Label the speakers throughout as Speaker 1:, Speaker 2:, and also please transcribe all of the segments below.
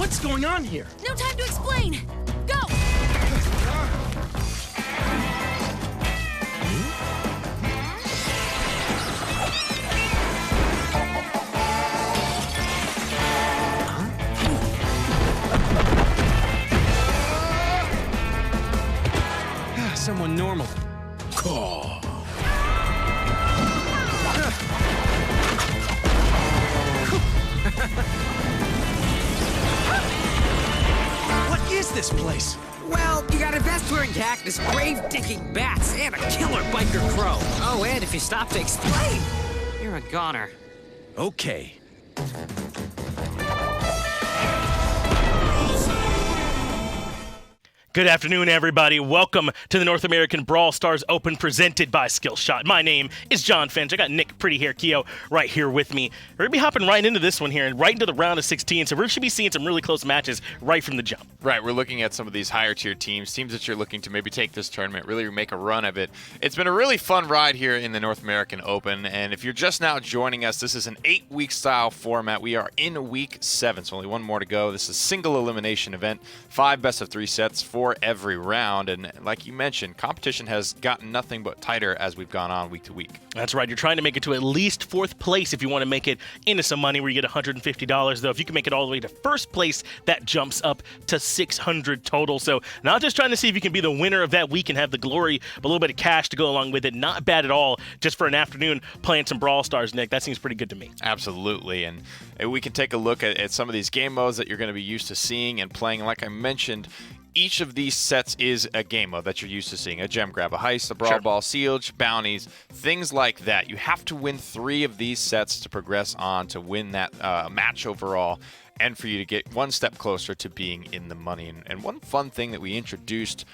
Speaker 1: What's going on here?
Speaker 2: No time to explain. Go!
Speaker 1: Someone normal. What is this place?
Speaker 3: Well, you got a vest-wearing cactus, grave-digging bats, and a killer biker crow. Oh, and if you stop to explain, you're a goner.
Speaker 1: Okay.
Speaker 4: Good afternoon, everybody. Welcome to the North American Brawl Stars Open presented by Skillshot. My name is John Finch. I got Nick Pretty Hair Keo right here with me. We're going to be hopping right into this one here and right into the round of 16, so we should be seeing some really close matches right from the jump.
Speaker 5: Right, we're looking at some of these higher tier teams that you're looking to maybe take this tournament, really make a run of it. It's been a really fun ride here in the North American Open, and if you're just now joining us, this is an 8-week style format. We are in week 7, so only one more to go. This is a single elimination event, 5 best-of-3 sets for every round, and like you mentioned, competition has gotten nothing but tighter as we've gone on week to week.
Speaker 4: That's right. You're trying to make it to at least 4th place if you want to make it into some money where you get $150, though. If you can make it all the way to 1st place, that jumps up to $600 total. So not just trying to see if you can be the winner of that week and have the glory, but a little bit of cash to go along with it. Not bad at all just for an afternoon playing some Brawl Stars, Nick. That seems pretty good to me.
Speaker 5: Absolutely, and we can take a look at some of these game modes that you're going to be used to seeing and playing. Like I mentioned, each of these sets is a game mode that you're used to seeing. A gem grab, a heist, a brawl ball, siege, bounties, things like that. You have to win 3 of these sets to progress on to win that match overall and for you to get one step closer to being in the money. And one fun thing that we introduced,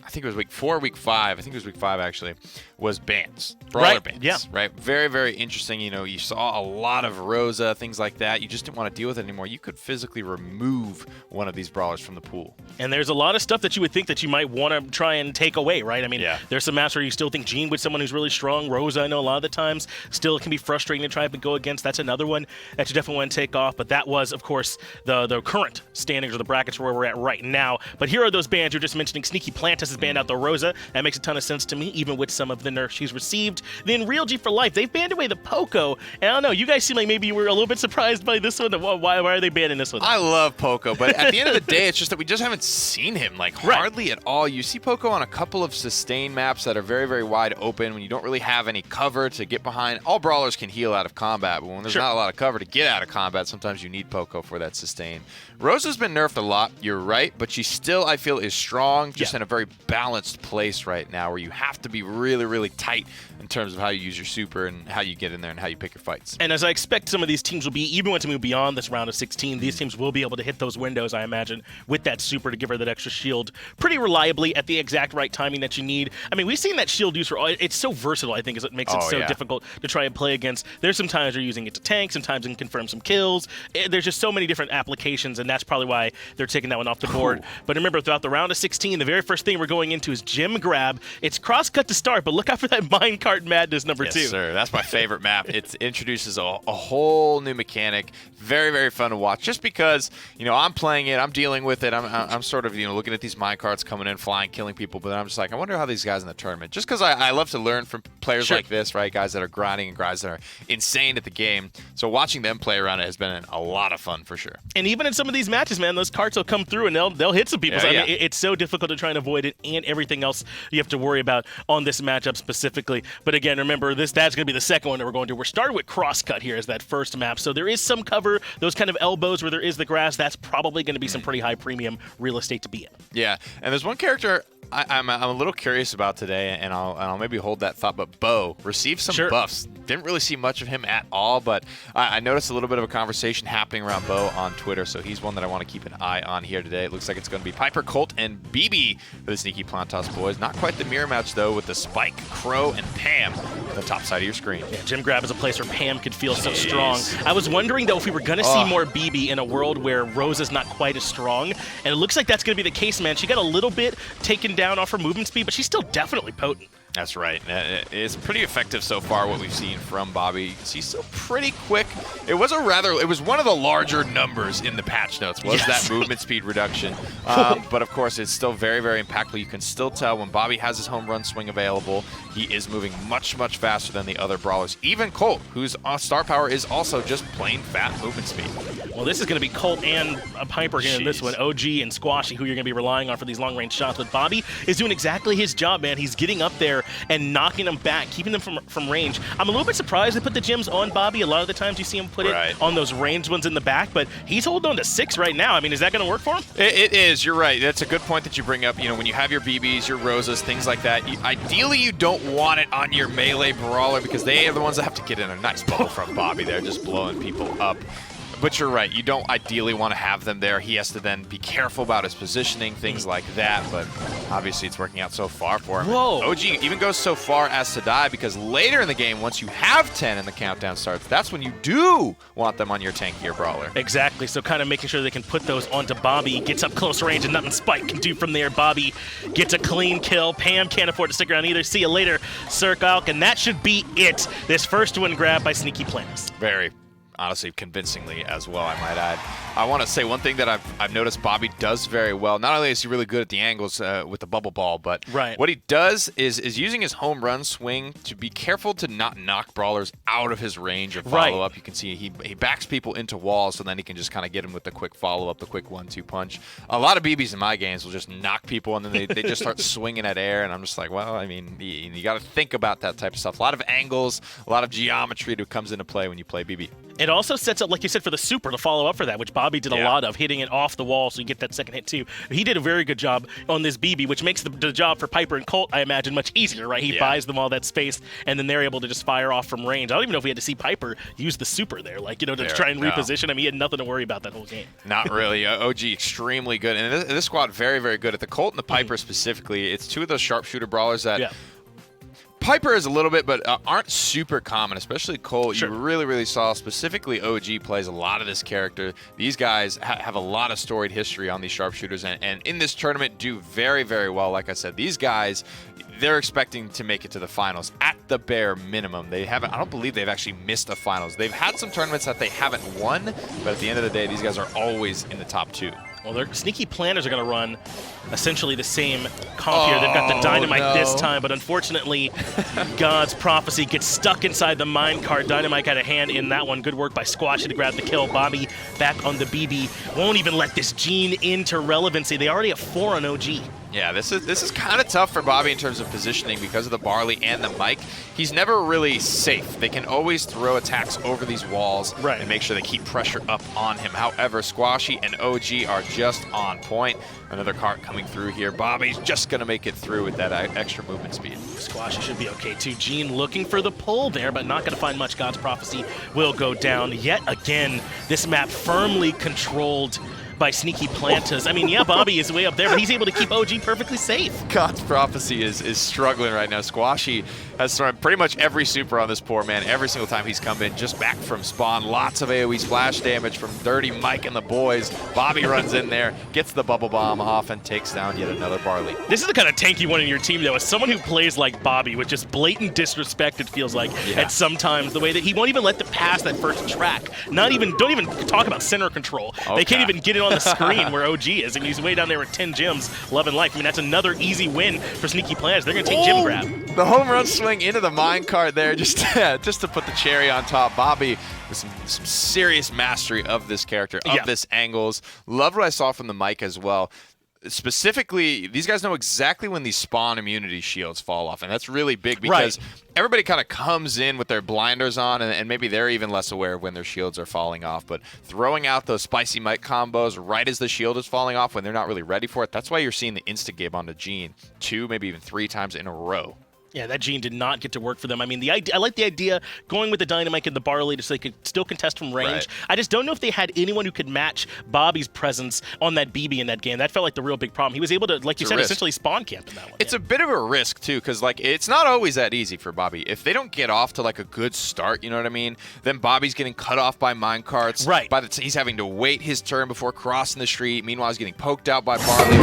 Speaker 5: I think it was week 4 or week 5, I think it was week 5 actually, was bans. Brawler bans.
Speaker 4: Yeah.
Speaker 5: Right? Very, very interesting. You know, you saw a lot of Rosa, things like that. You just didn't want to deal with it anymore. You could physically remove one of these brawlers from the pool.
Speaker 4: And there's a lot of stuff that you would think that you might want to try and take away, right? I mean, there's some maps where you still think Jean with someone who's really strong. Rosa, I know a lot of the times, still can be frustrating to try and go against. That's another one that you definitely want to take off. But that was, of course, the current standings or the brackets where we're at right now. But here are those bans you're just mentioning. Sneaky Plantus has banned out the Rosa. That makes a ton of sense to me, even with some of the nerfs she's received. Then Real G for Life, they've banned away the Poco. And I don't know, you guys seem like maybe you were a little bit surprised by this one. Why are they banning this one?
Speaker 5: I love Poco, but at the end of the day, it's just that we just haven't seen him, like, hardly at all. You see Poco on a couple of sustain maps that are very, very wide open when you don't really have any cover to get behind. All brawlers can heal out of combat, but when there's not a lot of cover to get out of combat, sometimes you need Poco for that sustain. Rosa's been nerfed a lot, you're right, but she still, I feel, is strong, just in a very balanced place right now where you have to be really, really tight in terms of how you use your super and how you get in there and how you pick your fights.
Speaker 4: And as I expect some of these teams will be, even once we move beyond this round of 16, these teams will be able to hit those windows, I imagine, with that super to give her that extra shield pretty reliably at the exact right timing that you need. I mean, we've seen that shield use for, it's so versatile, I think, is what makes it so difficult to try and play against. There's some times you're using it to tank, sometimes it can confirm some kills. There's just so many different applications, and that's probably why they're taking that one off the board. But remember, throughout the round of 16, the very first thing we're going into is Gem Grab. It's cross-cut to start, but look out for that Minecart Madness number 2.
Speaker 5: Yes, sir. That's my favorite map. It introduces a whole new mechanic. Very, very fun to watch. Just because, you know, I'm playing it, I'm dealing with it, I'm sort of, you know, looking at these minecarts coming in, flying, killing people, but then I'm just like, I wonder how these guys in the tournament, just because I love to learn from players like this, right? Guys that are grinding and guys that are insane at the game. So watching them play around it has been a lot of fun for sure.
Speaker 4: And even in some of these matches, man, those carts will come through and they'll hit some people. So, I mean, it's so difficult to try and avoid it and everything else you have to worry about on this matchup specifically. But again, remember, that's going to be the second one that we're going to. We're starting with Crosscut here as that first map. So there is some cover, those kind of elbows where there is the grass. That's probably going to be some pretty high premium real estate to be in. Yeah,
Speaker 5: and there's one character I'm a little curious about today, and I'll maybe hold that thought, but Bo received some buffs. Didn't really see much of him at all, but I noticed a little bit of a conversation happening around Bo on Twitter, so he's one that I want to keep an eye on here today. It looks like it's going to be Piper, Colt, and BB for the Sneaky Plantas boys. Not quite the mirror match, though, with the Spike, Crow, and Pam on the top side of your screen.
Speaker 4: Yeah, Gem Grab is a place where Pam could feel so strong. I was wondering, though, if we were going to see more BB in a world where Rosa's not quite as strong, and it looks like that's going to be the case, man. She got a little bit taken down off her movement speed, but she's still definitely potent.
Speaker 5: That's right. It's pretty effective so far, what we've seen from Bobby. He's still pretty quick. It was one of the larger numbers in the patch notes, was that movement speed reduction. But of course, it's still very, very impactful. You can still tell when Bobby has his home run swing available, he is moving much, much faster than the other brawlers. Even Colt, whose star power is also just plain fat movement speed.
Speaker 4: Well, this is going to be Colt and Piper here in this one. OG and Squashy, who you're going to be relying on for these long-range shots. But Bobby is doing exactly his job, man. He's getting up there and knocking them back, keeping them from range. I'm a little bit surprised they put the gems on Bobby. A lot of the times you see him put it on those ranged ones in the back, but he's holding on to 6 right now. I mean, is that going to work for him?
Speaker 5: It is. You're right. That's a good point that you bring up. You know, when you have your BBs, your Rosas, things like that, ideally you don't want it on your melee brawler because they are the ones that have to get in a nice bubble from Bobby there, just blowing people up. But you're right, you don't ideally want to have them there. He has to then be careful about his positioning, things like that, but obviously it's working out so far for him.
Speaker 4: Whoa.
Speaker 5: OG even goes so far as to die because later in the game, once you have 10 and the countdown starts, that's when you do want them on your tankier brawler.
Speaker 4: Exactly, so kind of making sure they can put those onto Bobby. Gets up close range and nothing Spike can do from there. Bobby gets a clean kill. Pam can't afford to stick around either. See you later, Sir Alk, and that should be it. This first one grabbed by Sneaky Planners.
Speaker 5: Very. Honestly, convincingly as well, I might add. I want to say one thing that I've noticed Bobby does very well. Not only is he really good at the angles with the bubble ball, but what he does is using his home run swing to be careful to not knock brawlers out of his range of follow-up. You can see he backs people into walls, so then he can just kind of get them with the quick follow-up, the quick 1-2 punch. A lot of BBs in my games will just knock people, and then they just start swinging at air, and I'm just like, well, I mean, you got to think about that type of stuff. A lot of angles, a lot of geometry that comes into play when you play BB.
Speaker 4: It also sets up, like you said, for the super to follow up for that, which Bobby did a lot of, hitting it off the wall so you get that second hit too. He did a very good job on this BB, which makes the job for Piper and Colt, I imagine, much easier, right? He buys them all that space, and then they're able to just fire off from range. I don't even know if we had to see Piper use the super there, like, you know, to try and reposition him. He had nothing to worry about that whole game.
Speaker 5: Not really. OG extremely good. And this squad very, very good. At the Colt and the Piper specifically, it's two of those sharpshooter brawlers that Piper is a little bit, but aren't super common, especially Colt. You really, really saw, specifically OG plays a lot of this character. These guys have a lot of storied history on these sharpshooters, and in this tournament do very, very well. Like I said, these guys, they're expecting to make it to the finals at the bare minimum. They haven't, I don't believe they've actually missed the finals. They've had some tournaments that they haven't won, but at the end of the day, these guys are always in the top 2.
Speaker 4: Well, their Sneaky Planners are going to run essentially the same comp here. They've got the Dynamite this time, but unfortunately, God's Prophecy gets stuck inside the minecart. Dynamite had a hand in that one. Good work by Squashy to grab the kill. Bobby back on the BB. Won't even let this Gene into relevancy. They already have 4 on OG.
Speaker 5: Yeah, this is kind of tough for Bobby in terms of positioning because of the Barley and the Mike. He's never really safe. They can always throw attacks over these walls and make sure they keep pressure up on him. However, Squashy and OG are just on point. Another cart coming through here. Bobby's just going to make it through with that extra movement speed.
Speaker 4: Squashy should be okay too. Gene looking for the pull there, but not going to find much. God's Prophecy will go down yet again. This map firmly controlled by Sneaky Plantas. I mean, yeah, Bobby is way up there, but he's able to keep OG perfectly safe.
Speaker 5: God's Prophecy is struggling right now. Squashy has thrown pretty much every super on this poor man every single time he's come in, just back from spawn. Lots of AoE splash damage from Dirty Mike and the boys. Bobby runs in there, gets the bubble bomb off, and takes down yet another Barley.
Speaker 4: This is the kind of tanky one in your team, though, as someone who plays like Bobby with just blatant disrespect, it feels like, at sometimes, the way that he won't even let them pass that first track. Don't even talk about center control. They can't even get it on the screen where OG is, and he's way down there with 10 gems, loving life. I mean, that's another easy win for Sneaky Planners. They're going to take gem grab.
Speaker 5: The home run swing into the minecart there, just to put the cherry on top. Bobby with some serious mastery of this character, of this angles. Loved what I saw from the mic as well. Specifically, these guys know exactly when these spawn immunity shields fall off, and that's really big because everybody kind of comes in with their blinders on, and maybe they're even less aware of when their shields are falling off. But throwing out those spicy mic combos right as the shield is falling off when they're not really ready for it, that's why you're seeing the insta-gib onto Gene 2, maybe even 3 times in a row.
Speaker 4: Yeah, that Gene did not get to work for them. I mean, I like the idea going with the Dynamite and the Barley so they could still contest from range. I just don't know if they had anyone who could match Bobby's presence on that BB in that game. That felt like the real big problem. He was able to, like you said, essentially spawn camp in that one.
Speaker 5: It's a bit of a risk, too, because like it's not always that easy for Bobby. If they don't get off to like a good start, you know what I mean, then Bobby's getting cut off by minecarts. He's having to wait his turn before crossing the street. Meanwhile, he's getting poked out by Barley.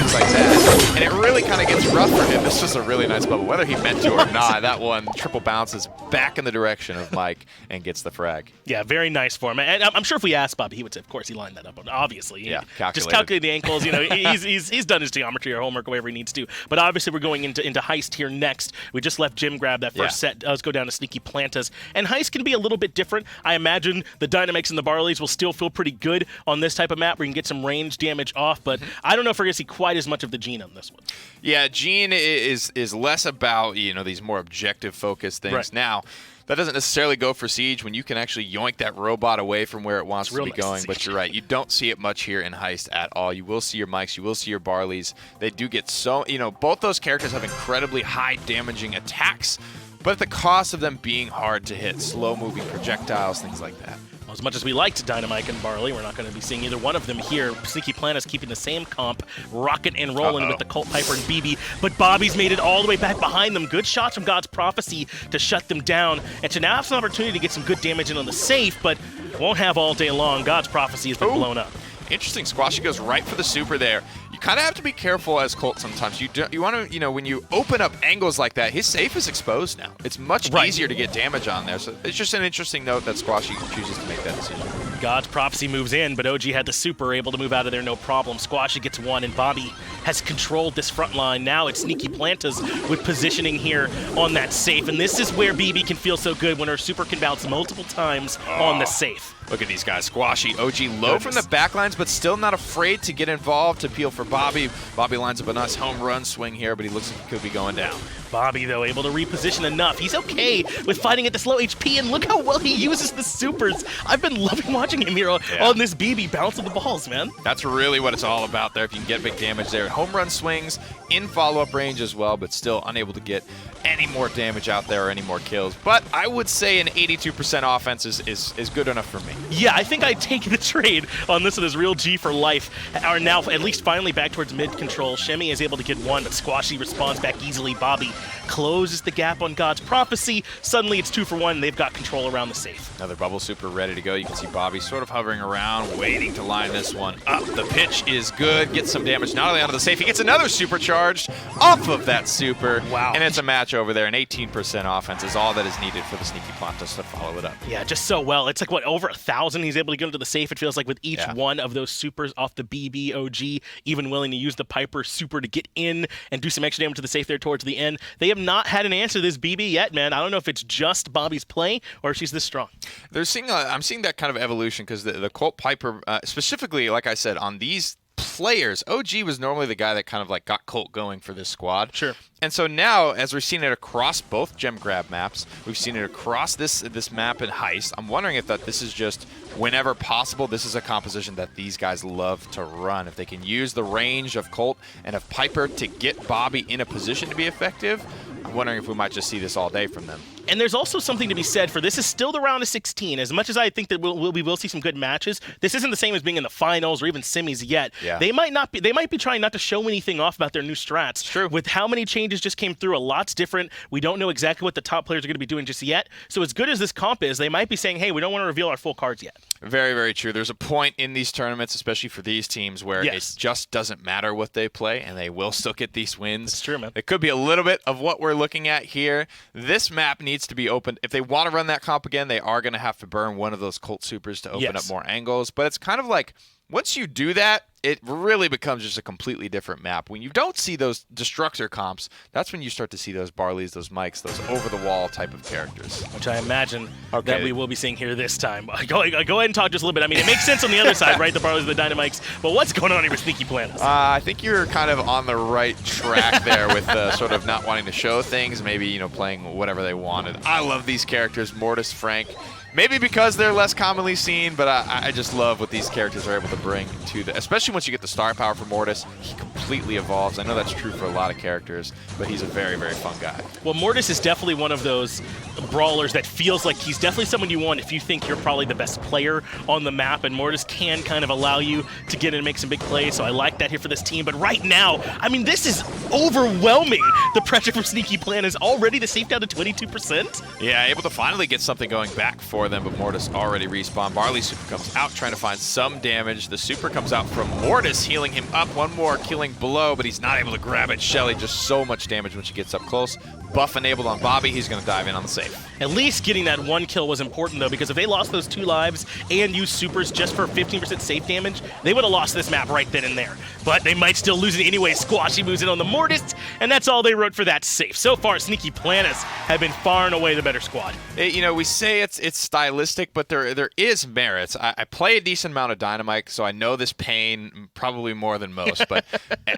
Speaker 5: things like that. And it really kind of gets rough for him. This was a really nice bubble. Whether he meant to or not, that one triple bounces back in the direction of Mike and gets the frag.
Speaker 4: Yeah, very nice for him. And I'm sure if we asked Bobby, he would say, of course, he lined that up. Obviously.
Speaker 5: Yeah,
Speaker 4: just calculate the ankles. You know, he's done his geometry or homework or whatever he needs to. But obviously, we're going into Heist here next. We just left Jim grab that first set. Let's go down to Sneaky Plantas. And Heist can be a little bit different. I imagine the Dynamics and the Barleys will still feel pretty good on this type of map where you can get some range damage off. But I don't know if we're going to see quite as much of the Gene on this one.
Speaker 5: Yeah, Gene is less about, you know, these more objective focused things.
Speaker 4: Right.
Speaker 5: Now, that doesn't necessarily go for Siege when you can actually yoink that robot away from where it wants to be going. But you're right, you don't see it much here in Heist at all. You will see your Mikes, you will see your Barleys. They do get so, you know, both those characters have incredibly high damaging attacks, but at the cost of them being hard to hit, slow moving projectiles, things like that.
Speaker 4: Well, as much as we liked Dynamite and Barley, we're not going to be seeing either one of them here. Sneaky Planta's keeping the same comp, rocking and rolling with the Colt Piper and BB, but Bobby's made it all the way back behind them. Good shots from God's Prophecy to shut them down, and to now have some opportunity to get some good damage in on the safe, but won't have all day long. God's Prophecy has been blown up.
Speaker 5: Interesting. Squashy goes right for the super there. You kind of have to be careful as Colt sometimes. You want to, you know, when you open up angles like that, his safe is exposed now. It's much easier to get damage on there. So it's just an interesting note that Squashy chooses to make that decision.
Speaker 4: God's Prophecy moves in, but OG had the super, able to move out of there no problem. Squashy gets one, and Bobby has controlled this front line. Now it's Sneaky Plantas with positioning here on that safe, and this is where BB can feel so good when her super can bounce multiple times on the safe.
Speaker 5: Look at these guys. Squashy, OG low from the backlines, but still not afraid to get involved to peel for Bobby. Bobby lines up a nice home run swing here, but he looks like he could be going down.
Speaker 4: Bobby, though, able to reposition enough. He's okay with fighting at this low HP, and look how well he uses the supers. I've been loving watching him here on this BB bouncing the balls, man.
Speaker 5: That's really what it's all about there. If you can get big damage there. Home run swings in follow-up range as well, but still unable to get any more damage out there or any more kills. But I would say an 82% offense is good enough for me.
Speaker 4: Yeah, I think I'd take the trade on this one as real G for life. Are now at least finally back towards mid-control. Shemi is able to get one, but Squashy responds back easily. Bobby closes the gap on God's Prophecy. Suddenly it's 2 for 1, and they've got control around the safe.
Speaker 5: Another bubble super ready to go. You can see Bobby sort of hovering around, waiting to line this one up. The pitch is good. Gets some damage not only onto the safe, he gets another supercharged off of that super.
Speaker 4: Wow.
Speaker 5: And it's a match over there. An 18% offense is all that is needed for the Sneaky Plantas to follow it up.
Speaker 4: Yeah, just so well. It's like, what, over 1,000 he's able to get into the safe, it feels like, with each one of those supers off the BB OG, even willing to use the Piper super to get in and do some extra damage to the safe there towards the end. They have not had an answer to this BB yet, man. I don't know if it's just Bobby's play or if she's this strong.
Speaker 5: I'm seeing that kind of evolution because the Colt Piper, specifically, like I said, on these players, OG was normally the guy that kind of like got Colt going for this squad.
Speaker 4: Sure.
Speaker 5: And so now, as we've seen it across both gem grab maps, we've seen it across this map in Heist, I'm wondering if this is just, whenever possible, this is a composition that these guys love to run. If they can use the range of Colt and of Piper to get Bobby in a position to be effective, I'm wondering if we might just see this all day from them.
Speaker 4: And there's also something to be said for this is still the round of 16. As much as I think that we will see some good matches, this isn't the same as being in the finals or even semis yet.
Speaker 5: Yeah.
Speaker 4: They might be trying not to show anything off about their new strats.
Speaker 5: True.
Speaker 4: With how many changes just came through, a lot's different. We don't know exactly what the top players are going to be doing just yet. So as good as this comp is, they might be saying, hey, we don't want to reveal our full cards yet.
Speaker 5: Very, very true. There's a point in these tournaments, especially for these teams, where it just doesn't matter what they play, and they will still get these wins.
Speaker 4: It's true, man.
Speaker 5: It could be a little bit of what we're looking at here. This map needs to be opened. If they want to run that comp again, they are going to have to burn one of those Colt supers to open up more angles. But it's kind of like, once you do that, it really becomes just a completely different map. When you don't see those Destructor comps, that's when you start to see those Barleys, those Mikes, those over-the-wall type of characters.
Speaker 4: Which I imagine that we will be seeing here this time. Go ahead and talk just a little bit. I mean, it makes sense on the other side, right? The Barleys, the Dynamics. But what's going on here with Sneaky Plantas?
Speaker 5: I think you're kind of on the right track there with sort of not wanting to show things, maybe, you know, playing whatever they wanted. I love these characters, Mortis, Frank. Maybe because they're less commonly seen, but I just love what these characters are able to bring to the, especially once you get the star power for Mortis. He completely evolves. I know that's true for a lot of characters, but he's a very, very fun guy.
Speaker 4: Well, Mortis is definitely one of those brawlers that feels like he's definitely someone you want if you think you're probably the best player on the map, and Mortis can kind of allow you to get in and make some big plays, so I like that here for this team. But right now, I mean, this is overwhelming. The pressure from Sneaky Plantas is already the safe down to 22%.
Speaker 5: Yeah, able to finally get something going back for for them, but Mortis already respawned. Barley super comes out trying to find some damage. The super comes out from Mortis, healing him up. One more killing below, but he's not able to grab it. Shelly, just so much damage when she gets up close. Buff enabled on Bobby. He's going to dive in on the save.
Speaker 4: At least getting that 1 kill was important, though, because if they lost those 2 lives and used supers just for 15% safe damage, they would have lost this map right then and there. But they might still lose it anyway. Squashy moves in on the Mortis, and that's all they wrote for that safe. So far, Sneaky Planis have been far and away the better squad.
Speaker 5: You know, we say it's stylistic, but there is merits. I play a decent amount of Dynamite, so I know this pain probably more than most. But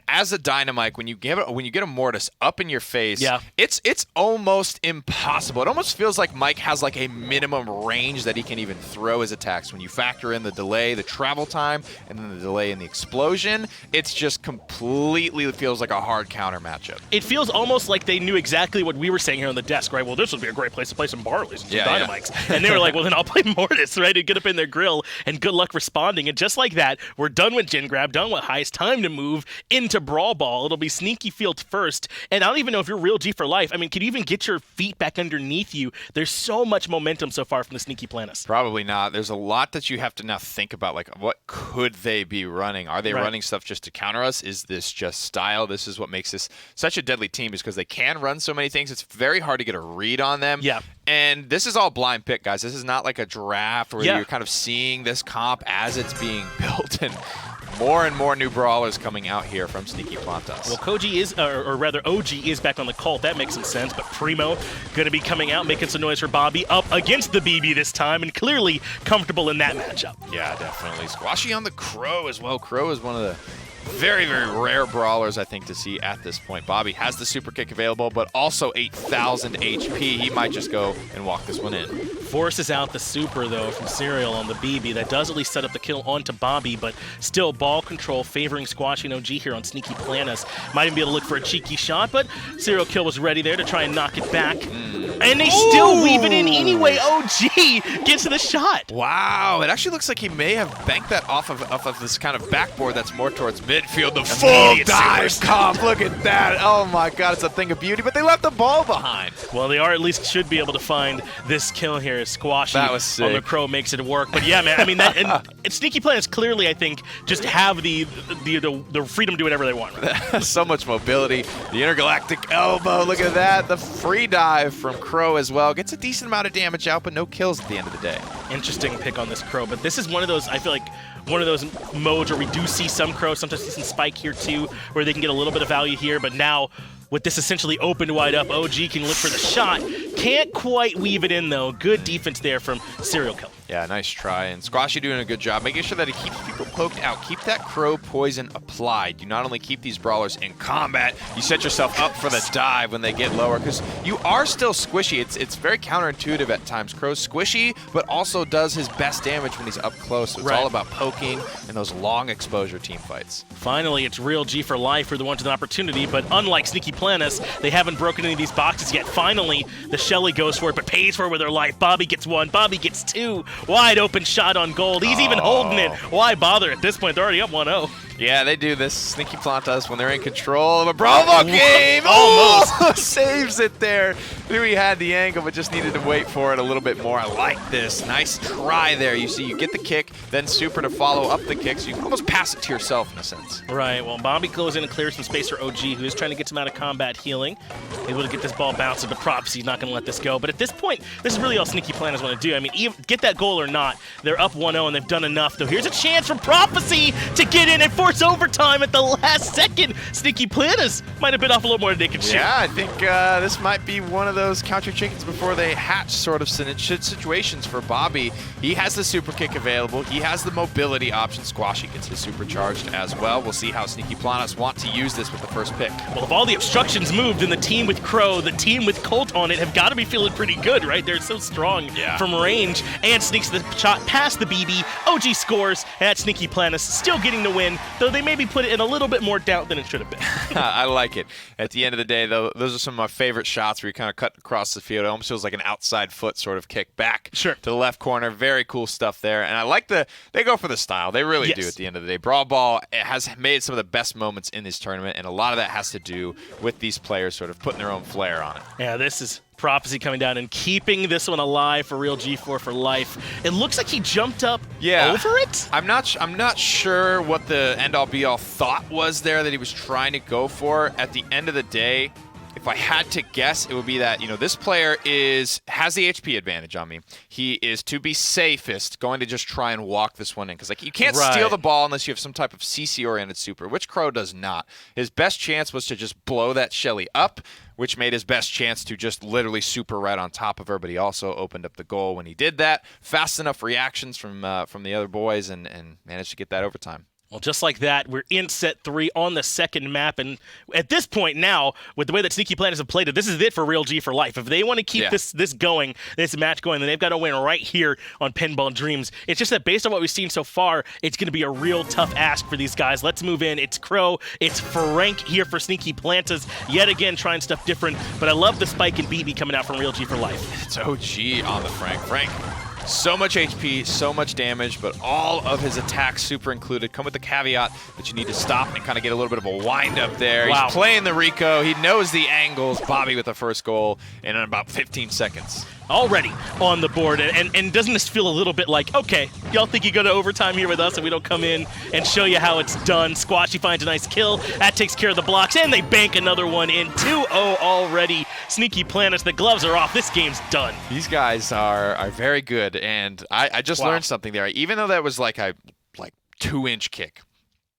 Speaker 5: as a Dynamite, when you get a Mortis up in your face,
Speaker 4: yeah,
Speaker 5: it's almost impossible. It almost feels like Mike has like a minimum range that he can even throw his attacks. When you factor in the delay, the travel time, and then the delay in the explosion, it's just completely feels like a hard counter matchup.
Speaker 4: It feels almost like they knew exactly what we were saying here on the desk, right? Well, this would be a great place to play some Barleys and some Dynamites. Yeah. And they were like, well, then I'll play Mortis, right? And get up in their grill, and good luck responding. And just like that, we're done with Gen Grab, done with Heist. Time to move into Brawl Ball. It'll be Sneaky Field first. And I don't even know if you're real G for life. I mean, can you even get your feet back underneath you? There's so much momentum so far from the Sneaky Planis.
Speaker 5: Probably not. There's a lot that you have to now think about, like what could they be running? Are they running stuff just to counter us? Is this just style? This is what makes this such a deadly team, is because they can run so many things. It's very hard to get a read on them.
Speaker 4: Yeah.
Speaker 5: And this is all blind pick, guys. This is not like a draft where you're kind of seeing this comp as it's being built. And more new brawlers coming out here from Sneaky Plantas.
Speaker 4: Well, Koji is, or rather OG is back on the cult. That makes some sense. But Primo going to be coming out, making some noise for Bobby, up against the BB this time, and clearly comfortable in that matchup.
Speaker 5: Yeah, definitely. Squashy on the Crow as well. Crow is one of the very, very rare brawlers, I think, to see at this point. Bobby has the super kick available, but also 8,000 HP. He might just go and walk this one in.
Speaker 4: Forces out the super, though, from Serial on the BB. That does at least set up the kill onto Bobby, but still ball control favoring Squashy and OG here on Sneaky Planis. Might even be able to look for a cheeky shot, but Serial Kill was ready there to try and knock it back. And they still weave it in anyway. OG gets the shot.
Speaker 5: Wow, it actually looks like he may have banked that off of this kind of backboard that's more towards midfield. The full dive comp, look at that. Oh my god, it's a thing of beauty, but they left the ball behind.
Speaker 4: Well, they are at least should be able to find this kill here. Squashy on the Crow makes it work. But yeah, man, I mean, that and Sneaky Planis clearly, I think, just have the freedom to do whatever they want. Right?
Speaker 5: So much mobility. The intergalactic elbow, look at that. The free dive from Crow as well. Gets a decent amount of damage out, but no kills at the end of the day.
Speaker 4: Interesting pick on this Crow, but this is one of those, I feel like, one of those modes where we do see some Crow, sometimes see some Spike here too, where they can get a little bit of value here, but now with this essentially opened wide up, OG can look for the shot. Can't quite weave it in, though. Good defense there from Serial Kill.
Speaker 5: Yeah, nice try. And Squashy doing a good job, making sure that he keeps people poked out. Keep that Crow poison applied. You not only keep these brawlers in combat, you set yourself up for the dive when they get lower, because you are still squishy. It's very counterintuitive at times. Crow's squishy, but also does his best damage when he's up close. So it's all about poking and those long exposure team fights.
Speaker 4: Finally, it's real G for life for the ones with an opportunity, but unlike Sneaky Planis, they haven't broken any of these boxes yet. Finally, the Shelly goes for it, but pays for it with her life. Bobby gets one, Bobby gets two. Wide open shot on gold. He's even holding it. Why bother at this point? They're already up 1-0.
Speaker 5: Yeah, they do this. Sneaky Plantas, when they're in control of a Brawl game.
Speaker 4: Almost.
Speaker 5: Saves it there. Knew he had the angle, but just needed to wait for it a little bit more. I like this. Nice try there. You see, you get the kick, then super to follow up the kick, so you can almost pass it to yourself in a sense.
Speaker 4: Right. Well, Bobby goes in and clears some space for OG, who is trying to get some out of combat healing. Able to get this ball bouncing, but props, he's not going to let this go. But at this point, this is really all Sneaky Planis want to do. I mean, even get that goal or not, they're up 1-0 and they've done enough. Though here's a chance from Prophecy to get in and force overtime at the last second. Sneaky Planis might have bit off a little more than they could shoot.
Speaker 5: Yeah, I think this might be one of those counter chickens before they hatch sort of situations for Bobby. He has the super kick available. He has the mobility option. Squashy gets his supercharged as well. We'll see how Sneaky Planis want to use this with the first pick.
Speaker 4: Well, if all the obstructions moved and the team with Crow, the team with Colt on it have got to be feeling pretty good, right? They're so strong from range, and sneaks the shot past the BB. OG scores, and that Sneaky Planis still getting the win, though they maybe put it in a little bit more doubt than it should have been.
Speaker 5: I like it. At the end of the day, though, those are some of my favorite shots where you kind of cut across the field. It almost feels like an outside foot sort of kick back
Speaker 4: Sure.
Speaker 5: to the left corner. Very cool stuff there. And I like they go for the style. They really do
Speaker 4: Yes.
Speaker 5: at the end of the day. Brawl Ball has made some of the best moments in this tournament, and a lot of that has to do with these players sort of putting their own flair on it.
Speaker 4: Yeah, this is Prophecy coming down and keeping this one alive for Real G4 for life. It looks like he jumped up over it?
Speaker 5: I'm not sure what the end-all be-all thought was there that he was trying to go for. At the end of the day, if I had to guess, it would be that, this player has the HP advantage on me. He is, to be safest, going to just try and walk this one in. Because you can't steal the ball unless you have some type of CC-oriented super, which Crow does not. His best chance was to just blow that Shelly up, which made his best chance to just literally super right on top of her, but he also opened up the goal when he did that. Fast enough reactions from the other boys and managed to get that overtime.
Speaker 4: Well, just like that, we're in set 3 on the second map, and at this point now, with the way that Sneaky Planners have played it, this is it for Real G for life. If they want to keep this going, this match going, then they've got to win right here on Pinball Dreams. It's just that based on what we've seen so far, it's going to be a real tough ask for these guys. Let's move in. It's Crow. It's Frank here for Sneaky Planters, yet again trying stuff different, but I love the spike and BB coming out from Real G for life.
Speaker 5: It's OG on the Frank. So much HP, so much damage, but all of his attacks, super included, come with the caveat that you need to stop and kind of get a little bit of a wind up there.
Speaker 4: Wow.
Speaker 5: He's playing the Rico. He knows the angles. Bobby with the first goal in about 15 seconds.
Speaker 4: Already on the board, and doesn't this feel a little bit like, okay, y'all think you go to overtime here with us and we don't come in and show you how it's done? Squashy finds a nice kill. That takes care of the blocks, and they bank another one in. 2-0 already. Sneaky Planets, the gloves are off. This game's done.
Speaker 5: These guys are very good, and I just learned something there. Even though that was like a 2-inch kick,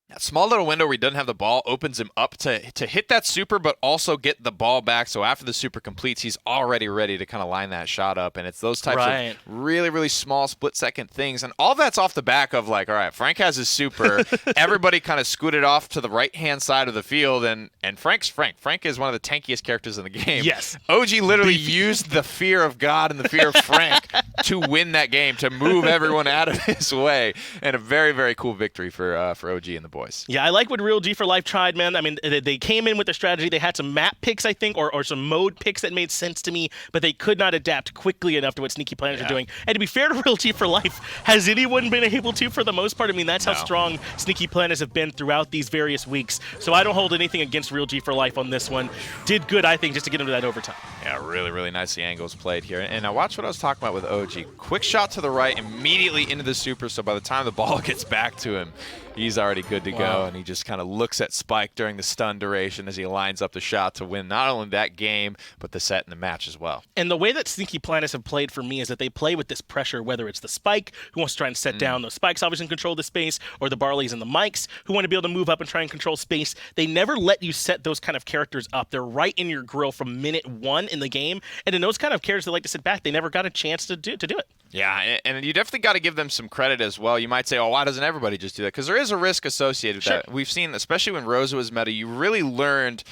Speaker 5: that small little window where he doesn't have the ball opens him up to hit that super, but also get the ball back. So after the super completes, he's already ready to kind of line that shot up. And it's those types of really, really small split-second things. And all that's off the back of all right, Frank has his super. Everybody kind of scooted off to the right-hand side of the field. And Frank's Frank. Frank is one of the tankiest characters in the game.
Speaker 4: Yes.
Speaker 5: OG literally used the fear of God and the fear of Frank to win that game, to move everyone out of his way. And a very, very cool victory for OG and the boys.
Speaker 4: Yeah, I like what Real G for Life tried, man. I mean, they came in with their strategy. They had some map picks, I think, or some mode picks that made sense to me, but they could not adapt quickly enough to what Sneaky Planners are doing. And to be fair to Real G for Life, has anyone been able to for the most part? I mean, that's how strong Sneaky Planners have been throughout these various weeks. So I don't hold anything against Real G for Life on this one. Did good, I think, just to get into that overtime.
Speaker 5: Yeah, really, really nicely angles played here. And now watch what I was talking about with OG. Quick shot to the right, immediately into the super, so by the time the ball gets back to him, he's already good to go, and he just kind of looks at Spike during the stun duration as he lines up the shot to win not only that game, but the set and the match as well.
Speaker 4: And the way that Sneaky Planners have played for me is that they play with this pressure, whether it's the Spike, who wants to try and set down those Spikes, obviously control the space, or the Barleys and the Mikes, who want to be able to move up and try and control space. They never let you set those kind of characters up. They're right in your grill from minute 1 in the game, and in those kind of characters that like to sit back, they never got a chance to do it.
Speaker 5: Yeah, and you definitely got to give them some credit as well. You might say, oh, why doesn't everybody just do that? Because there is a risk associated with that. We've seen, especially when Rosa was meta, you really learned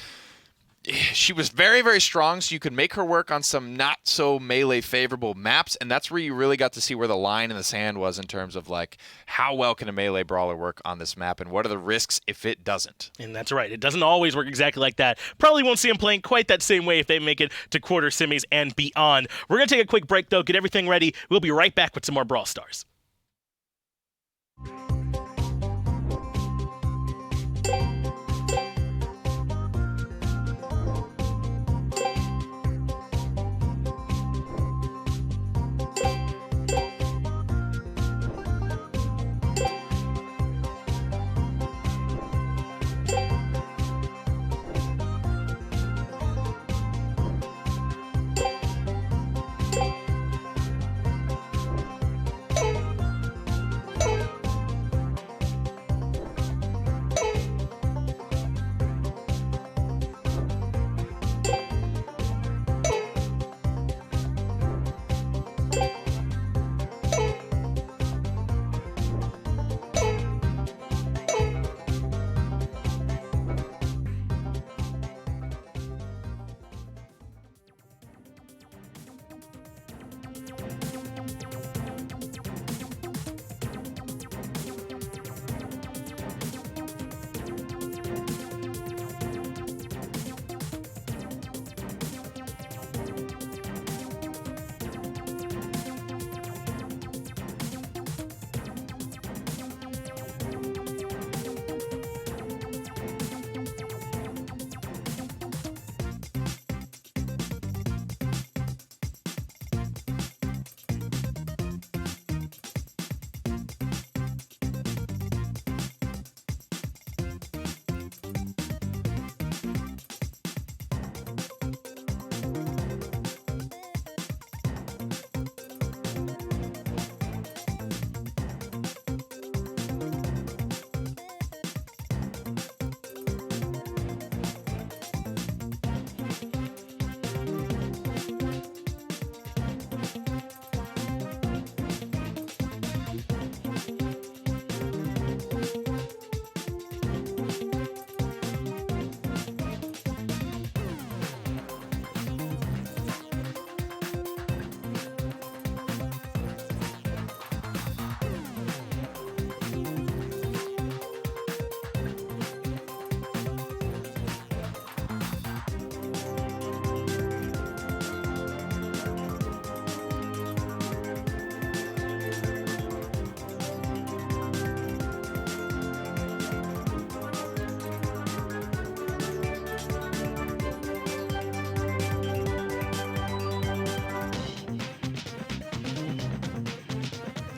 Speaker 5: she was very, very strong, so you could make her work on some not-so-melee favorable maps, and that's where you really got to see where the line in the sand was in terms of, how well can a melee brawler work on this map, and what are the risks if it doesn't?
Speaker 4: And that's right. It doesn't always work exactly like that. Probably won't see them playing quite that same way if they make it to quarter semis and beyond. We're going to take a quick break, though, get everything ready. We'll be right back with some more Brawl Stars.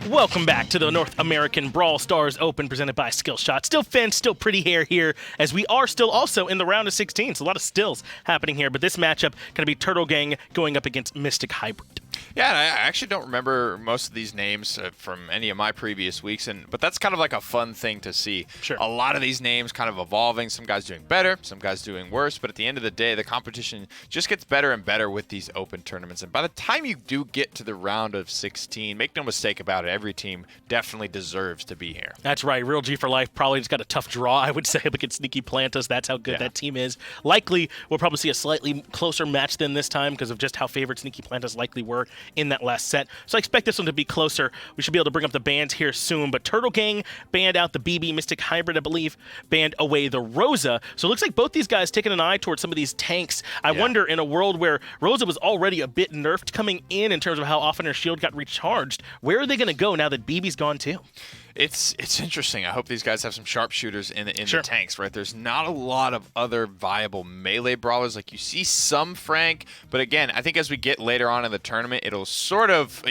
Speaker 4: Welcome back to the North American Brawl Stars Open presented by Skillshot. Still Finn, still pretty hair here, as we are still also in the round of 16. So a lot of stills happening here, but this matchup going to be Turtle Gang going up against Mystic Hybrid.
Speaker 5: Yeah, and I actually don't remember most of these names from any of my previous weeks, but that's kind of like a fun thing to see.
Speaker 4: Sure.
Speaker 5: A lot of these names kind of evolving, some guys doing better, some guys doing worse, but at the end of the day, the competition just gets better and better with these open tournaments. And by the time you do get to the round of 16, make no mistake about it, every team definitely deserves to be here.
Speaker 4: That's right. Real G for Life probably just got a tough draw, I would say, against Sneaky Plantas. That's how good that team is. Likely, we'll probably see a slightly closer match than this time because of just how favored Sneaky Plantas likely were in that last set. So I expect this one to be closer. We should be able to bring up the bands here soon. But Turtle Gang banned out the BB. Mystic Hybrid, I believe, banned away the Rosa. So it looks like both these guys taking an eye towards some of these tanks. I wonder, in a world where Rosa was already a bit nerfed coming in terms of how often her shield got recharged, where are they going to go now that BB's gone too?
Speaker 5: It's interesting. I hope these guys have some sharpshooters in the
Speaker 4: Sure.
Speaker 5: tanks, right? There's not a lot of other viable melee brawlers. Like, you see some Frank, but again, I think as we get later on in the tournament, it'll sort of,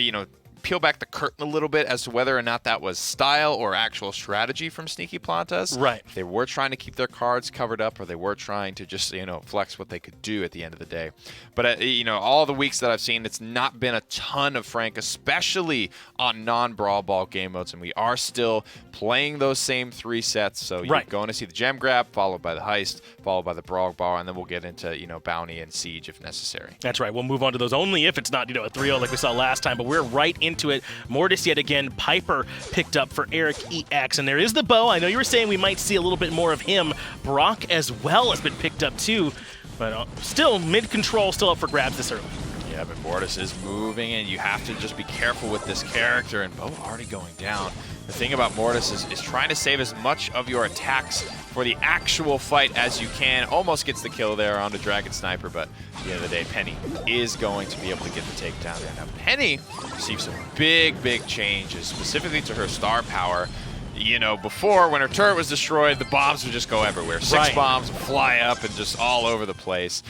Speaker 5: peel back the curtain a little bit as to whether or not that was style or actual strategy from Sneaky Plantas.
Speaker 4: Right.
Speaker 5: If they were trying to keep their cards covered up, or they were trying to just, flex what they could do at the end of the day. But, all the weeks that I've seen, it's not been a ton of Frank, especially on non-Brawl Ball game modes, and we are still playing those same 3 sets. So you're going to see the Gem Grab, followed by the Heist, followed by the Brawl Ball, and then we'll get into, Bounty and Siege if necessary.
Speaker 4: That's right. We'll move on to those only if it's not, a 3-0 like we saw last time, but we're right into it. Mortis yet again. Piper picked up for Eric EX, and there is the bow. I know you were saying we might see a little bit more of him. Brock as well has been picked up too, but still mid-control, still up for grabs this early.
Speaker 5: Yeah, but Mortis is moving, and you have to just be careful with this character, and Bo already going down. The thing about Mortis is trying to save as much of your attacks for the actual fight as you can. Almost gets the kill there on the Dragon Sniper, but at the end of the day, Penny is going to be able to get the takedown there. Now, Penny received some big changes, specifically to her star power. Before, when her turret was destroyed, the bombs would just go everywhere. 6 bombs would fly up and just all over the place.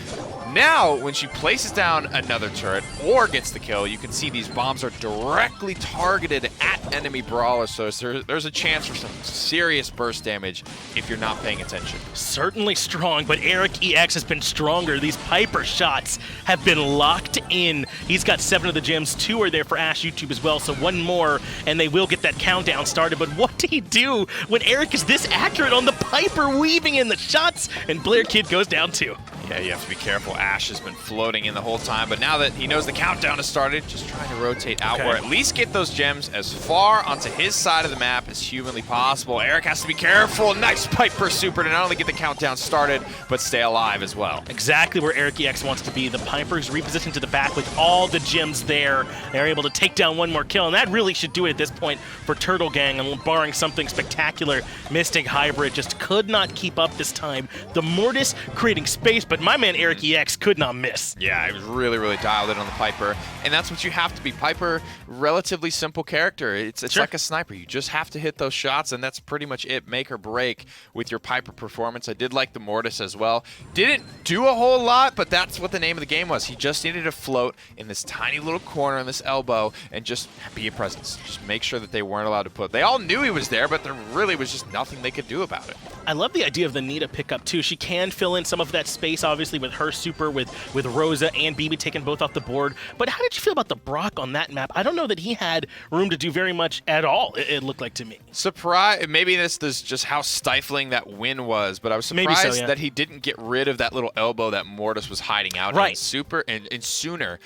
Speaker 5: Now, when she places down another turret or gets the kill, you can see these bombs are directly targeted at enemy brawlers, so there's a chance for some serious burst damage if you're not paying attention.
Speaker 4: Certainly strong, but Eric EX has been stronger. These Piper shots have been locked in. He's got 7 of the gems. 2 are there for Ash YouTube as well, so 1 more, and they will get that countdown started. But what did he do when Eric is this accurate on the Piper, weaving in the shots, and Blair Kid goes down too?
Speaker 5: Yeah, you have to be careful. Ash has been floating in the whole time, but now that he knows the countdown has started, just trying to rotate out or at least get those gems as far onto his side of the map as humanly possible. Eric has to be careful. Nice Piper super to not only get the countdown started, but stay alive as well.
Speaker 4: Exactly where Eric EX wants to be. The Piper's repositioned to the back with all the gems there. They're able to take down 1 more kill, and that really should do it at this point for Turtle Gang, and barring something spectacular, Mystic Hybrid just could not keep up this time. The Mortis creating space, but my man Eric EX could not miss.
Speaker 5: Yeah, he was really dialed in on the Piper, and that's what you have to be. Piper, relatively simple character. It's like a sniper. You just have to hit those shots, and that's pretty much it. Make or break with your Piper performance. I did like the Mortis as well. Didn't do a whole lot, but that's what the name of the game was. He just needed to float in this tiny little corner in this elbow and just be a presence. Just make sure that they weren't allowed to put. They all knew he was there, but there really was just nothing they could do about it.
Speaker 4: I love the idea of the Nita pickup too. She can fill in some of that space, obviously, with her super, with Rosa and BB taking both off the board. But how did you feel about the Brock on that map? I don't know that he had room to do very much at all, it looked like to me.
Speaker 5: Surprise! Maybe this is just how stifling that win was, but I was surprised that he didn't get rid of that little elbow that Mortis was hiding out in super and sooner.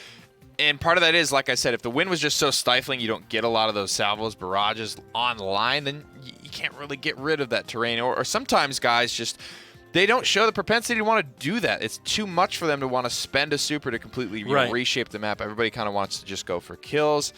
Speaker 5: And part of that is, like I said, if the win was just so stifling, you don't get a lot of those salvos, barrages online, then you can't really get rid of that terrain. Or sometimes guys just, they don't show the propensity to want to do that. It's too much for them to want to spend a super to completely reshape the map. Everybody kind of wants to just go for kills.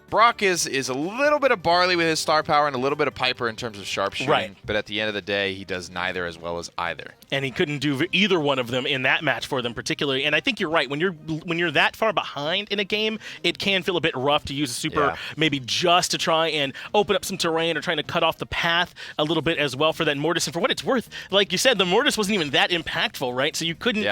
Speaker 5: Brock is a little bit of barley with his star power and a little bit of Piper in terms of sharpshooting, but at the end of the day, he does neither as well as either. And
Speaker 4: he couldn't do either one of them in that match for them particularly. And I think you're right. When you're that far behind in a game, it can feel a bit rough to use a super maybe just to try and open up some terrain or trying to cut off the path a little bit as well for that Mortis. And for what it's worth, like you said, the Mortis wasn't even that impactful, right? So you couldn't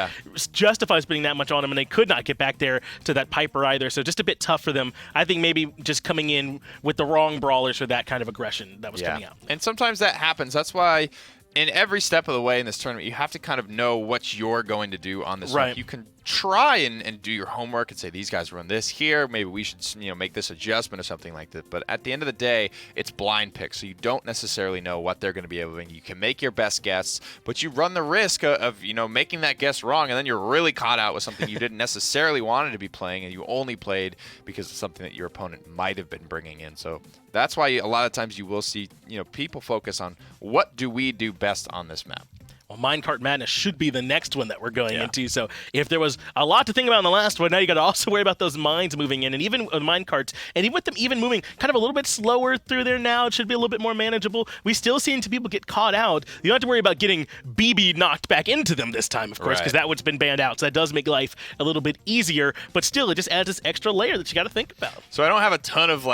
Speaker 4: justify spending that much on him, and they could not get back there to that Piper either. So just a bit tough for them. I think maybe just just coming in with the wrong brawlers for that kind of aggression that was coming out.
Speaker 5: And sometimes that happens. That's why in every step of the way in this tournament, you have to kind of know what you're going to do on this run. You can try and do your homework and say, these guys run this here. Maybe we should make this adjustment or something like that. But at the end of the day, it's blind pick, so you don't necessarily know what they're going to be able to do. You can make your best guess, but you run the risk of making that guess wrong, and then you're really caught out with something you didn't necessarily want to be playing, and you only played because of something that your opponent might have been bringing in. So that's why a lot of times you will see people focus on what do we do best on this map.
Speaker 4: Well, Minecart Madness should be the next one that we're going into. So if there was a lot to think about in the last one, now you got to also worry about those mines moving in, and even minecarts, and even with them even moving kind of a little bit slower through there now, it should be a little bit more manageable. We still seem to people get caught out. You don't have to worry about getting BB knocked back into them this time, of course, because that one's been banned out. So that does make life a little bit easier, but still, it just adds this extra layer that you got to think about.
Speaker 5: So I don't have a ton of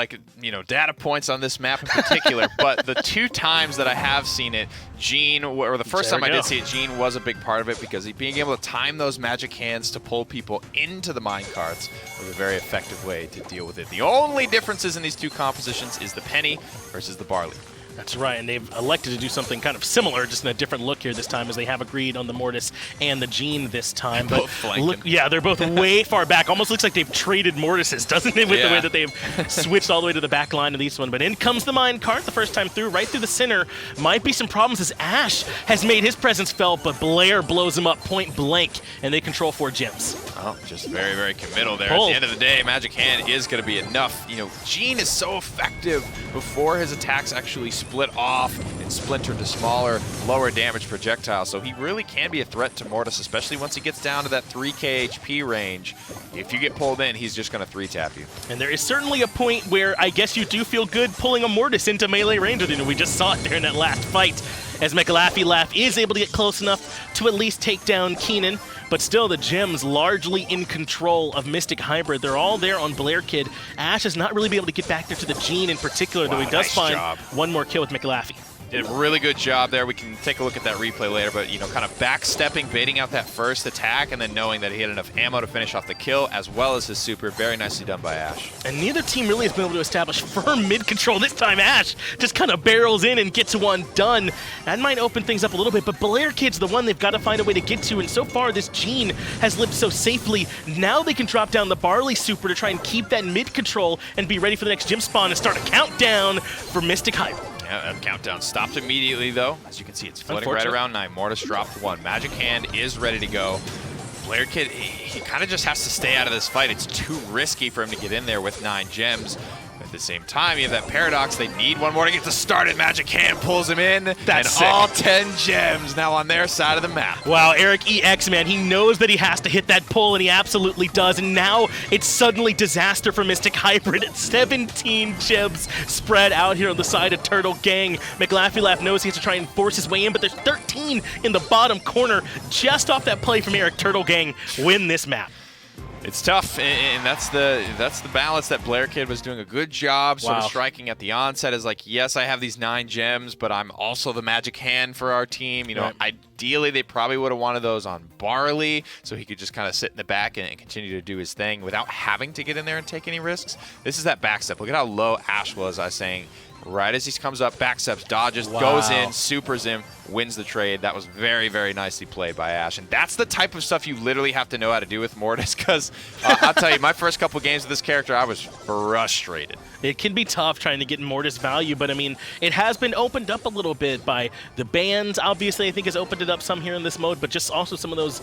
Speaker 5: data points on this map in particular, but the 2 times that I have seen it, Gene, or the first time I did see it, Gene was a big part of it because being able to time those magic hands to pull people into the minecarts was a very effective way to deal with it. The only differences in these 2 compositions is the penny versus the barley.
Speaker 4: That's right, and they've elected to do something kind of similar, just in a different look here this time, as they have agreed on the Mortis and the Gene this time.
Speaker 5: But look,
Speaker 4: they're both way far back. Almost looks like they've traded Mortises, doesn't it, with the way that they've switched all the way to the back line of this one. But in comes the minecart the first time through, right through the center. Might be some problems as Ash has made his presence felt, but Blair blows him up point blank, and they control 4 gems.
Speaker 5: Oh, just very, very committal there. At the end of the day, Magic Hand is going to be enough. Gene is so effective before his attacks actually split off and splinter to smaller, lower damage projectiles. So he really can be a threat to Mortis, especially once he gets down to that 3k HP range. If you get pulled in, he's just going to 3-tap you.
Speaker 4: And there is certainly a point where I guess you do feel good pulling a Mortis into melee range. We just saw it there in that last fight, as McLaffy is able to get close enough to at least take down Keenan. But still, the gems largely in control of Mystic Hybrid. They're all there on Blair Kid. Ash has not really been able to get back there to the Gene in particular, though he does find one more kill with McLaffy.
Speaker 5: Did a really good job there. We can take a look at that replay later, but kind of backstepping, baiting out that first attack, and then knowing that he had enough ammo to finish off the kill, as well as his super. Very nicely done by Ash.
Speaker 4: And neither team really has been able to establish firm mid-control. This time Ash just kind of barrels in and gets one done. That might open things up a little bit, but Blair Kid's the one they've got to find a way to get to, and so far this Gene has lived so safely. Now they can drop down the Barley super to try and keep that mid-control and be ready for the next gym spawn and start a countdown for Mystic Hybrid.
Speaker 5: Yeah, that countdown stopped immediately, though. As you can see, it's floating right around 9. Mortis dropped 1. Magic Hand is ready to go. Blair Kid, he kind of just has to stay out of this fight. It's too risky for him to get in there with 9 gems. At the same time, you have that paradox. They need one more to get this started. Magic Hand pulls him in. That's sick. All 10 gems now on their side of the map.
Speaker 4: Wow, Eric EX, man, he knows that he has to hit that pull, and he absolutely does. And now it's suddenly disaster for Mystic Hybrid. It's 17 gems spread out here on the side of Turtle Gang. McLaffy knows he has to try and force his way in, but there's 13 in the bottom corner. Just off that play from Eric, Turtle Gang win this map.
Speaker 5: It's tough, and that's the balance that Blair Kid was doing a good job sort of striking at the onset. Is like, yes, I have these 9 gems, but I'm also the Magic Hand for our team. Ideally, they probably would have wanted those on Barley, so he could just kind of sit in the back and continue to do his thing without having to get in there and take any risks. This is that backstep. Look at how low Ash was, I was saying. Right as he comes up, backsteps, dodges, goes in, supers him, wins the trade. That was very, very nicely played by Ash. And that's the type of stuff you literally have to know how to do with Mortis, because I'll tell you, my first couple games with this character, I was frustrated.
Speaker 4: It can be tough trying to get Mortis value, but I mean, it has been opened up a little bit by the bans. Obviously, I think has opened it up some here in this mode, but just also some of those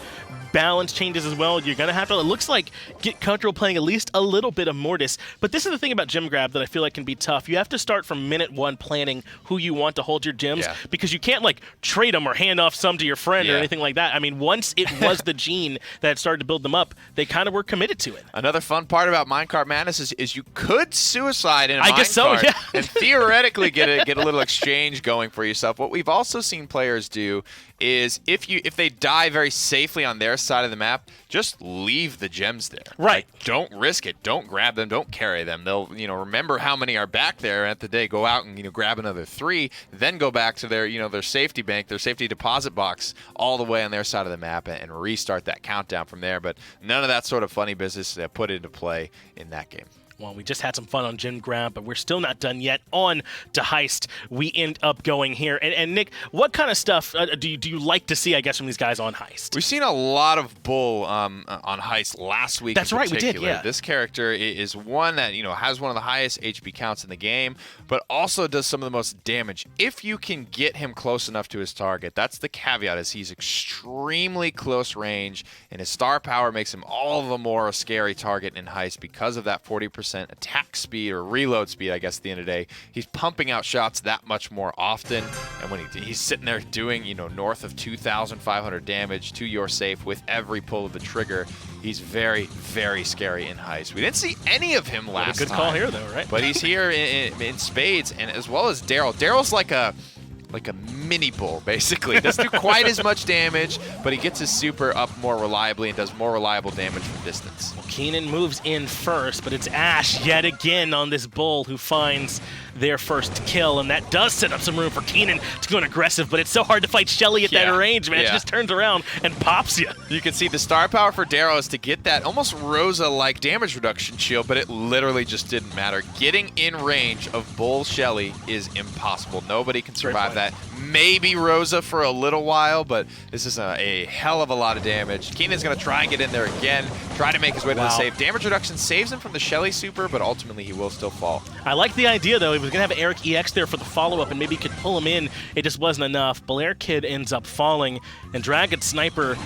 Speaker 4: balance changes as well. You're going to have to, it looks like, get comfortable playing at least a little bit of Mortis. But this is the thing about Gem Grab that I feel like can be tough. You have to start from minute 1 planning who you want to hold your gems, because you can't like trade them or hand off some to your friend or anything like that. I mean, once it was the Gene that had started to build them up, they kind of were committed to it.
Speaker 5: Another fun part about Minecart Madness is you could suicide in a
Speaker 4: I guess so, yeah.
Speaker 5: and theoretically get a little exchange going for yourself. What we've also seen players do is if they die very safely on their side of the map, just leave the gems there.
Speaker 4: Right.
Speaker 5: Like, don't risk it. Don't grab them. Don't carry them. They'll remember how many are back there at the day. Go out and grab another 3, then go back to their their safety bank, their safety deposit box, all the way on their side of the map and restart that countdown from there. But none of that sort of funny business put into play in that game.
Speaker 4: Well, we just had some fun on Gym Grab, but we're still not done yet. On to Heist, we end up going here. And Nick, what kind of stuff do you like to see, I guess, from these guys on Heist?
Speaker 5: We've seen a lot of Bull on Heist last week.
Speaker 4: That's right, we did, yeah.
Speaker 5: This character is one that, has one of the highest HP counts in the game, but also does some of the most damage. If you can get him close enough to his target, that's the caveat, is he's extremely close range, and his star power makes him all the more a scary target in Heist because of that 40% attack speed, or reload speed, I guess, at the end of the day. He's pumping out shots that much more often, and when he's sitting there doing, north of 2,500 damage to your safe with every pull of the trigger, he's very, very scary in Heist. We didn't see any of him last time.
Speaker 4: Good call here, though, right?
Speaker 5: But he's here in spades, and as well as Daryl. Daryl's like a mini Bull, basically. Doesn't do quite as much damage, but he gets his super up more reliably and does more reliable damage from distance.
Speaker 4: Well, Keenan moves in first, but it's Ash yet again on this Bull who finds their first kill, and that does set up some room for Keenan to go aggressive, but it's so hard to fight Shelly at that range, man. She just turns around and pops you.
Speaker 5: You can see the star power for Daryl is to get that almost Rosa-like damage reduction shield, but it literally just didn't matter. Getting in range of Bull Shelly is impossible. Nobody can survive that. Maybe Rosa for a little while, but this is a hell of a lot of damage. Keenan's going to try and get in there again, try to make his way to the save. Damage reduction saves him from the Shelly super, but ultimately he will still fall.
Speaker 4: I like the idea, though. He was going to have Eric EX there for the follow-up, and maybe he could pull him in. It just wasn't enough. Blair Kid ends up falling, and Dragon Sniper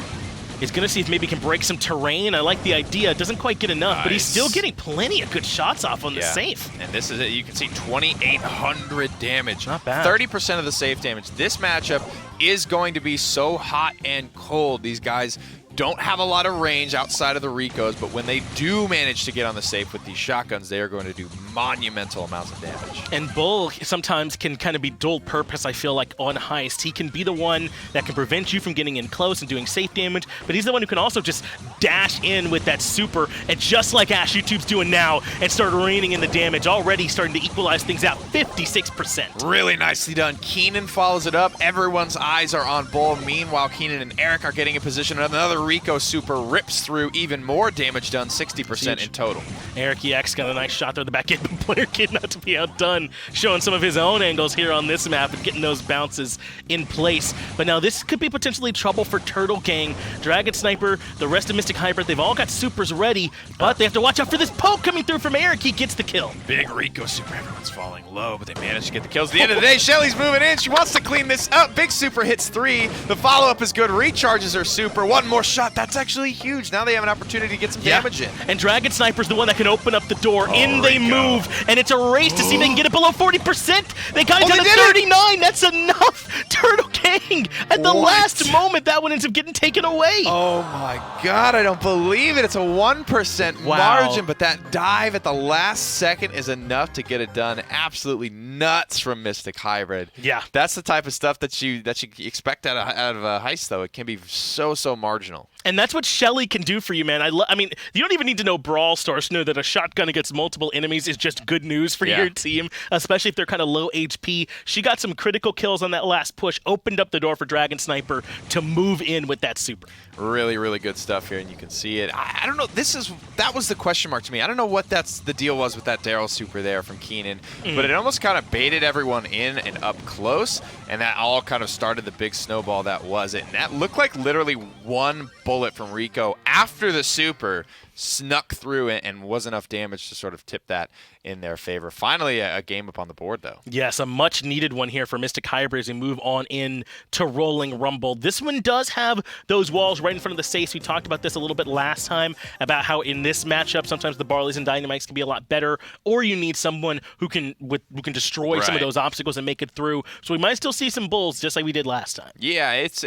Speaker 4: is going to see if maybe he can break some terrain. I like the idea. Doesn't quite get enough, but he's still getting plenty of good shots off on the safe.
Speaker 5: And this is it. You can see 2,800 damage.
Speaker 4: Not bad.
Speaker 5: 30% of the safe damage. This matchup is going to be so hot and cold. These guys don't have a lot of range outside of the Ricos, but when they do manage to get on the safe with these shotguns, they are going to do monumental amounts of damage.
Speaker 4: And Bull sometimes can kind of be dual purpose, I feel like, on Heist. He can be the one that can prevent you from getting in close and doing safe damage, but he's the one who can also just dash in with that super, and just like Ash YouTube's doing now, and start reining in the damage, already starting to equalize things out, 56%.
Speaker 5: Really nicely done. Keenan follows it up. Everyone's eyes are on Bull. Meanwhile, Keenan and Eric are getting in position. Another Rico super rips through, even more damage done, 60% in total.
Speaker 4: Eric EX got a nice shot there at the back end, but Blair Kid not to be outdone, showing some of his own angles here on this map and getting those bounces in place. But now this could be potentially trouble for Turtle Gang. Dragon Sniper, the rest of Mystic Hybrid, they've all got supers ready, but they have to watch out for this poke coming through from Eric. He gets the kill.
Speaker 5: Big Rico super. Everyone's falling low, but they manage to get the kills. At the end of the day, Shelly's moving in. She wants to clean this up. Big super hits 3. The follow-up is good. Recharges her super. One more shot. That's actually huge. Now they have an opportunity to get some damage in.
Speaker 4: And Dragon Sniper's the one that can open up the door. In they move, and it's a race to see if they can get it below 40%. They got it down to 39. That's enough. Turtle Gang, at the last moment, that one ends up getting taken away.
Speaker 5: Oh my God, I don't believe it. It's a 1% margin, but that dive at the last second is enough to get it done. Absolutely nuts from Mystic Hybrid.
Speaker 4: Yeah.
Speaker 5: That's the type of stuff that you expect out of a Heist, though. It can be so marginal.
Speaker 4: And that's what Shelly can do for you, man. I mean, you don't even need to know Brawl Stars to know that a shotgun against multiple enemies is just good news for your team, especially if they're kind of low HP. She got some critical kills on that last push, opened up the door for Dragon Sniper to move in with that super.
Speaker 5: Really, really good stuff here, and you can see it. I don't know. That was the question mark to me. I don't know what the deal was with that Daryl super there from Keenan, but it almost kind of baited everyone in and up close, and that all kind of started the big snowball that was it. And that looked like literally one bullet from Rico after the super snuck through it and was enough damage to sort of tip that in their favor. Finally, a game up on the board, though.
Speaker 4: Yes, a much-needed one here for Mystic Hybrid as we move on in to Rolling Rumble. This one does have those walls right in front of the safes. We talked about this a little bit last time, about how in this matchup, sometimes the Barleys and Dynamites can be a lot better, or you need someone who can destroy some of those obstacles and make it through. So we might still see some Bulls, just like we did last time.
Speaker 5: Yeah, it's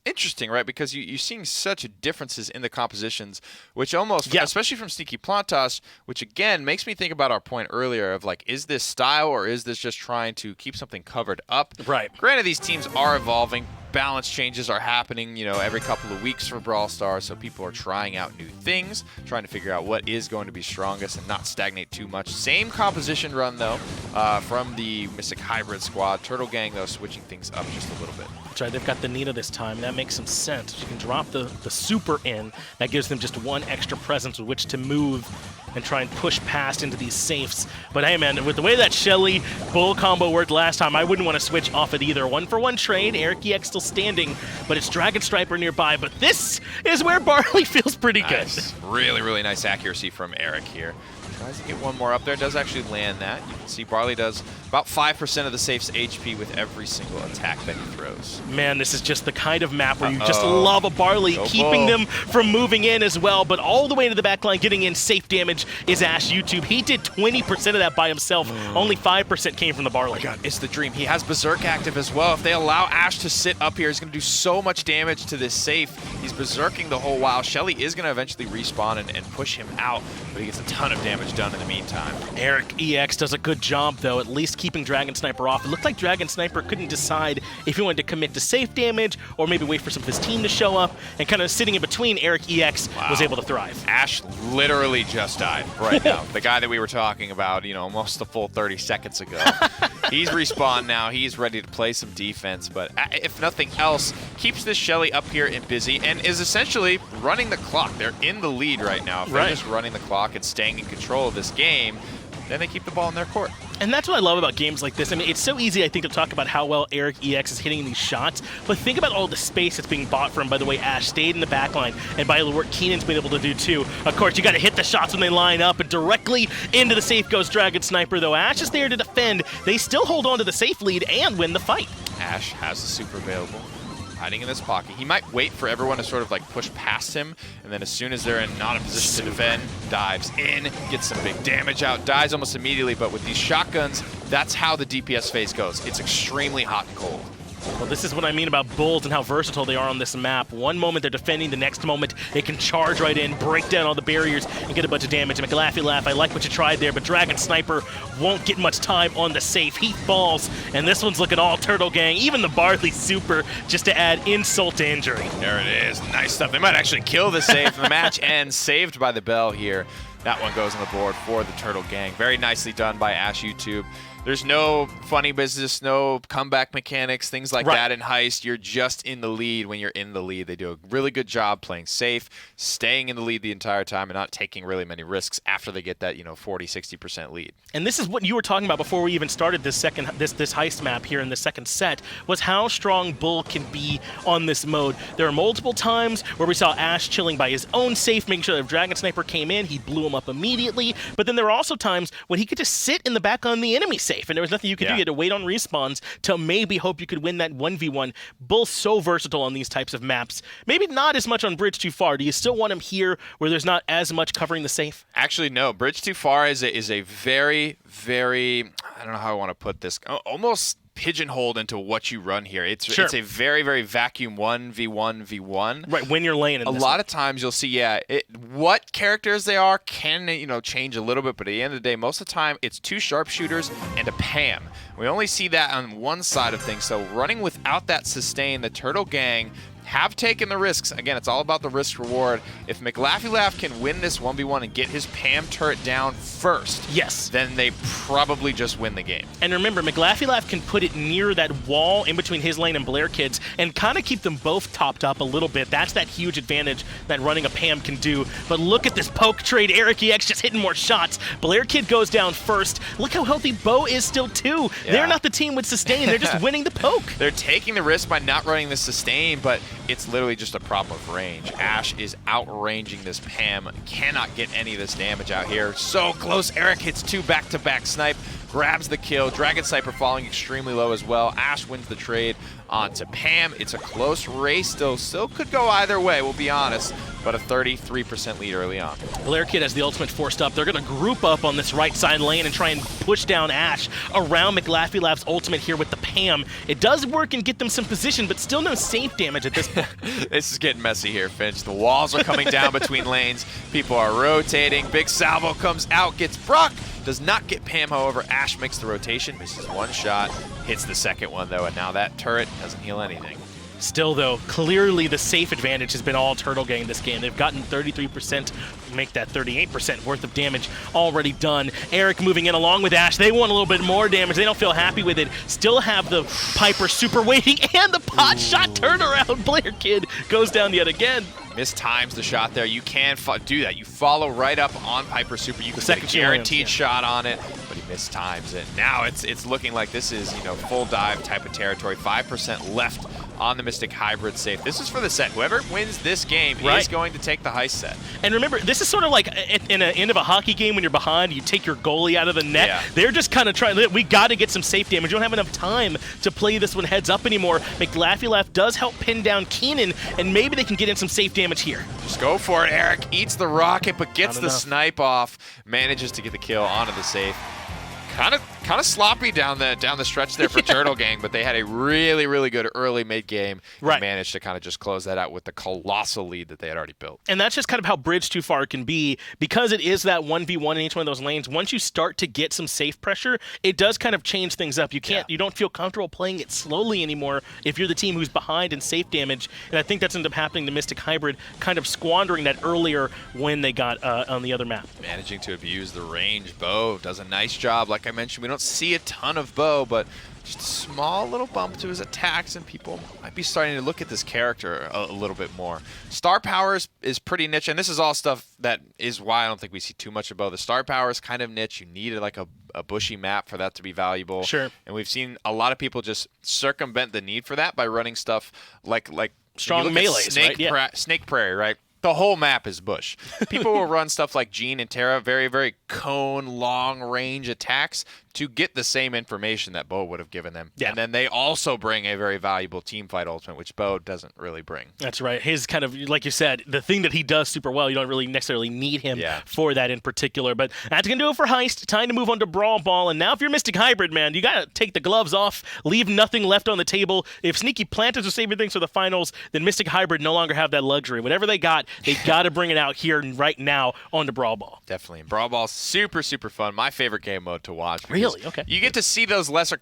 Speaker 5: interesting, right? Because you're seeing such differences in the compositions, which almost, especially from Sneaky Plantas, which again makes me think about our point earlier of like, is this style or is this just trying to keep something covered up?
Speaker 4: Right.
Speaker 5: Granted, these teams are evolving. Balance changes are happening, every couple of weeks for Brawl Stars, so people are trying out new things, trying to figure out what is going to be strongest and not stagnate too much. Same composition run, though, from the Mystic Hybrid squad. Turtle Gang, though, switching things up just a little bit.
Speaker 4: That's right, they've got the Nita this time. That makes some sense. You can drop the super in. That gives them just one extra presence with which to move and try and push past into these safes. But hey, man, with the way that Shelly Bull combo worked last time, I wouldn't want to switch off it either. 1-for-1 trade, Eric EX still standing, but it's Dragon Striper nearby. But this is where Barley feels pretty good.
Speaker 5: Really, really nice accuracy from Eric here. Tries to get one more up there, does actually land that. You can see Barley does about 5% of the safe's HP with every single attack that he throws.
Speaker 4: Man, this is just the kind of map where you just love a Barley, keeping them from moving in as well, but all the way to the back line, getting in safe damage is Ash YouTube. He did 20% of that by himself. Only 5% came from the Barley.
Speaker 5: Oh God, it's the dream. He has Berserk active as well. If they allow Ash to sit up here, he's going to do so much damage to this safe. He's Berserking the whole while. Shelly is going to eventually respawn and push him out, but he gets a ton of damage done in the meantime.
Speaker 4: Eric EX does a good job, though, at least keeping Dragon Sniper off. It looked like Dragon Sniper couldn't decide if he wanted to commit to safe damage or maybe wait for some of his team to show up, and kind of sitting in between, Eric EX was able to thrive.
Speaker 5: Ash literally just died right now. The guy that we were talking about, you know, almost a full 30 seconds ago. He's respawned now. He's ready to play some defense, but if nothing else, keeps this Shelly up here and busy and is essentially running the clock. They're in the lead right now. If they're just running the clock and staying in control of this game, then they keep the ball in their court.
Speaker 4: And that's what I love about games like this. I mean, it's so easy, I think, to talk about how well Eric EX is hitting these shots, but think about all the space that's being bought from by the way Ash stayed in the backline and by the work Keenan's been able to do too. Of course, you got to hit the shots when they line up, and directly into the safe goes Dragon Sniper, though Ash is there to defend. They still hold on to the safe lead and win the fight.
Speaker 5: Ash has the super available. Hiding in this pocket. He might wait for everyone to sort of like push past him, and then as soon as they're not in position to defend, dives in, gets some big damage out, dies almost immediately, but with these shotguns, that's how the DPS phase goes. It's extremely hot and cold.
Speaker 4: Well, this is what I mean about Bulls and how versatile they are on this map. One moment they're defending, the next moment they can charge right in, break down all the barriers, and get a bunch of damage. McLaughy Laugh, I like what you tried there, but Dragon Sniper won't get much time on the safe. He falls, and this one's looking all Turtle Gang, even the Barley Super, just to add insult to injury.
Speaker 5: There it is. Nice stuff. They might actually kill the safe. The match ends saved by the bell here. That one goes on the board for the Turtle Gang. Very nicely done by Ash YouTube. There's no funny business, no comeback mechanics, things like that in Heist. You're just in the lead when you're in the lead. They do a really good job playing safe, staying in the lead the entire time, and not taking really many risks after they get that, 40-60% lead.
Speaker 4: And this is what you were talking about before we even started this Heist map here in the second set, was how strong Bull can be on this mode. There are multiple times where we saw Ash chilling by his own safe, making sure that if Dragon Sniper came in, he blew him up immediately. But then there were also times when he could just sit in the back on the enemy safe, and there was nothing you could do. You had to wait on respawns to maybe hope you could win that 1v1. Bull's so versatile on these types of maps. Maybe not as much on Bridge Too Far. Do you still want him here where there's not as much covering the safe?
Speaker 5: Actually, no. Bridge Too Far is a very, very, I don't know how I want to put this, almost pigeonholed into what you run here. It's a very, very vacuum 1v1v1.
Speaker 4: Right, when you're laying in
Speaker 5: a lot of times you'll see, what characters they are can, change a little bit, but at the end of the day, most of the time, it's two sharpshooters and a Pam. We only see that on one side of things, so running without that sustain, the Turtle Gang have taken the risks. Again, it's all about the risk reward. If McLaughy Laugh can win this 1v1 and get his Pam turret down first, then they probably just win the game.
Speaker 4: And remember, McLaughy Laugh can put it near that wall in between his lane and Blair Kid's and kind of keep them both topped up a little bit. That's that huge advantage that running a Pam can do. But look at this poke trade. Eric EX just hitting more shots. Blair Kid goes down first. Look how healthy Bo is still too. They're not the team with sustain. They're just winning the poke.
Speaker 5: They're taking the risk by not running the sustain, but it's literally just a problem of range. Ash is outranging this Pam. Cannot get any of this damage out here. So close. Eric hits two back-to-back snipe. Grabs the kill. Dragon Sniper falling extremely low as well. Ash wins the trade onto Pam. It's a close race still. Still could go either way, we'll be honest, but a 33% lead early on.
Speaker 4: Blair Kid has the ultimate forced up. They're going to group up on this right side lane and try and push down Ash around McLaughy Laugh's ultimate here with the Pam. It does work and get them some position, but still no safe damage at this point.
Speaker 5: This is getting messy here, Finch. The walls are coming down between lanes. People are rotating. Big salvo comes out, gets Brock. Does not get Pam, however. Ash makes the rotation, misses one shot, hits the second one, though, and now that turret doesn't heal anything.
Speaker 4: Still, though, clearly the safe advantage has been all Turtle Gang this game. They've gotten 33%, make that 38% worth of damage already done. Eric moving in along with Ash. They want a little bit more damage. They don't feel happy with it. Still have the Piper super waiting and the pot shot turnaround. Blair Kid goes down yet again.
Speaker 5: Mistimes the shot there. You can do that. You follow right up on Piper Super. You can get a guaranteed shot on it, but he mistimes it. Now it's looking like this is, you know, full dive type of territory. 5% left on the Mystic Hybrid safe. This is for the set. Whoever wins this game is going to take the heist set.
Speaker 4: And remember, this is sort of like in the end of a hockey game when you're behind, you take your goalie out of the net.
Speaker 5: Yeah.
Speaker 4: They're just kind of trying, we got to get some safe damage. You don't have enough time to play this one heads up anymore. McLaffy does help pin down Keenan, and maybe they can get in some safe damage here.
Speaker 5: Just go for it, Eric. Eats the rocket, but gets the snipe off. Manages to get the kill onto the safe. Kind of sloppy down the stretch there for Turtle Gang, but they had a really, really good early mid-game and managed to kind of just close that out with the colossal lead that they had already built.
Speaker 4: And that's just kind of how bridge too far can be, because it is that 1v1 in each one of those lanes. Once you start to get some safe pressure, it does kind of change things up. You don't feel comfortable playing it slowly anymore if you're the team who's behind in safe damage, and I think that's ended up happening to Mystic Hybrid, kind of squandering that earlier when they got on the other map.
Speaker 5: Managing to abuse the range. Bo does a nice job. Like I mentioned, we don't see a ton of Bo, but just a small little bump to his attacks, and people might be starting to look at this character a little bit more. Star power is pretty niche, and this is all stuff that is why I don't think we see too much of Bo. The star power is kind of niche. You needed like a bushy map for that to be valuable.
Speaker 4: Sure.
Speaker 5: And we've seen a lot of people just circumvent the need for that by running stuff like
Speaker 4: strong melees,
Speaker 5: Snake Prairie, right? The whole map is bush. People will run stuff like Jean and Terra, very, very cone, long-range attacks to get the same information that Bo would have given them. Yeah. And then they also bring a very valuable teamfight ultimate, which Bo doesn't really bring.
Speaker 4: That's right. His kind of, like you said, the thing that he does super well, you don't really necessarily need him for that in particular. But that's going to do it for Heist. Time to move on to Brawl Ball. And now if you're Mystic Hybrid, man, you got to take the gloves off, leave nothing left on the table. If Sneaky Planters are saving things for the finals, then Mystic Hybrid no longer have that luxury. Whatever they got to bring it out here right now on the Brawl Ball.
Speaker 5: Definitely. Brawl Ball, super, super fun. My favorite game mode to watch.
Speaker 4: Really? Okay.
Speaker 5: You get to see those lesser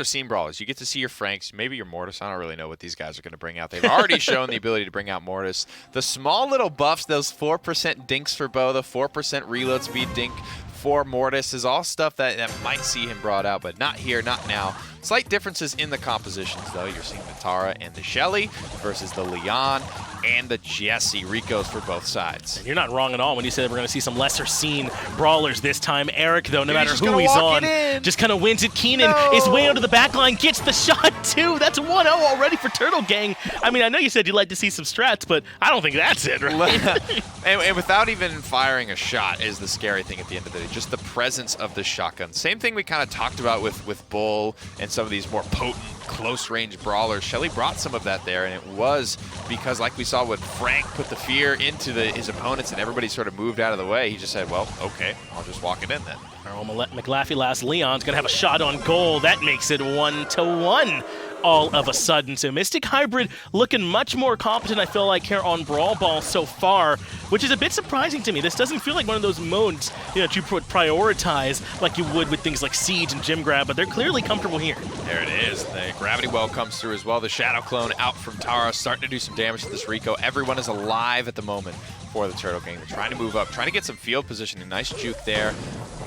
Speaker 5: seen brawlers. You get to see your Franks, maybe your Mortis. I don't really know what these guys are going to bring out. They've already shown the ability to bring out Mortis. The small little buffs, those 4% dinks for Bo, the 4% reload speed dink for Mortis is all stuff that might see him brought out, but not here, not now. Slight differences in the compositions, though. You're seeing the Tara and the Shelly versus the Leon and the Jessie. Ricos for both sides. And
Speaker 4: you're not wrong at all when you said we're going to see some lesser-seen brawlers this time. Eric, though, no matter who he's on, just kind of wins it. Keenan is way under the back line, gets the shot, too. That's 1-0 already for Turtle Gang. I mean, I know you said you'd like to see some strats, but I don't think that's it, right?
Speaker 5: and without even firing a shot is the scary thing at the end of the day. Just the presence of the shotgun. Same thing we kind of talked about with Bull and some of these more potent, close-range brawlers. Shelly brought some of that there, and it was because, like we saw when Frank put the fear into his opponents and everybody sort of moved out of the way, he just said, well, okay, I'll just walk it in then.
Speaker 4: McLaffy Leon's going to have a shot on goal. That makes it 1-1. All of a sudden. So Mystic Hybrid looking much more competent, I feel like, here on Brawl Ball so far, which is a bit surprising to me. This doesn't feel like one of those modes that you would prioritize like you would with things like Siege and Gym Grab, but they're clearly comfortable here.
Speaker 5: There it is. The Gravity Well comes through as well. The Shadow Clone out from Tara, starting to do some damage to this Rico. Everyone is alive at the moment for the Turtle Gang. They're trying to move up, trying to get some field positioning. Nice juke there.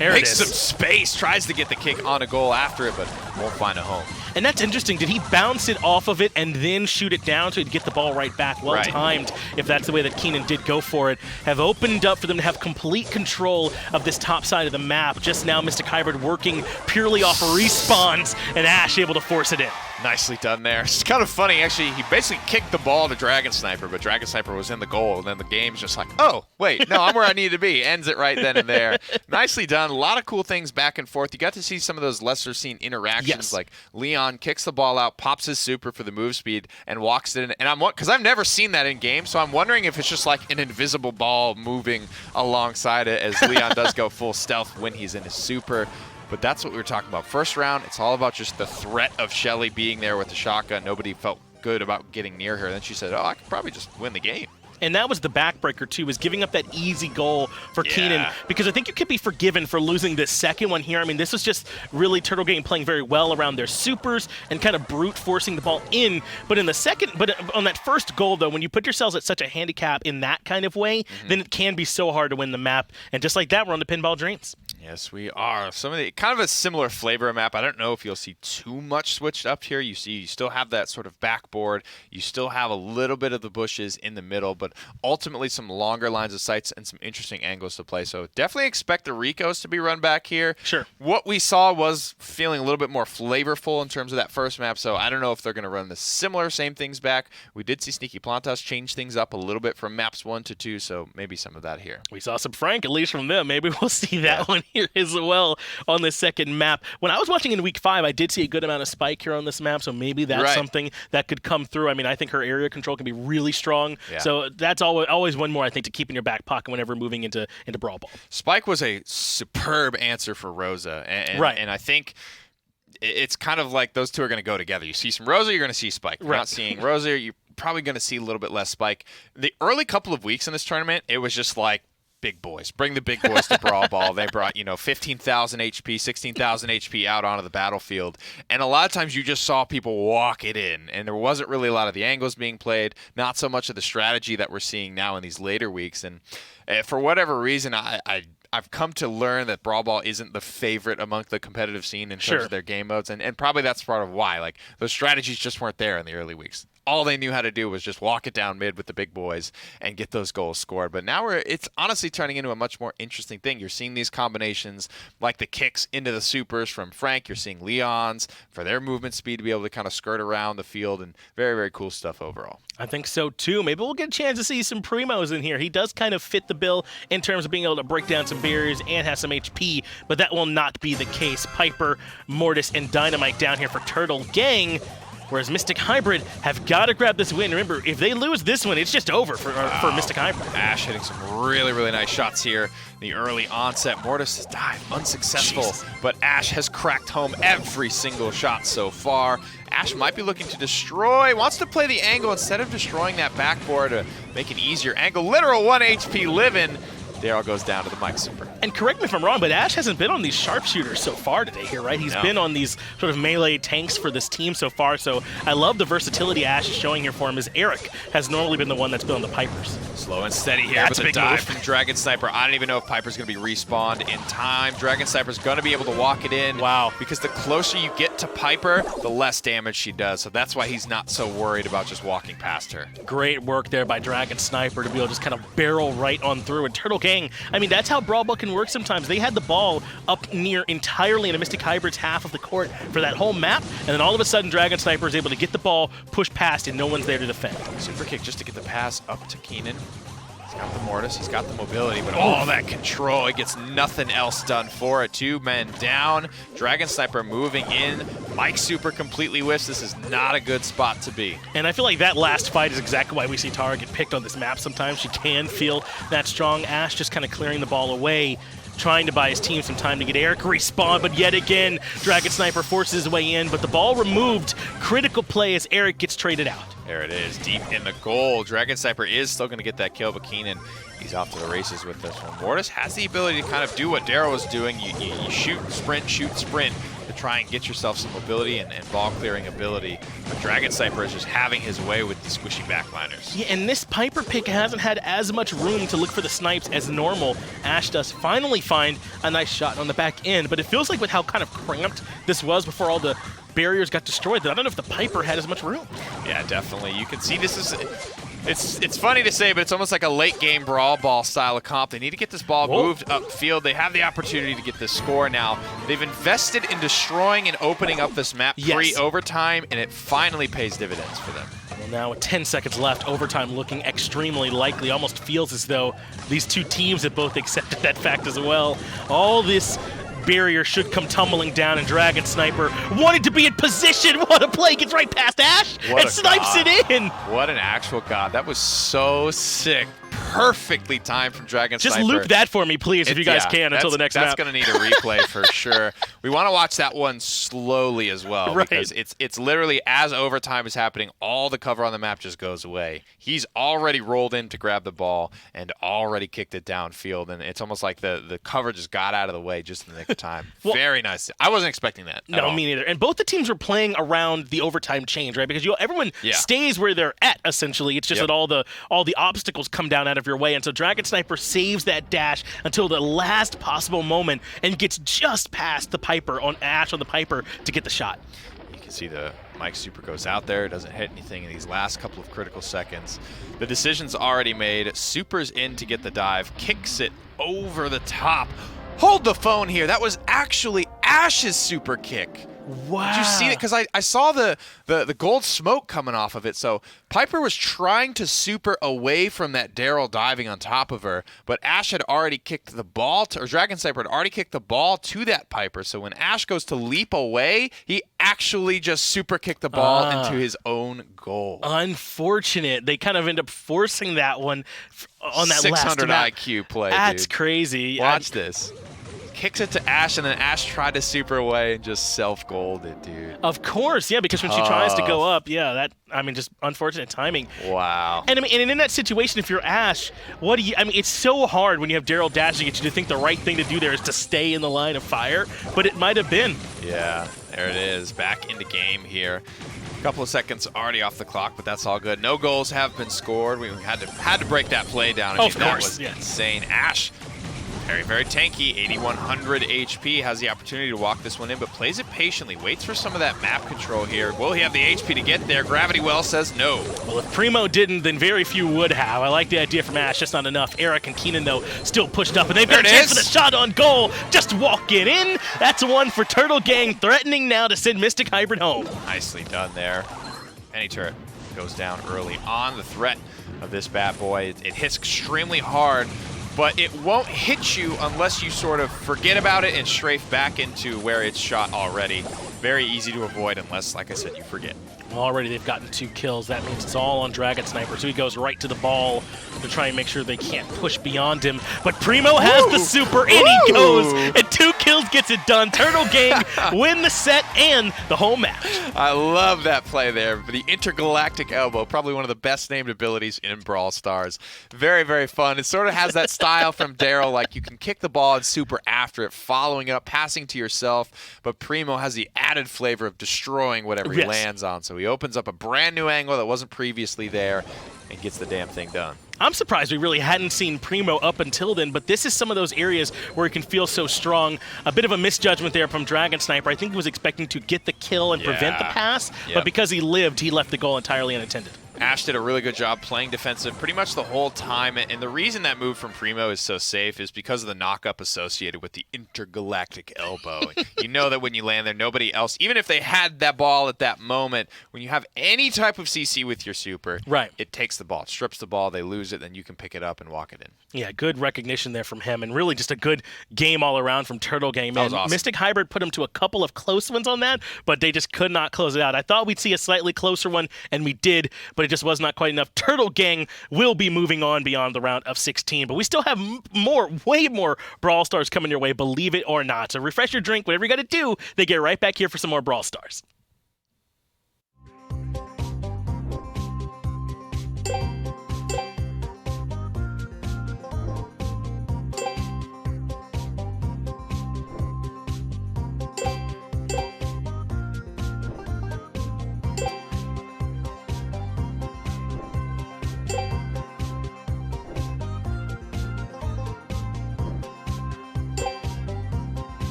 Speaker 5: Makes some space, tries to get the kick on a goal after it, but won't find a home.
Speaker 4: And that's interesting. Did he bounce it off of it and then shoot it down so he'd get the ball right back? Well timed, if that's the way that Keenan did go for it. Have opened up for them to have complete control of this top side of the map. Just now, Mystic Hybrid working purely off respawns, and Ash able to force it in.
Speaker 5: Nicely done there. It's kind of funny, actually. He basically kicked the ball to Dragon Sniper, but Dragon Sniper was in the goal, and then the game's just like, oh, wait, no, I'm where I need to be. Ends it right then and there. Nicely done. A lot of cool things back and forth. You got to see some of those lesser-seen interactions, like Leon kicks the ball out, pops his super for the move speed, and walks it in. And because I've never seen that in game, so I'm wondering if it's just like an invisible ball moving alongside it as Leon does go full stealth when he's in his super. But that's what we were talking about. First round, it's all about just the threat of Shelly being there with the shotgun. Nobody felt good about getting near her. Then she said, oh, I could probably just win the game.
Speaker 4: And that was the backbreaker, too, was giving up that easy goal for Keenan, because I think you could be forgiven for losing this second one here. I mean, this was just really Turtle Gang playing very well around their supers and kind of brute forcing the ball in. But in the second, on that first goal, though, when you put yourselves at such a handicap in that kind of way, then it can be so hard to win the map. And just like that, we're on to Pinball Dreams.
Speaker 5: Yes, we are. Kind of a similar flavor of map. I don't know if you'll see too much switched up here. You still have that sort of backboard. You still have a little bit of the bushes in the middle, but ultimately some longer lines of sights and some interesting angles to play. So definitely expect the Ricos to be run back here.
Speaker 4: Sure.
Speaker 5: What we saw was feeling a little bit more flavorful in terms of that first map, so I don't know if they're going to run the same things back. We did see Sneaky Plantas change things up a little bit from maps 1 to 2, so maybe some of that here.
Speaker 4: We saw some Frank, at least from them. Maybe we'll see that one here as well on the second map. When I was watching in week 5, I did see a good amount of Spike here on this map, so maybe that's something that could come through. I mean, I think her area control can be really strong, so that's always one more, I think, to keep in your back pocket whenever moving into Brawl Ball.
Speaker 5: Spike was a superb answer for Rosa, and I think it's kind of like those two are going to go together. You see some Rosa, you're going to see Spike. You're not seeing Rosa, you're probably going to see a little bit less Spike. The early couple of weeks in this tournament, it was just like, big boys. Bring the big boys to Brawl Ball. They brought, 15,000 HP, 16,000 HP out onto the battlefield. And a lot of times you just saw people walk it in. And there wasn't really a lot of the angles being played, not so much of the strategy that we're seeing now in these later weeks. And for whatever reason, I've come to learn that Brawl Ball isn't the favorite among the competitive scene in terms of their game modes. And probably that's part of why. Like, those strategies just weren't there in the early weeks. All they knew how to do was just walk it down mid with the big boys and get those goals scored. But now it's honestly turning into a much more interesting thing. You're seeing these combinations like the kicks into the supers from Frank. You're seeing Leon's for their movement speed to be able to kind of skirt around the field, and very, very cool stuff overall.
Speaker 4: I think so, too. Maybe we'll get a chance to see some Primos in here. He does kind of fit the bill in terms of being able to break down some barriers and have some HP, but that will not be the case. Piper, Mortis, and Dynamite down here for Turtle Gang, whereas Mystic Hybrid have got to grab this win. Remember, if they lose this one, it's just over for Mystic Hybrid.
Speaker 5: Ash hitting some really, really nice shots here. The early onset, Mortis' dive, unsuccessful, but Ash has cracked home every single shot so far. Ash might be looking to destroy, wants to play the angle instead of destroying that backboard to make an easier angle. Literal 1 HP living. Darryl goes down to the Mike Super.
Speaker 4: And correct me if I'm wrong, but Ash hasn't been on these sharpshooters so far today here, right? He's been on these sort of melee tanks for this team so far, so I love the versatility Ash is showing here for him, as Eric has normally been the one that's been on the Pipers.
Speaker 5: Slow and steady here with a dive from Dragon Sniper. I don't even know if Piper's going to be respawned in time. Dragon Sniper's going to be able to walk it in.
Speaker 4: Wow.
Speaker 5: Because the closer you get to Piper, the less damage she does, so that's why he's not so worried about just walking past her.
Speaker 4: Great work there by Dragon Sniper to be able to just kind of barrel right on through. And Turtle Gang, I mean, that's how Brawl Ball can work sometimes. They had the ball up near entirely in a Mystic Hybrid's half of the court for that whole map, and then all of a sudden Dragon Sniper is able to get the ball, push past, and no one's there to defend.
Speaker 5: Super kick just to get the pass up to Keenan. He's got the Mortis, he's got the mobility, but all that control, it gets nothing else done for it. 2 men down, Dragon Sniper moving in. Mike Super completely whiffs. This is not a good spot to be.
Speaker 4: And I feel like that last fight is exactly why we see Tara get picked on this map sometimes. She can feel that strong. Ash just kind of clearing the ball away, trying to buy his team some time to get Eric respawn, but yet again, Dragon Sniper forces his way in, but the ball removed. Critical play as Eric gets traded out.
Speaker 5: There it is, deep in the goal. Dragon Sniper is still going to get that kill, but Keenan, he's off to the races with this one. Mortis has the ability to kind of do what Darryl was doing. You shoot, sprint, to try and get yourself some mobility and ball clearing ability. But Dragon Sniper is just having his way with the squishy backliners.
Speaker 4: Yeah, and this Piper pick hasn't had as much room to look for the snipes as normal. Ash does finally find a nice shot on the back end, but it feels like with how kind of cramped this was before all the barriers got destroyed, that I don't know if the Piper had as much room.
Speaker 5: Yeah, definitely. You can see this is... It's funny to say, but it's almost like a late-game Brawl Ball style of comp. They need to get this ball moved upfield. They have the opportunity to get this score now. They've invested in destroying and opening up this map pre-overtime, and it finally pays dividends for them.
Speaker 4: Well, now with 10 seconds left, overtime looking extremely likely. Almost feels as though these two teams have both accepted that fact as well. All this barrier should come tumbling down, and Dragon Sniper wanted to be in position. What a play! Gets right past Ash and snipes it in.
Speaker 5: What an actual god. That was so sick. perfectly timed from Dragon
Speaker 4: Just
Speaker 5: Sniper.
Speaker 4: loop that for me, please, if you guys can, until the next
Speaker 5: That's
Speaker 4: map.
Speaker 5: going to need a replay for sure. We want to watch that one slowly as well,
Speaker 4: Right.
Speaker 5: because it's literally as overtime is happening, all the cover on the map just goes away. He's already rolled in to grab the ball and already kicked it downfield, and it's almost like the cover just got out of the way just in the nick of time.
Speaker 4: Well,
Speaker 5: very nice. I wasn't expecting that.
Speaker 4: No, me neither. And both the teams were playing around the overtime change, right? Because everyone stays where they're at, essentially. It's just that all the obstacles come down out of your way. And so Dragon Sniper saves that dash until the last possible moment and gets just past the Piper on Ash on the Piper to get the shot.
Speaker 5: You can see the Mike Super goes out there, doesn't hit anything in these last couple of critical seconds. The decision's already made. Super's in to get the dive, kicks it over the top. Hold the phone here. That was actually Ash's super kick.
Speaker 4: Wow.
Speaker 5: Did you see it? Because I saw the gold smoke coming off of it. So Piper was trying to super away from that Daryl diving on top of her, but Ash had already kicked the ball, or Dragon Sniper had already kicked the ball to that Piper. So when Ash goes to leap away, he actually just super kicked the ball into his own goal.
Speaker 4: Unfortunate. They kind of end up forcing that one on that
Speaker 5: 600
Speaker 4: last
Speaker 5: IQ play,
Speaker 4: That's
Speaker 5: dude.
Speaker 4: crazy.
Speaker 5: Watch this. Kicks it to Ash, and then Ash tried to super away and just self-golded, dude.
Speaker 4: Of course, yeah, because when she tries to go up, just unfortunate timing.
Speaker 5: Wow.
Speaker 4: And and in that situation, if you're Ash, it's so hard when you have Daryl dashing at you to think the right thing to do there is to stay in the line of fire, but it might have been.
Speaker 5: Yeah, there it is. Back into game here. A couple of seconds already off the clock, but that's all good. No goals have been scored. We had to break that play down.
Speaker 4: Of
Speaker 5: That
Speaker 4: course,
Speaker 5: was
Speaker 4: yeah.
Speaker 5: insane. Ash, very, very tanky, 8,100 HP, has the opportunity to walk this one in, but plays it patiently, waits for some of that map control here. Will he have the HP to get there? Gravity Well says no.
Speaker 4: Well, if Primo didn't, then very few would have. I like the idea from Ash, just not enough. Eric and Keenan, though, still pushed up, and they've got a chance for the shot on goal. Just walk it in. That's one for Turtle Gang, threatening now to send Mystic Hybrid home.
Speaker 5: Nicely done there. Penny Turret goes down early on. The threat of this bad boy, it hits extremely hard, but it won't hit you unless you sort of forget about it and strafe back into where it's shot already. Very easy to avoid unless, like I said, you forget.
Speaker 4: Well, already they've gotten 2 kills. That means it's all on Dragon Sniper, so he goes right to the ball to try and make sure they can't push beyond him. But Primo has the super, and he goes, and 2 kills gets it done. Turtle Gang win the set and the whole match.
Speaker 5: I love that play there. The Intergalactic Elbow, probably one of the best named abilities in Brawl Stars. Very, very fun. It sort of has that style from Daryl, like you can kick the ball and super after it, following up, passing to yourself, but Primo has the added flavor of destroying whatever he lands on. So he opens up a brand new angle that wasn't previously there and gets the damn thing done.
Speaker 4: I'm surprised we really hadn't seen Primo up until then, but this is some of those areas where he can feel so strong. A bit of a misjudgment there from Dragon Sniper. I think he was expecting to get the kill and prevent the pass, but because he lived, he left the goal entirely unattended.
Speaker 5: Ash did a really good job playing defensive pretty much the whole time, and the reason that move from Primo is so safe is because of the knock-up associated with the Intergalactic Elbow. You know that when you land there, nobody else, even if they had that ball at that moment, when you have any type of CC with your super, it takes the ball, it strips the ball, they lose it, then you can pick it up and walk it in.
Speaker 4: Yeah, good recognition there from him, and really just a good game all around from Turtle Gang. Man,
Speaker 5: that was awesome.
Speaker 4: Mystic Hybrid put him to a couple of close ones on that, but they just could not close it out. I thought we'd see a slightly closer one, and we did, but it just was not quite enough. Turtle Gang will be moving on beyond the round of 16, but we still have way more Brawl Stars coming your way, believe it or not. So refresh your drink, whatever you got to do, they get right back here for some more Brawl Stars.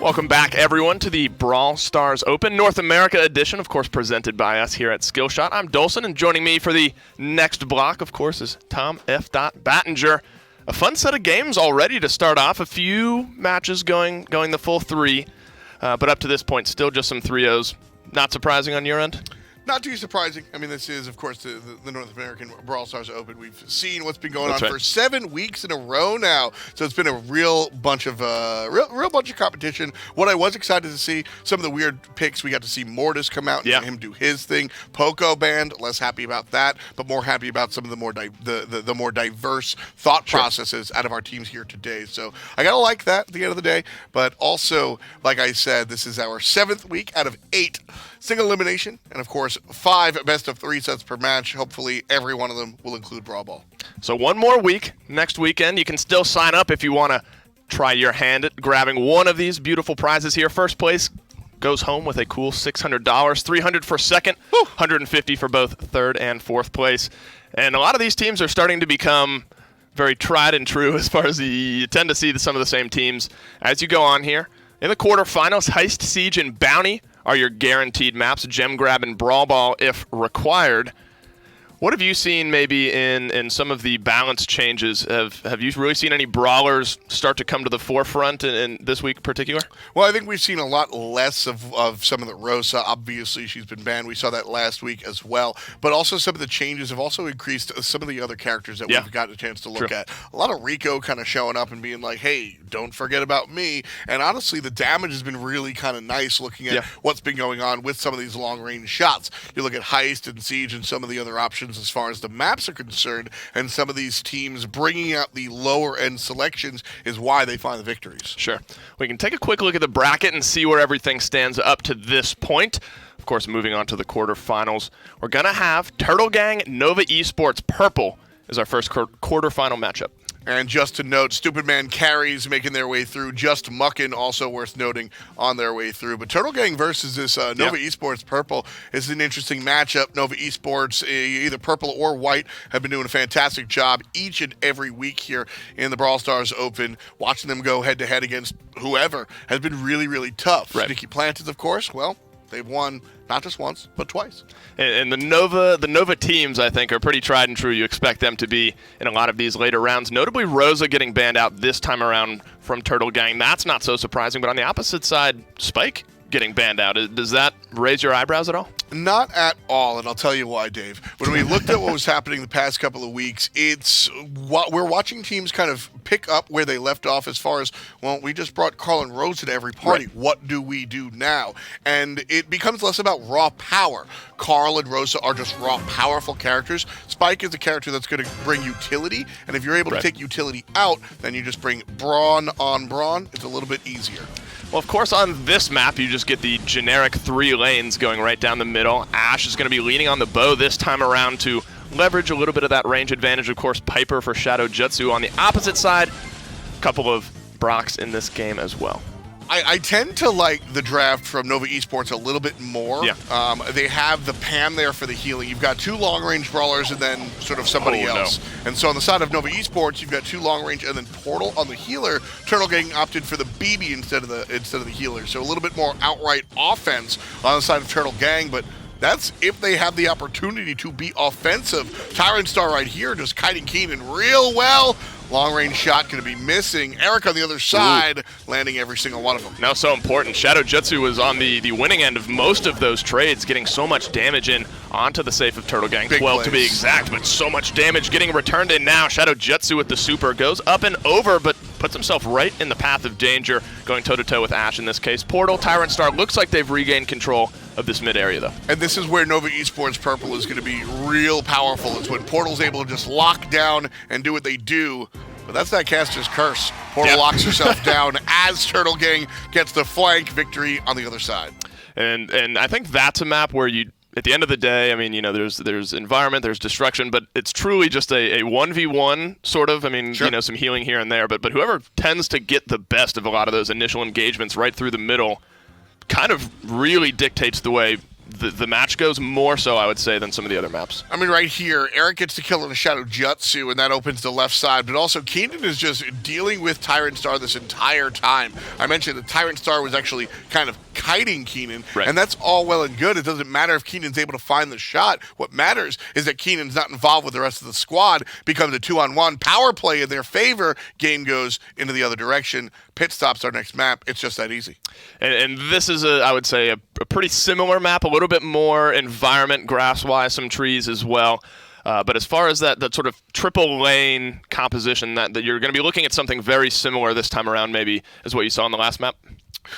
Speaker 6: Welcome back, everyone, to the Brawl Stars Open North America edition, of course, presented by us here at Skillshot. I'm Dolson, and joining me for the next block, of course, is Tom F. Battinger. A fun set of games already to start off. A few matches going the full three, but up to this point, still just some 3-0s. Not surprising on your end?
Speaker 7: Not too surprising. I mean, this is, of course, the North American Brawl Stars Open. We've seen what's been going on for 7 weeks in a row now. So it's been a real bunch of competition. What I was excited to see, some of the weird picks. We got to see Mortis come out and him do his thing. Poco banned. Less happy about that, but more happy about some of the more the more diverse thought processes out of our teams here today. So I gotta like that at the end of the day. But also, like I said, this is our 7th week out of 8 single elimination, and of course 5 best-of-3 sets per match. Hopefully every one of them will include Brawl Ball. So one more week. Next weekend, you can still sign up if you want to try your hand at grabbing one of these beautiful prizes here. First place goes home with a cool $600, $300 for second, $150 for both third and fourth place. And a lot of these teams are starting to become very tried and true as far as you tend to see some of the same teams as you go on here. In the quarterfinals, Heist, Siege, and Bounty are your guaranteed maps, Gem Grab and Brawl Ball if required. What have you seen maybe in some of the balance changes? Have you really seen any brawlers start to come to the forefront in this week in particular? Well, I think we've seen a lot less of some of the Rosa. Obviously, she's been banned. We saw that last week as well. But also some of the changes have also increased some of the other characters that we've gotten a chance to look at. A lot of Rico kind of showing up and being like, hey, don't forget about me. And honestly, the damage has been really kind of nice looking at what's been going on with some of these long-range shots. You look at Heist and Siege and some of the other options as far as the maps are concerned, and some of these teams bringing out the lower-end selections is why they find the victories.
Speaker 6: Sure. We can take a quick look at the bracket and see where everything stands up to this point. Of course, moving on to the quarterfinals, we're going to have Turtle Gang, Nova Esports, Purple is our first quarterfinal matchup.
Speaker 7: And just to note, Stupid Man Carries making their way through. Just Muckin, also worth noting, on their way through. But Turtle Gang versus this Nova Esports Purple is an interesting matchup. Nova Esports, either purple or white, have been doing a fantastic job each and every week here in the Brawl Stars Open. Watching them go head-to-head against whoever has been really, really tough.
Speaker 6: Right.
Speaker 7: Sticky Planters, of course, well, they've won not just once, but twice.
Speaker 6: And the Nova teams, I think, are pretty tried and true. You expect them to be in a lot of these later rounds. Notably, Rosa getting banned out this time around from Turtle Gang. That's not so surprising. But on the opposite side, Spike getting banned out. Does that raise your eyebrows at all?
Speaker 7: Not at all, and I'll tell you why, Dave. When we looked at what was happening the past couple of weeks, we're watching teams kind of pick up where they left off as far as, well, we just brought Carl and Rose to every party. Right. What do we do now? And it becomes less about raw power. Carl and Rosa are just raw, powerful characters. Spike is a character that's going to bring utility, and if you're able to take utility out, then you just bring brawn on brawn. It's a little bit easier.
Speaker 6: Well, of course, on this map, you just get the generic 3 lanes going right down the middle. Ash is going to be leaning on the bow this time around to leverage a little bit of that range advantage. Of course, Piper for Shadow Jutsu. On the opposite side, a couple of Brocks in this game as well.
Speaker 7: I tend to like the draft from Nova Esports a little bit more. Yeah. They have the Pam there for the healing. You've got 2 long-range brawlers and then sort of somebody else. No. And so on the side of Nova Esports, you've got 2 long-range and then Portal on the healer. Turtle Gang opted for the BB instead of the healer. So a little bit more outright offense on the side of Turtle Gang, but that's if they have the opportunity to be offensive. Tyrant Star right here just kiting Keenan real well. Long-range shot going to be missing. Eric on the other side, landing every single one of them.
Speaker 6: Now so important. Shadow Jutsu was on the winning end of most of those trades, getting so much damage in onto the safe of Turtle Gang. 12 to be exact, but so much damage getting returned in now. Shadow Jutsu with the super goes up and over, but puts himself right in the path of danger, going toe-to-toe with Ash in this case. Portal, Tyrant Star, looks like they've regained control of this mid area, though.
Speaker 7: And this is where Nova Esports Purple is going to be real powerful. It's when Portal's able to just lock down and do what they do. But that's that caster's curse. Portal locks herself down as Turtle Gang gets the flank victory on the other side.
Speaker 6: And I think that's a map where you, at the end of the day, I mean, you know, there's environment, there's destruction, but it's truly just a 1v1 sort of. I mean, you know, some healing here and there, but whoever tends to get the best of a lot of those initial engagements right through the middle kind of really dictates the way the match goes, more so, I would say, than some of the other maps.
Speaker 7: I mean, right here, Eric gets to kill on a Shadow Jutsu, and that opens the left side. But also, Keenan is just dealing with Tyrant Star this entire time. I mentioned that Tyrant Star was actually kind of kiting Keenan, and that's all well and good. It doesn't matter if Keenan's able to find the shot. What matters is that Keenan's not involved with the rest of the squad. Becomes a 2-on-1 power play in their favor. Game goes into the other direction. Pit stops our next map. It's just that easy.
Speaker 6: And this is, I would say, a pretty similar map, a little bit more environment, grass-wise, some trees as well. But as far as that sort of triple lane composition, that you're going to be looking at something very similar this time around, maybe, as what you saw on the last map?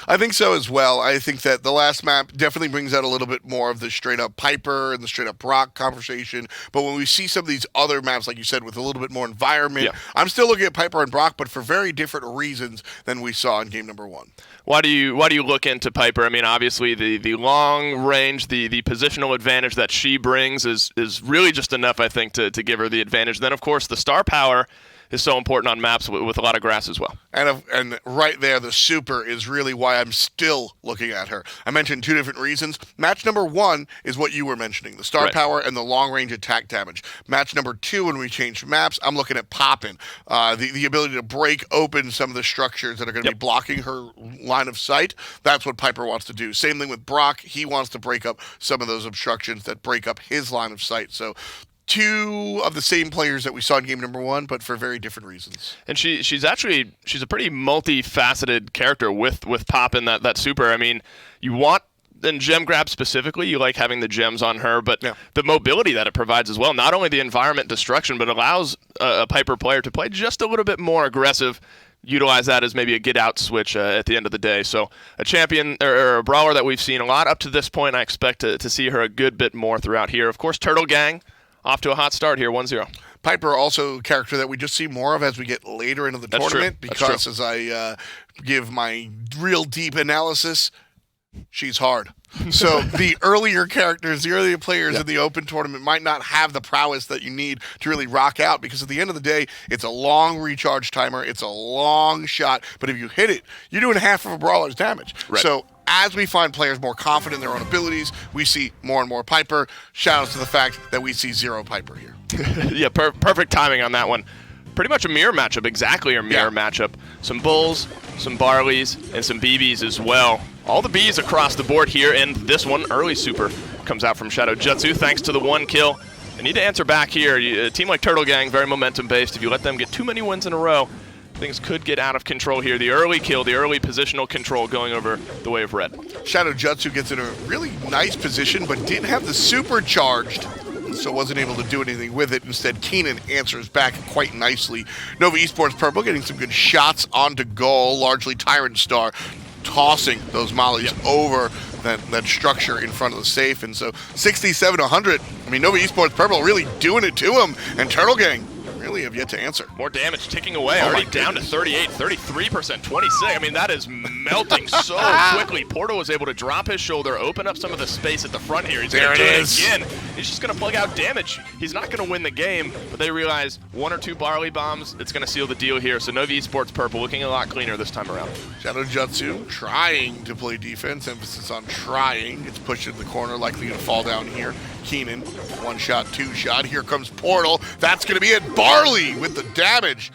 Speaker 7: I think so as well. I think that the last map definitely brings out a little bit more of the straight-up Piper and the straight-up Brock conversation. But when we see some of these other maps, like you said, with a little bit more environment, I'm still looking at Piper and Brock, but for very different reasons than we saw in game number 1.
Speaker 6: Why do you look into Piper? I mean, obviously the long range, the positional advantage that she brings is really just enough, I think, to give her the advantage. Then, of course, the star power is so important on maps with a lot of grass as well.
Speaker 7: And right there, the super is really why I'm still looking at her. I mentioned 2 different reasons. Match number 1 is what you were mentioning, the star power and the long-range attack damage. Match number 2, when we changed maps, I'm looking at Poppin'. The ability to break open some of the structures that are going to be blocking her line of sight. That's what Piper wants to do. Same thing with Brock. He wants to break up some of those obstructions that break up his line of sight. So 2 of the same players that we saw in game number 1, but for very different reasons.
Speaker 6: And she's a pretty multifaceted character with Poppin', that super. I mean, you want, in gem grab specifically, you like having the gems on her, but the mobility that it provides as well, not only the environment destruction, but allows a Piper player to play just a little bit more aggressive, utilize that as maybe a get-out switch at the end of the day. So a champion or a brawler that we've seen a lot up to this point. I expect to see her a good bit more throughout here. Of course, Turtle Gang, off to a hot start here, 1-0.
Speaker 7: Piper also a character that we just see more of as we get later into the tournament, because as I give my real deep analysis, she's hard. So the earlier characters, the earlier players in the open tournament might not have the prowess that you need to really rock out, because at the end of the day, it's a long recharge timer, it's a long shot, but if you hit it, you're doing half of a brawler's damage. So as we find players more confident in their own abilities, we see more and more Piper. Shout out to the fact that we see 0 Piper here.
Speaker 6: Perfect timing on that one. Pretty much a mirror matchup, exactly a mirror matchup. Some Bulls, some Barleys, and some BBs as well. All the Bs across the board here, and this one, early super, comes out from Shadow Jutsu thanks to the 1 kill. They need to answer back here. A team like Turtle Gang, very momentum-based. If you let them get too many wins in a row, things could get out of control here. The early kill, the early positional control going over the way of red.
Speaker 7: Shadow Jutsu gets in a really nice position, but didn't have the super charged, so wasn't able to do anything with it. Instead, Keenan answers back quite nicely. Nova Esports Purple getting some good shots onto goal, largely Tyrant Star tossing those mollies over that structure in front of the safe. And so 67-100, I mean, Nova Esports Purple really doing it to him, and Turtle Gang really have yet to answer.
Speaker 6: More damage ticking away, already down to 38, 33%, 26. I mean, that is melting so quickly. Porto was able to drop his shoulder, open up some of the space at the front here. He's going to do it again. He's just going to plug out damage. He's not going to win the game, but they realize 1 or 2 Barley bombs, it's going to seal the deal here. So Nova Esports Purple looking a lot cleaner this time around.
Speaker 7: Shadow Jutsu trying to play defense, emphasis on trying. It's pushed into the corner, likely going to fall down here. Keenan, 1 shot, 2 shot. Here comes Portal. That's going to be it. Barley with the damage.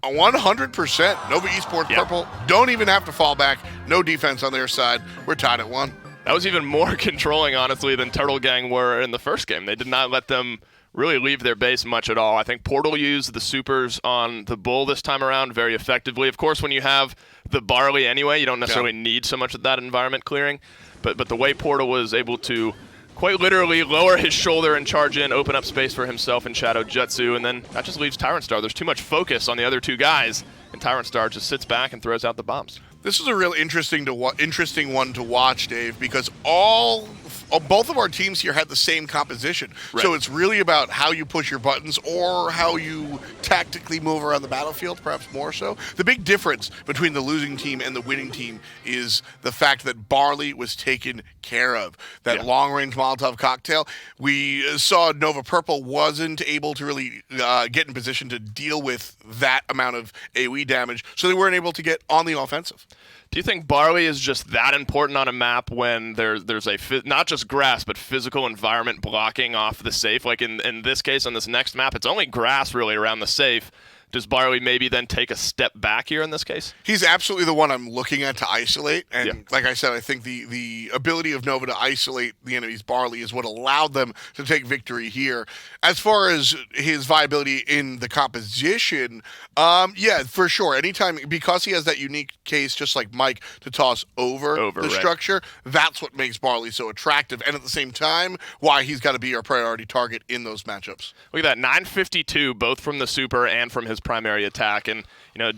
Speaker 7: 100%. Nova Esports Purple don't even have to fall back. No defense on their side. We're tied at 1.
Speaker 6: That was even more controlling, honestly, than Turtle Gang were in the first game. They did not let them really leave their base much at all. I think Portal used the supers on the Bull this time around very effectively. Of course, when you have the Barley anyway, you don't necessarily need so much of that environment clearing. But the way Portal was able to quite literally lower his shoulder and charge in, open up space for himself and Shadow Jutsu, and then that just leaves Tyrant Star. There's too much focus on the other 2 guys, and Tyrant Star just sits back and throws out the bombs.
Speaker 7: This is a real interesting one to watch, Dave, because both of our teams here had the same composition. So it's really about how you push your buttons or how you tactically move around the battlefield, perhaps more so. The big difference between the losing team and the winning team is the fact that Barley was taken care of. That long-range Molotov cocktail, we saw Nova Purple wasn't able to really get in position to deal with that amount of AoE damage, so they weren't able to get on the offensive.
Speaker 6: Do you think Barley is just that important on a map when there's a not just grass but physical environment blocking off the safe? Like in this case, on this next map, it's only grass really around the safe. Does Barley maybe then take a step back here in this case?
Speaker 7: He's absolutely the one I'm looking at to isolate. And
Speaker 6: Yeah.
Speaker 7: like I said, I think the ability of Nova to isolate the enemy's Barley is what allowed them to take victory here. As far as his viability in the composition, yeah, for sure. Anytime, because he has that unique case, just like Mike, to toss over the
Speaker 6: right.
Speaker 7: structure, that's what makes Barley so attractive. And at the same time, why he's got to be our priority target in those matchups.
Speaker 6: Look at that, 952, both from the super and from his primary attack. And,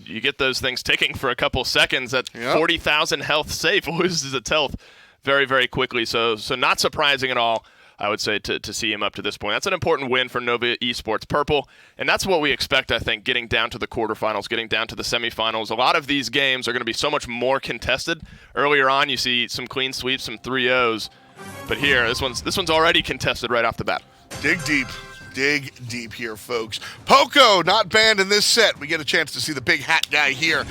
Speaker 6: you get those things ticking for a couple seconds. At 40,000 health safe, loses its health very, very quickly. So not surprising at all, I would say, to see him up to this point. That's an important win for Nova Esports Purple. And that's what we expect, I think, getting down to the quarterfinals, getting down to the semifinals. A lot of these games are going to be so much more contested. Earlier on, you see some clean sweeps, some 3-0s. But here, this one's already contested right off the bat.
Speaker 7: Dig deep. Dig deep here, folks. Poco, not banned in this set. We get a chance to see the big hat guy here.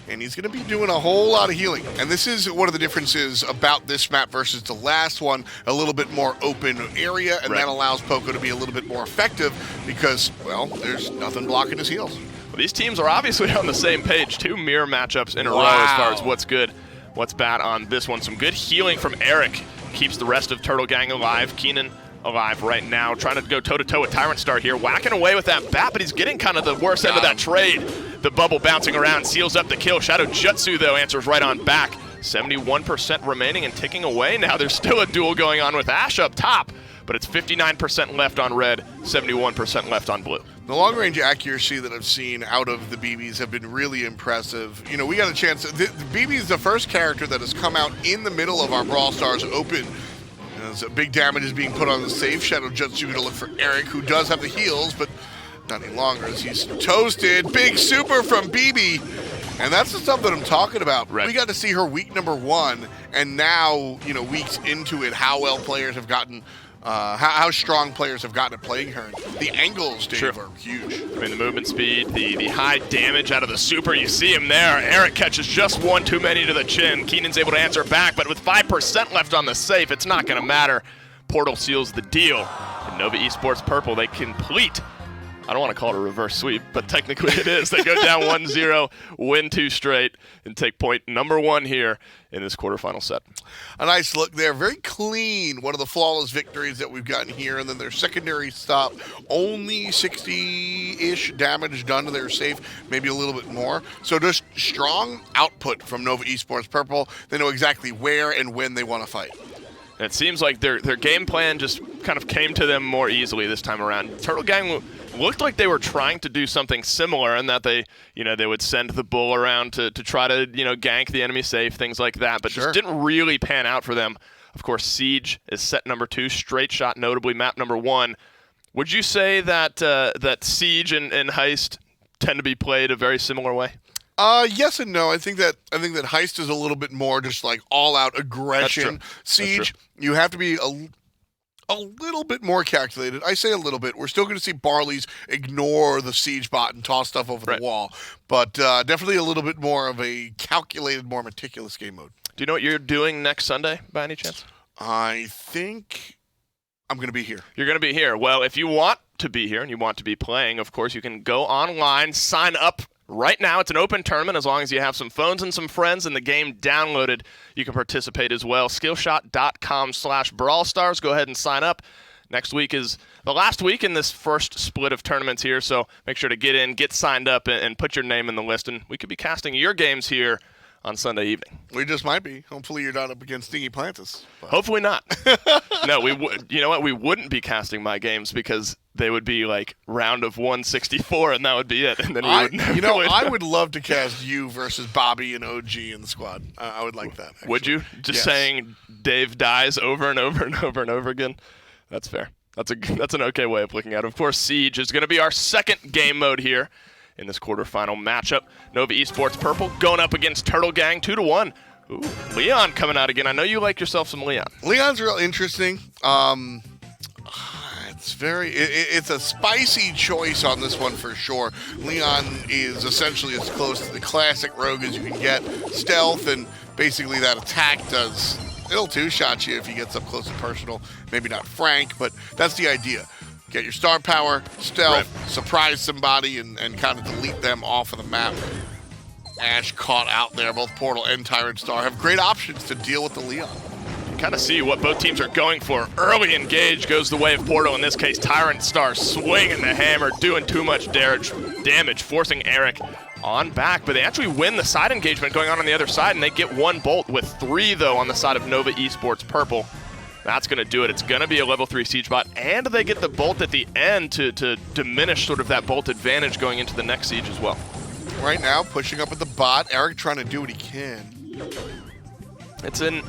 Speaker 7: And he's going to be doing a whole lot of healing. And this is one of the differences about this map versus the last one. A little bit more open area, and that allows Poco to be a little bit more effective because, well, there's nothing blocking his heals.
Speaker 6: Well, these teams are obviously on the same page. 2 mirror matchups in a row as far as what's good, what's bad on this one. Some good healing from Eric. Keeps the rest of Turtle Gang alive. Keenan alive right now, trying to go toe-to-toe with Tyrant Star here, whacking away with that bat, but he's getting kind of the worst end of that trade. The bubble bouncing around, seals up the kill. Shadow Jutsu, though, answers right on back. 71% remaining and ticking away. Now there's still a duel going on with Ash up top, but it's 59% left on red, 71% left on blue.
Speaker 7: The long-range accuracy that I've seen out of the BBs have been really impressive. We got a chance. The BB is the first character that has come out in the middle of our Brawl Stars Open. So big damage is being put on the safe. Shadow Jutsu going to look for Eric, who does have the heals, but not any longer as he's toasted. Big super from BB. And that's the stuff that I'm talking about.
Speaker 6: Right.
Speaker 7: We got to see her week number 1, and now, weeks into it, how well players have gotten, how strong players have gotten at playing her. The angles, Dave, are huge.
Speaker 6: I mean, the movement speed, the high damage out of the super, you see him there. Eric catches just one too many to the chin. Keenan's able to answer back, but with 5% left on the safe, it's not going to matter. Portal seals the deal. And Nova Esports Purple, they complete, I don't want to call it a reverse sweep, but technically it is. They go down 1-0, win 2 straight, and take point number 1 here in this quarterfinal set.
Speaker 7: A nice look there. Very clean. One of the flawless victories that we've gotten here. And then their secondary stop, only 60-ish damage done to their safe, maybe a little bit more. So just strong output from Nova Esports Purple. They know exactly where and when they want to fight.
Speaker 6: And it seems like their game plan just kind of came to them more easily this time around. Turtle Gang looked like they were trying to do something similar in that they would send the bull around to try to, gank the enemy safe, things like that, but just didn't really pan out for them. Of course, Siege is set number 2, Straight Shot notably map number 1. Would you say that that Siege and Heist tend to be played a very similar way?
Speaker 7: Yes and no. I think that Heist is a little bit more just like all-out aggression. Siege, you have to be a little bit more calculated. I say a little bit. We're still going to see Barley's ignore the Siege bot and toss stuff over the wall, but definitely a little bit more of a calculated, more meticulous game mode.
Speaker 6: Do you know what you're doing next Sunday, by any chance?
Speaker 7: I think I'm going to be here.
Speaker 6: You're going to be here. Well, if you want to be here and you want to be playing, of course, you can go online, sign up. Right now, it's an open tournament. As long as you have some phones and some friends and the game downloaded, you can participate as well. Skillshot.com/BrawlStars. Go ahead and sign up. Next week is the last week in this first split of tournaments here, so make sure to get in, get signed up, and put your name in the list. And we could be casting your games here on Sunday evening.
Speaker 7: We just might be. Hopefully you're not up against Stingy Plantus. But.
Speaker 6: Hopefully not. No, we would. You know what? We wouldn't be casting my games because they would be like round of 164, and that would be it. And then
Speaker 7: I would love to cast you versus Bobby and OG in the squad. I would like that. Actually.
Speaker 6: Would you? Just saying Dave dies over and over and over and over again. That's fair. That's an okay way of looking at it. Of course, Siege is going to be our second game mode here in this quarterfinal matchup. Nova Esports Purple going up against Turtle Gang 2-1. Ooh, Leon coming out again. I know you like yourself some Leon.
Speaker 7: Leon's real interesting. It's a spicy choice on this one for sure. Leon is essentially as close to the classic rogue as you can get. Stealth, and basically that attack it'll two-shot you if he gets up close and personal. Maybe not Frank, but that's the idea. Get your star power, stealth, surprise somebody, and kind of delete them off of the map. Ash caught out there. Both Portal and Tyrant Star have great options to deal with the Leon.
Speaker 6: Kind of see what both teams are going for. Early engage goes the way of Portal. In this case, Tyrant Star swinging the hammer, doing too much damage, forcing Eric on back. But they actually win the side engagement going on the other side, and they get 1 bolt with 3, though, on the side of Nova Esports Purple. That's going to do it. It's going to be a level 3 siege bot, and they get the bolt at the end to diminish sort of that bolt advantage going into the next siege as well.
Speaker 7: Right now, pushing up with the bot, Eric trying to do what he can.
Speaker 6: It's an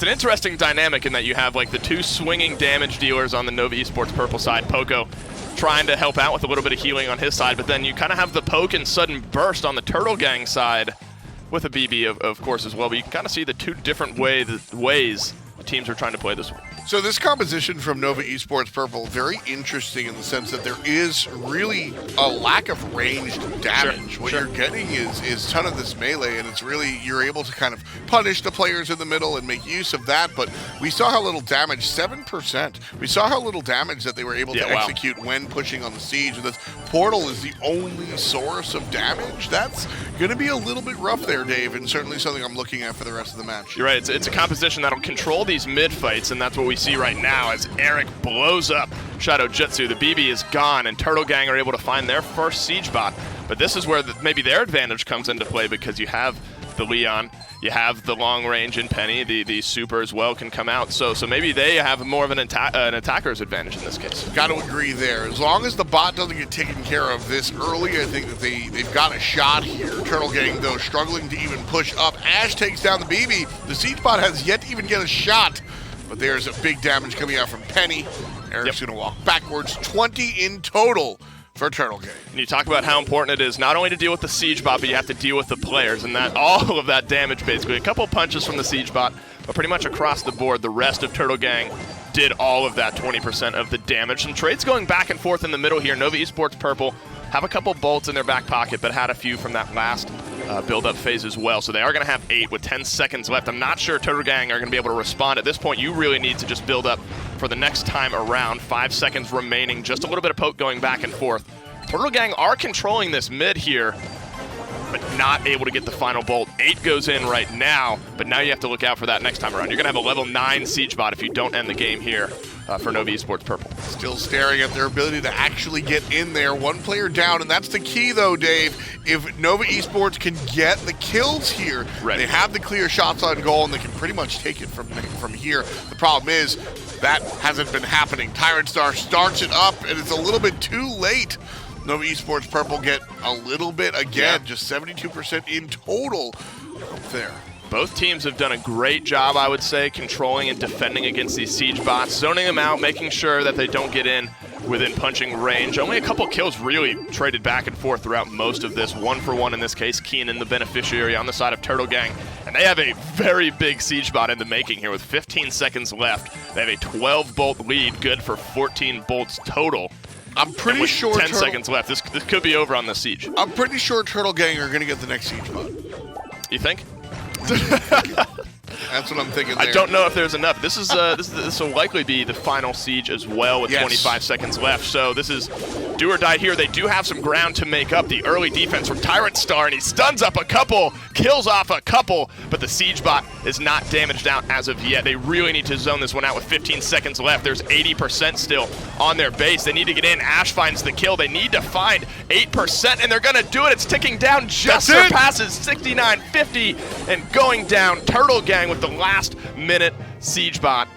Speaker 6: interesting dynamic in that you have like the 2 swinging damage dealers on the Nova Esports Purple side. Poco trying to help out with a little bit of healing on his side, but then you kind of have the poke and sudden burst on the Turtle Gang side with a BB, of course, as well. But you can kind of see the 2 different ways the teams are trying to play this one.
Speaker 7: So this composition from Nova Esports Purple, very interesting in the sense that there is really a lack of ranged damage. What you're getting is ton of this melee, and it's really, you're able to kind of punish the players in the middle and make use of that. But we saw how little damage, 7%. We saw how little damage that they were able to execute when pushing on the siege. And this Portal is the only source of damage. That's going to be a little bit rough there, Dave, and certainly something I'm looking at for the rest of the match.
Speaker 6: You're right. It's a composition that'll control these mid fights, and that's what we see right now as Eric blows up Shadow Jutsu. The BB is gone, and Turtle Gang are able to find their first siege bot. But this is where maybe their advantage comes into play, because you have the Leon, you have the long range in Penny, the super as well can come out. So maybe they have more of an attacker's advantage in this case.
Speaker 7: Got to agree there. As long as the bot doesn't get taken care of this early, I think that they've got a shot here. Turtle Gang, though, struggling to even push up. Ash takes down the BB. The siege bot has yet to even get a shot. But there's a big damage coming out from Penny. Eric's going to walk backwards. 20 in total for Turtle Gang.
Speaker 6: And you talk about how important it is not only to deal with the siege bot, but you have to deal with the players, and that all of that damage basically. A couple punches from the siege bot, but pretty much across the board, the rest of Turtle Gang did all of that 20% of the damage. Some trades going back and forth in the middle here. Nova Esports Purple have a couple bolts in their back pocket, but had a few from that last build-up phase as well. So they are going to have 8 with 10 seconds left. I'm not sure Turtle Gang are going to be able to respond. At this point, you really need to just build up for the next time around. 5 seconds remaining, just a little bit of poke going back and forth. Turtle Gang are controlling this mid here, but not able to get the final bolt. 8 goes in right now, but now you have to look out for that next time around. You're going to have a level 9 siege bot if you don't end the game here for Nova Esports Purple.
Speaker 7: Still staring at their ability to actually get in there. 1 player down, and that's the key, though, Dave. If Nova Esports can get the kills here, they have the clear shots on goal, and they can pretty much take it from here. The problem is that hasn't been happening. Tyrant Star starts it up, and it's a little bit too late. Nova Esports Purple get a little bit again, just 72% in total up there.
Speaker 6: Both teams have done a great job, I would say, controlling and defending against these siege bots, zoning them out, making sure that they don't get in within punching range. Only a couple kills really traded back and forth throughout most of this. 1 for 1 in this case. Keenan, the beneficiary on the side of Turtle Gang. And they have a very big siege bot in the making here with 15 seconds left. They have a 12-bolt lead, good for 14 bolts total.
Speaker 7: I'm pretty sure
Speaker 6: 10 seconds left. This could be over on the siege.
Speaker 7: I'm pretty sure Turtle Gang are going to get the next siege bot.
Speaker 6: You think?
Speaker 7: That's what I'm thinking there.
Speaker 6: I don't know if there's enough. This will likely be the final siege as well with 25 seconds left. So this is do or die here. They do have some ground to make up. The early defense from Tyrant Star, and he stuns up a couple, kills off a couple, but the siege bot is not damaged out as of yet. They really need to zone this one out with 15 seconds left. There's 80% still on their base. They need to get in. Ash finds the kill. They need to find 8%, and they're going to do it. It's ticking down, just surpasses 69.50, and going down. Turtle Gang with the last minute siege bot.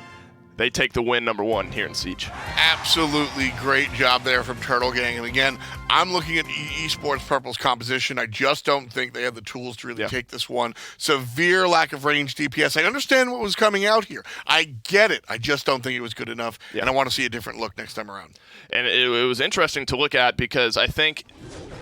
Speaker 6: They take the win, number 1 here in Siege.
Speaker 7: Absolutely great job there from Turtle Gang. And again, I'm looking at Esports Purple's composition. I just don't think they have the tools to really take this one. Severe lack of range DPS. I understand what was coming out here. I get it. I just don't think it was good enough. And I want to see a different look next time around.
Speaker 6: And it was interesting to look at because I think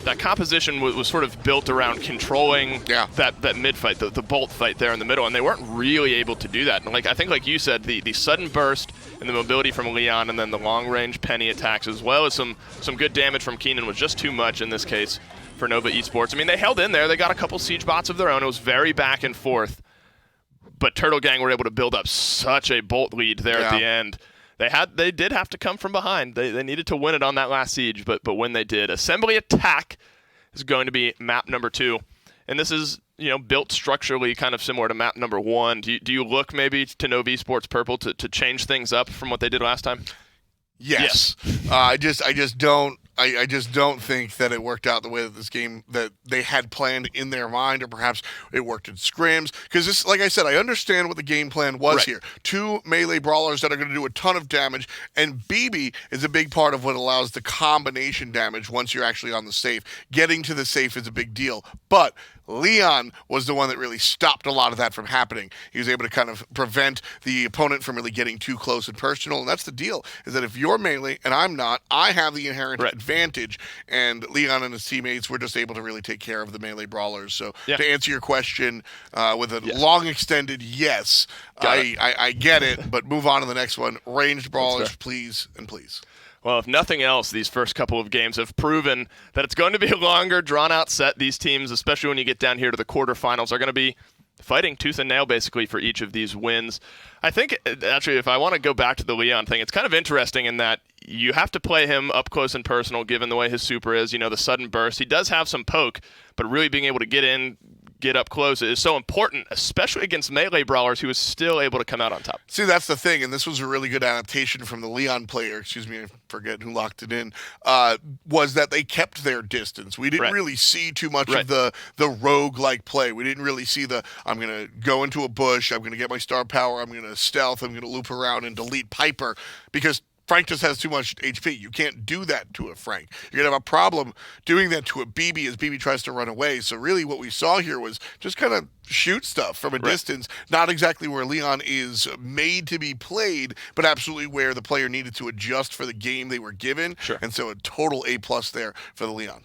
Speaker 6: that composition was sort of built around controlling that mid fight, the bolt fight there in the middle, and they weren't really able to do that. And I think like you said, the sudden burst and the mobility from Leon, and then the long-range Penny attacks, as well as some good damage from Keenan, was just too much in this case for Nova Esports. I mean, they held in there. They got a couple siege bots of their own. It was very back and forth, but Turtle Gang were able to build up such a bolt lead there at the end. They did have to come from behind. They needed to win it on that last siege, but when they did, Assembly Attack is going to be map number 2, and this is built structurally kind of similar to map number 1. Do you look maybe to Nova Esports Purple to change things up from what they did last time?
Speaker 7: Yes. I just don't think that it worked out the way that this game that they had planned in their mind, or perhaps it worked in scrims. Because this, like I said, I understand what the game plan was here. 2 melee brawlers that are going to do a ton of damage, and BB is a big part of what allows the combination damage once you're actually on the safe. Getting to the safe is a big deal, but Leon was the one that really stopped a lot of that from happening. He was able to kind of prevent the opponent from really getting too close and personal, and that's the deal, is that if you're melee and I'm not, I have the inherent advantage, and Leon and his teammates were just able to really take care of the melee brawlers. So to answer your question with a long extended yes, I get it, but move on to the next one. Ranged brawlers, please and please.
Speaker 6: Well, if nothing else, these first couple of games have proven that it's going to be a longer, drawn-out set. These teams, especially when you get down here to the quarterfinals, are going to be fighting tooth and nail, basically, for each of these wins. I think, actually, if I want to go back to the Leon thing, it's kind of interesting in that you have to play him up close and personal, given the way his super is, the sudden burst. He does have some poke, but really being able to get in, get up close is so important, especially against melee brawlers, who is still able to come out on top.
Speaker 7: See, that's the thing, and this was a really good adaptation from the Leon player, excuse me, I forget who locked it in, was that they kept their distance. We didn't really see too much of the rogue-like play. We didn't really see I'm going to go into a bush, I'm going to get my star power, I'm going to stealth, I'm going to loop around and delete Piper, because Frank just has too much HP. You can't do that to a Frank. You're going to have a problem doing that to a BB as BB tries to run away. So really what we saw here was just kind of shoot stuff from a distance, not exactly where Leon is made to be played, but absolutely where the player needed to adjust for the game they were given. And so a total A+ there for the Leon.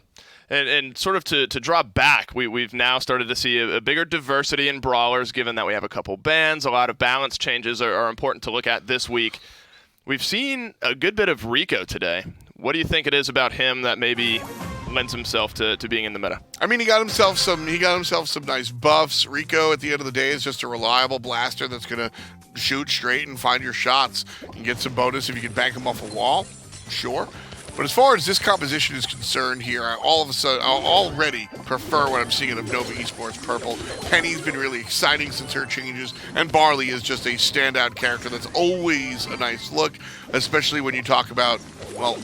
Speaker 6: And sort of to draw back, we've now started to see a bigger diversity in brawlers, given that we have a couple bans. A lot of balance changes are important to look at this week. We've seen a good bit of Rico today. What do you think it is about him that maybe lends himself to being in the meta?
Speaker 7: I mean, he got himself some nice buffs. Rico, at the end of the day, is just a reliable blaster that's going to shoot straight and find your shots and get some bonus if you can bank him off a wall. Sure. But as far as this composition is concerned here, I already prefer what I'm seeing of Nova Esports Purple. Penny's been really exciting since her changes, and Barley is just a standout character that's always a nice look, especially when you talk about, well,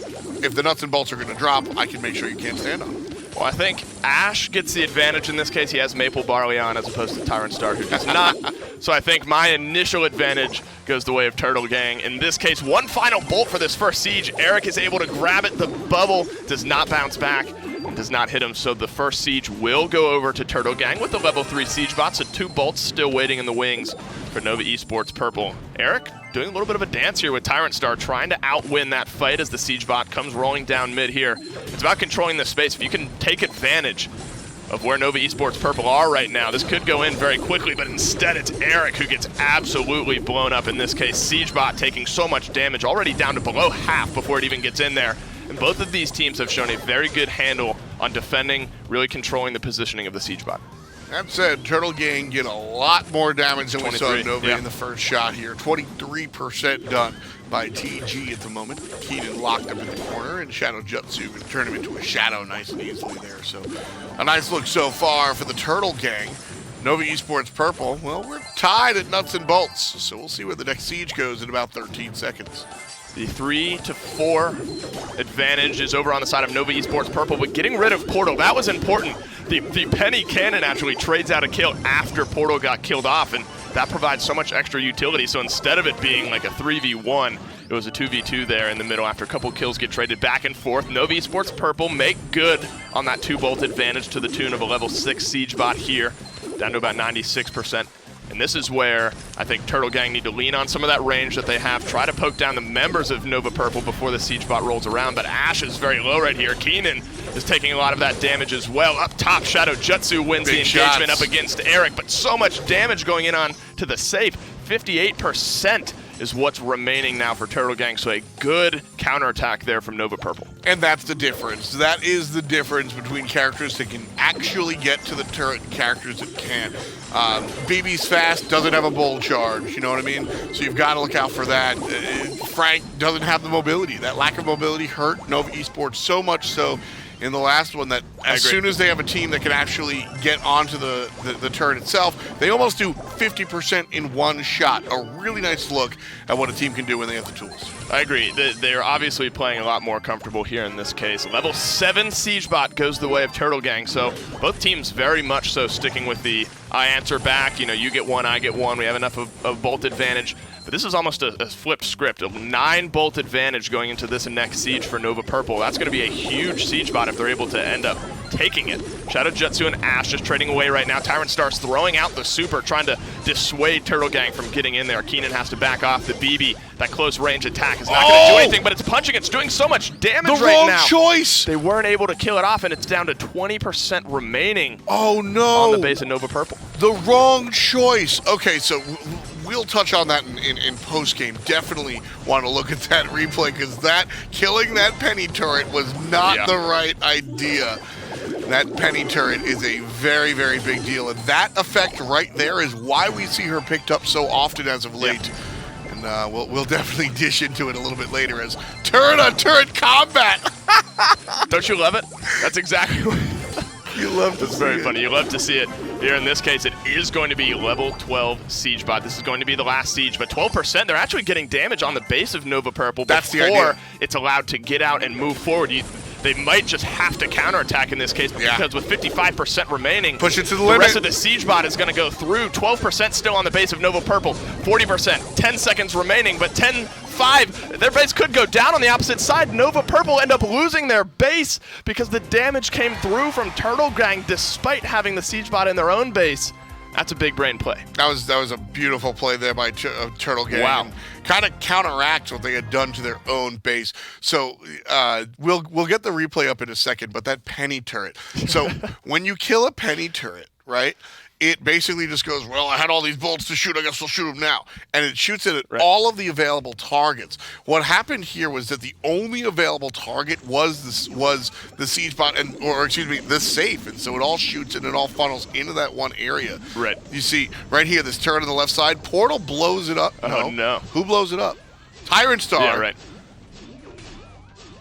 Speaker 7: if the nuts and bolts are going to drop, I can make sure you can't stand on them.
Speaker 6: Well, I think Ash gets the advantage in this case. He has Maple Barley on as opposed to Tyrant Star, who does not. So I think my initial advantage goes the way of Turtle Gang. In this case, one final bolt for this first siege. Eric is able to grab it. The bubble does not bounce back and does not hit him. So the first siege will go over to Turtle Gang with the level 3 siege bot. So 2 bolts still waiting in the wings for Nova Esports Purple. Eric doing a little bit of a dance here with Tyrant Star, trying to outwin that fight as the siege bot comes rolling down mid here. It's about controlling the space. If you can take advantage of where Nova Esports Purple are right now, this could go in very quickly, but instead it's Eric who gets absolutely blown up in this case. Siege bot taking so much damage, already down to below half before it even gets in there. And both of these teams have shown a very good handle on defending, really controlling the positioning of the siege bot.
Speaker 7: That said, Turtle Gang get a lot more damage than we saw Nova in the first shot here. 23% done by TG at the moment. Keenan locked up in the corner, and Shadow Jutsu can turn him into a shadow nice and easily there. So a nice look so far for the Turtle Gang. Nova Esports Purple, well, we're tied at nuts and bolts, so we'll see where the next siege goes in about 13 seconds.
Speaker 6: The 3-4 advantage is over on the side of Nova Esports Purple, but getting rid of Portal, that was important. The Penny Cannon actually trades out a kill after Portal got killed off, and that provides so much extra utility. So instead of it being like a 3v1, it was a 2v2 there in the middle after a couple kills get traded back and forth. Nova Esports Purple make good on that 2-bolt advantage to the tune of a level 6 siege bot here, down to about 96%. And this is where I think Turtle Gang need to lean on some of that range that they have, try to poke down the members of Nova Purple before the siege bot rolls around. But Ash is very low right here. Keenan is taking a lot of that damage as well. Up top, Shadow Jutsu wins the engagement up against Eric, but so much damage going in on to the safe. 58% is what's remaining now for Turtle Gang, so a good counterattack there from Nova Purple.
Speaker 7: And that's the difference. That is the difference between characters that can actually get to the turret and characters that can't. BB's fast, doesn't have a bold charge, you know what I mean? So you've got to look out for that. Frank doesn't have the mobility. That lack of mobility hurt Nova Esports so much so in the last one that as soon as they have a team that can actually get onto the turret itself, they almost do 50% in one shot. A really nice look at what a team can do when they have the tools.
Speaker 6: I agree. They're obviously playing a lot more comfortable here in this case. Level 7 Siege Bot goes the way of Turtle Gang, so both teams very much so sticking with the I answer back, you know, you get one, I get one, we have enough of bolt advantage. But this is almost a flipped script. A 9 bolt advantage going into this next siege for Nova Purple. That's going to be a huge siege bot if they're able to end up taking it. Shadow Jutsu and Ash just trading away right now. Tyrant Stars throwing out the super, trying to dissuade Turtle Gang from getting in there. Keenan has to back off the BB. That close range attack is not going to do anything, but it's punching. It's doing so much damage right now.
Speaker 7: The wrong choice.
Speaker 6: They weren't able to kill it off, and it's down to 20% remaining.
Speaker 7: Oh no!
Speaker 6: On the base of Nova Purple.
Speaker 7: The wrong choice. Okay, so we'll touch on that in post-game. Definitely want to look at that replay because killing that penny turret was not the right idea. That penny turret is a very, very big deal, and that effect right there is why we see her picked up so often as of late. And we'll definitely dish into it a little bit later as turret-on-turret combat.
Speaker 6: Don't you love it? That's exactly what
Speaker 7: you love to see.
Speaker 6: It's very funny. You love to see it. Here in this case, it is going to be level 12 Siege Bot. This is going to be the last siege, but 12%, they're actually getting damage on the base of Nova Purple before it's allowed to get out and move forward. They might just have to counterattack in this case, because with 55% remaining,
Speaker 7: push it to the limit.
Speaker 6: The rest of the Siege Bot is going to go through. 12% still on the base of Nova Purple, 40%, 10 seconds remaining, but 10-5, their base could go down on the opposite side. Nova Purple end up losing their base because the damage came through from Turtle Gang despite having the Siege Bot in their own base. That's a big brain play.
Speaker 7: That was a beautiful play there by Turtle Gang.
Speaker 6: Wow.
Speaker 7: Kind of counteracts what they had done to their own base. So we'll get the replay up in a second, but that penny turret. So when you kill a penny turret, right, it basically just goes, well, I had all these bolts to shoot, I guess I'll shoot them now. And it shoots it at all of the available targets. What happened here was that the only available target was the siege bot, or excuse me, the safe. And so it all shoots and it all funnels into that one area.
Speaker 6: Right.
Speaker 7: You see, right here, this turret on the left side, Portal blows it up.
Speaker 6: Oh, no.
Speaker 7: Who blows it up? Tyrant Star.
Speaker 6: Yeah, right.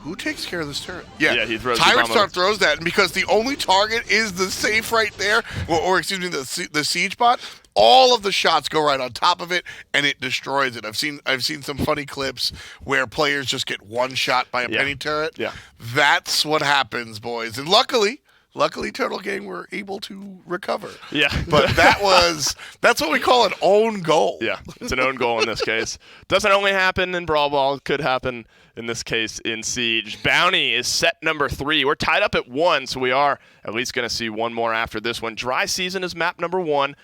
Speaker 7: Who takes care of this turret?
Speaker 6: Yeah, he throws
Speaker 7: Tyrant Star throws that, and because the only target is the safe right there, or excuse me, the siege bot, all of the shots go right on top of it, and it destroys it. I've seen some funny clips where players just get one shot by a penny turret.
Speaker 6: Yeah.
Speaker 7: That's what happens, boys. And luckily, Turtle Gang were able to recover.
Speaker 6: Yeah.
Speaker 7: But that's what we call an own goal.
Speaker 6: Yeah, it's an own goal in this case. Doesn't only happen in Brawl Ball, it could happen in this case in Siege. Bounty is set number 3. We're tied up at 1, so we are at least going to see one more after this one. Dry Season is map number 1.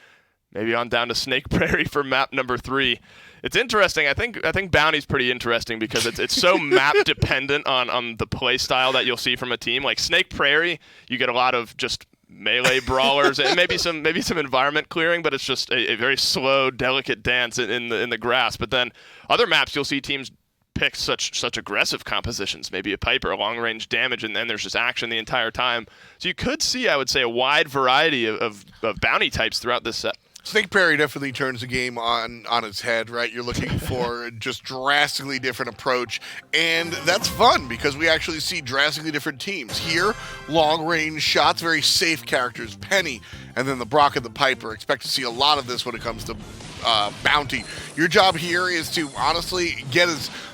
Speaker 6: Maybe on down to Snake Prairie for map number 3. It's interesting. I think Bounty's pretty interesting because it's so map dependent on the play style that you'll see from a team. Like Snake Prairie, you get a lot of just melee brawlers and maybe some environment clearing, but it's just a very slow, delicate dance in the grass. But then other maps you'll see teams pick such aggressive compositions, maybe a Piper, long range damage, and then there's just action the entire time. So you could see, I would say, a wide variety of bounty types throughout this set.
Speaker 7: Snake Prairie definitely turns the game on its head, right? You're looking for just drastically different approach, and that's fun because we actually see drastically different teams. Here, long-range shots, very safe characters, Penny, and then the Brock and the Piper. Expect to see a lot of this when it comes to Bounty. Your job here is to honestly get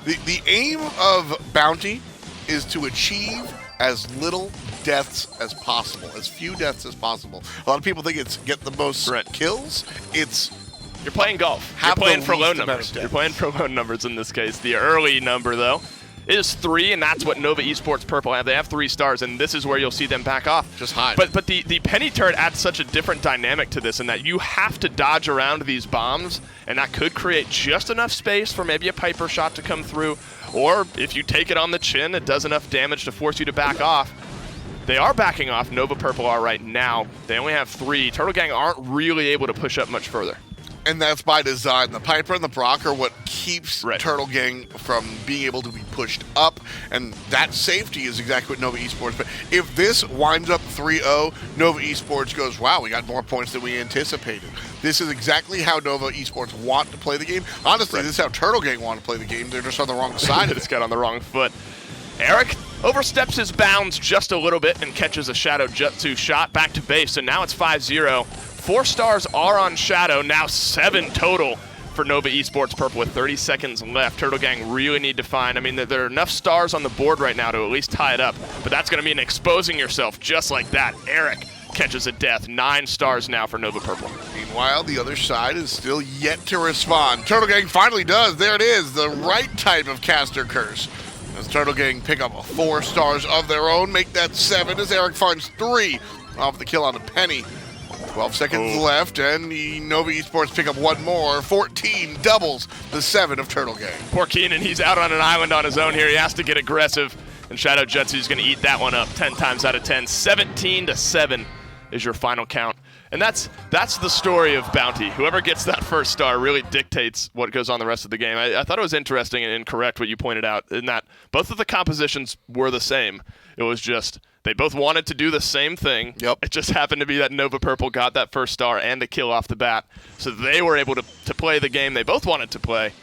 Speaker 7: the aim of Bounty is to achieve as little deaths as possible, as few deaths as possible. A lot of people think it's get the most kills.
Speaker 6: You're playing golf. You're playing for low numbers. You're playing for low numbers in this case. The early number, though, is 3, and that's what Nova Esports Purple have. They have 3 stars, and this is where you'll see them back off.
Speaker 7: Just hide.
Speaker 6: But the penny turret adds such a different dynamic to this in that you have to dodge around these bombs, and that could create just enough space for maybe a Piper shot to come through, or if you take it on the chin, it does enough damage to force you to back off. They are backing off. Nova Purple are right now. They only have 3. Turtle Gang aren't really able to push up much further.
Speaker 7: And that's by design. The Piper and the Brock are what keeps
Speaker 6: Right.
Speaker 7: Turtle Gang from being able to be pushed up, and that safety is exactly what Nova Esports. But if this winds up 3-0, Nova Esports goes, wow, we got more points than we anticipated. This is exactly how Nova Esports want to play the game. Honestly, This is how Turtle Gang want to play the game. They're just on the wrong side of
Speaker 6: It's
Speaker 7: it.
Speaker 6: got on the wrong foot. Eric oversteps his bounds just a little bit and catches a Shadow Jutsu shot back to base, so now it's 5-0. 4 stars are on Shadow, now 7 total for Nova Esports Purple with 30 seconds left. Turtle Gang really need to find, I mean, there are enough stars on the board right now to at least tie it up, but that's going to mean exposing yourself just like that. Eric catches a death, 9 stars now for Nova Purple.
Speaker 7: Meanwhile, the other side is still yet to respond. Turtle Gang finally does. There it is, the right type of caster curse. As Turtle Gang pick up 4 stars of their own, make that 7 as Eric finds 3 off the kill on a penny. 12 seconds left, and the Nova Esports pick up 1 more. 14 doubles the 7 of Turtle Gang.
Speaker 6: Poor Keenan, he's out on an island on his own here. He has to get aggressive, and Shadow Jutsu's going to eat that one up 10 times out of 10. 17-7 is your final count. And that's the story of Bounty. Whoever gets that first star really dictates what goes on the rest of the game. I thought it was interesting and correct what you pointed out, in that both of the compositions were the same. It was just they both wanted to do the same thing.
Speaker 7: Yep.
Speaker 6: It just happened to be that Nova Purple got that first star and a kill off the bat. So they were able to play the game they both wanted to play.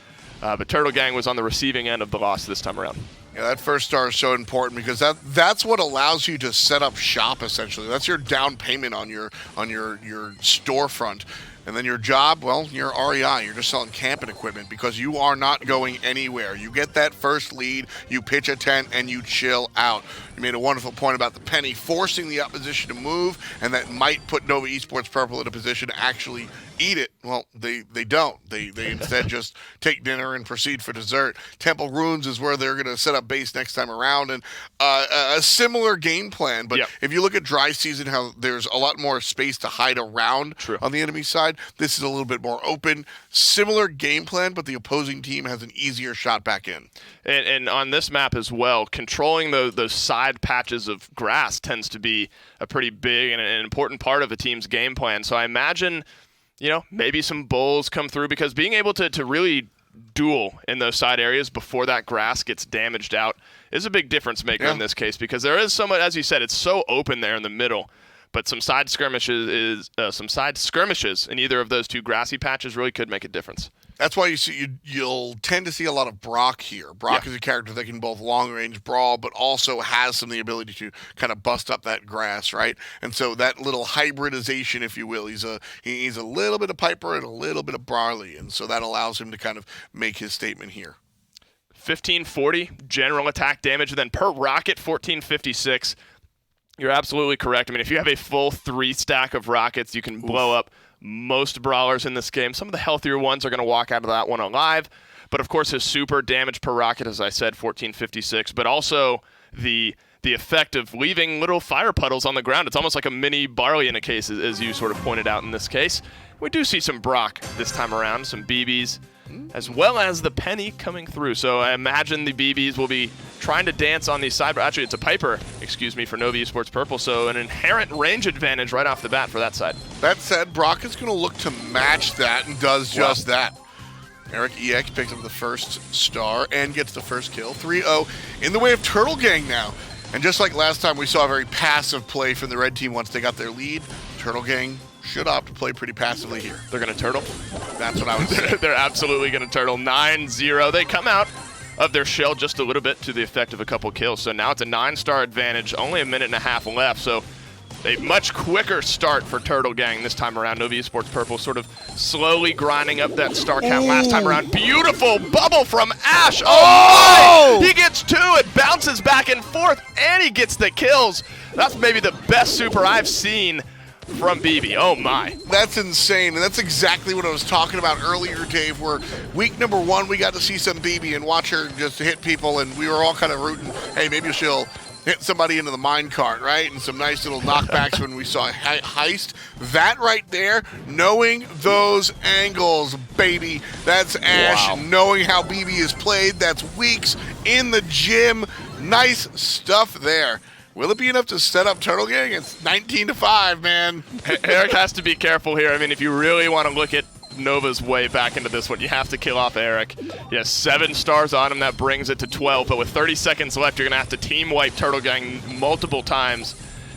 Speaker 6: But Turtle Gang was on the receiving end of the loss this time around.
Speaker 7: Yeah, that first star is so important because that's what allows you to set up shop, essentially. That's your down payment on your storefront. And then your job, well, you're REI. You're just selling camping equipment because you are not going anywhere. You get that first lead, you pitch a tent, and you chill out. You made a wonderful point about the penny forcing the opposition to move, and that might put Nova Esports Purple in a position to actually eat it. Well, they don't. They instead just take dinner and proceed for dessert. Temple Ruins is where they're going to set up base next time around, and a similar game plan. But if you look at Dry Season, how there's a lot more space to hide around on the enemy side, this is a little bit more open. Similar game plan, but the opposing team has an easier shot back in.
Speaker 6: And on this map as well, controlling those side patches of grass tends to be a pretty big and an important part of a team's game plan. So I imagine, maybe some bulls come through, because being able to really duel in those side areas before that grass gets damaged out is a big difference maker in this case, because there is somewhat, as you said, it's so open there in the middle. But some side skirmishes in either of those 2 grassy patches really could make a difference.
Speaker 7: That's why you'll tend to see a lot of Brock here. Brock is a character that can both long-range brawl, but also has some of the ability to kind of bust up that grass, right? And so that little hybridization, if you will, he's a little bit of Piper and a little bit of Barley, and so that allows him to kind of make his statement here.
Speaker 6: 1540 general attack damage, and then per rocket 1456. You're absolutely correct. I mean, if you have a full 3 stack of rockets, you can blow up most brawlers in this game. Some of the healthier ones are going to walk out of that one alive. But, of course, his super damage per rocket, as I said, 1456. But also the effect of leaving little fire puddles on the ground. It's almost like a mini Barley in a case, as you sort of pointed out in this case. We do see some Brock this time around, some BBs, as well as the penny coming through. So I imagine the BBs will be trying to dance on these side. Actually, it's a Piper, for Nova Esports Purple. So an inherent range advantage right off the bat for that side.
Speaker 7: That said, Brock is going to look to match that and does just that. Eric EX picks up the first star and gets the first kill. 3-0 in the way of Turtle Gang now. And just like last time, we saw a very passive play from the red team once they got their lead. Turtle Gang should opt to play pretty passively here.
Speaker 6: They're going to turtle?
Speaker 7: That's what I would say.
Speaker 6: They're absolutely going to turtle. 9-0. They come out of their shell just a little bit to the effect of a couple kills. So now it's a 9-star advantage, only a minute and a half left. So a much quicker start for Turtle Gang this time around. Nova Esports Purple sort of slowly grinding up that star count last time around. Beautiful bubble from Ash. Oh my! He gets 2. It bounces back and forth, and he gets the kills. That's maybe the best super I've seen from BB. Oh, my.
Speaker 7: That's insane, and that's exactly what I was talking about earlier, Dave, where week number 1, we got to see some BB and watch her just hit people, and we were all kind of rooting, hey, maybe she'll hit somebody into the minecart, right? And some nice little knockbacks when we saw Heist. That right there, knowing those angles, baby. That's Ash.
Speaker 6: Wow.
Speaker 7: Knowing how BB is played. That's weeks in the gym. Nice stuff there. Will it be enough to set up Turtle Gang? It's 19-5, man.
Speaker 6: Eric has to be careful here. I mean, if you really want to look at Nova's way back into this one, you have to kill off Eric. He has 7 stars on him. That brings it to 12. But with 30 seconds left, you're going to have to team wipe Turtle Gang multiple times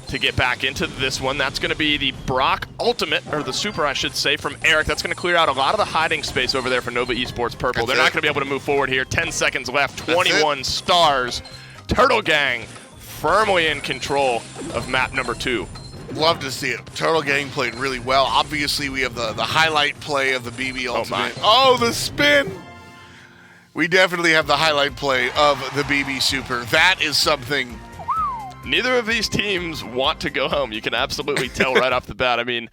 Speaker 6: to get back into this one. That's going to be the Brock Ultimate, or the Super, I should say, from Eric. That's going to clear out a lot of the hiding space over there for Nova Esports Purple. They're not going to be able to move forward here. 10 seconds left. 21 stars. Turtle Gang firmly in control of map number 2.
Speaker 7: Love to see it. Turtle Gang played really well. Obviously, we have the highlight play of the BB Ultimate. Oh, the spin! We definitely have the highlight play of the BB Super. That is something.
Speaker 6: Neither of these teams want to go home. You can absolutely tell right off the bat. I mean,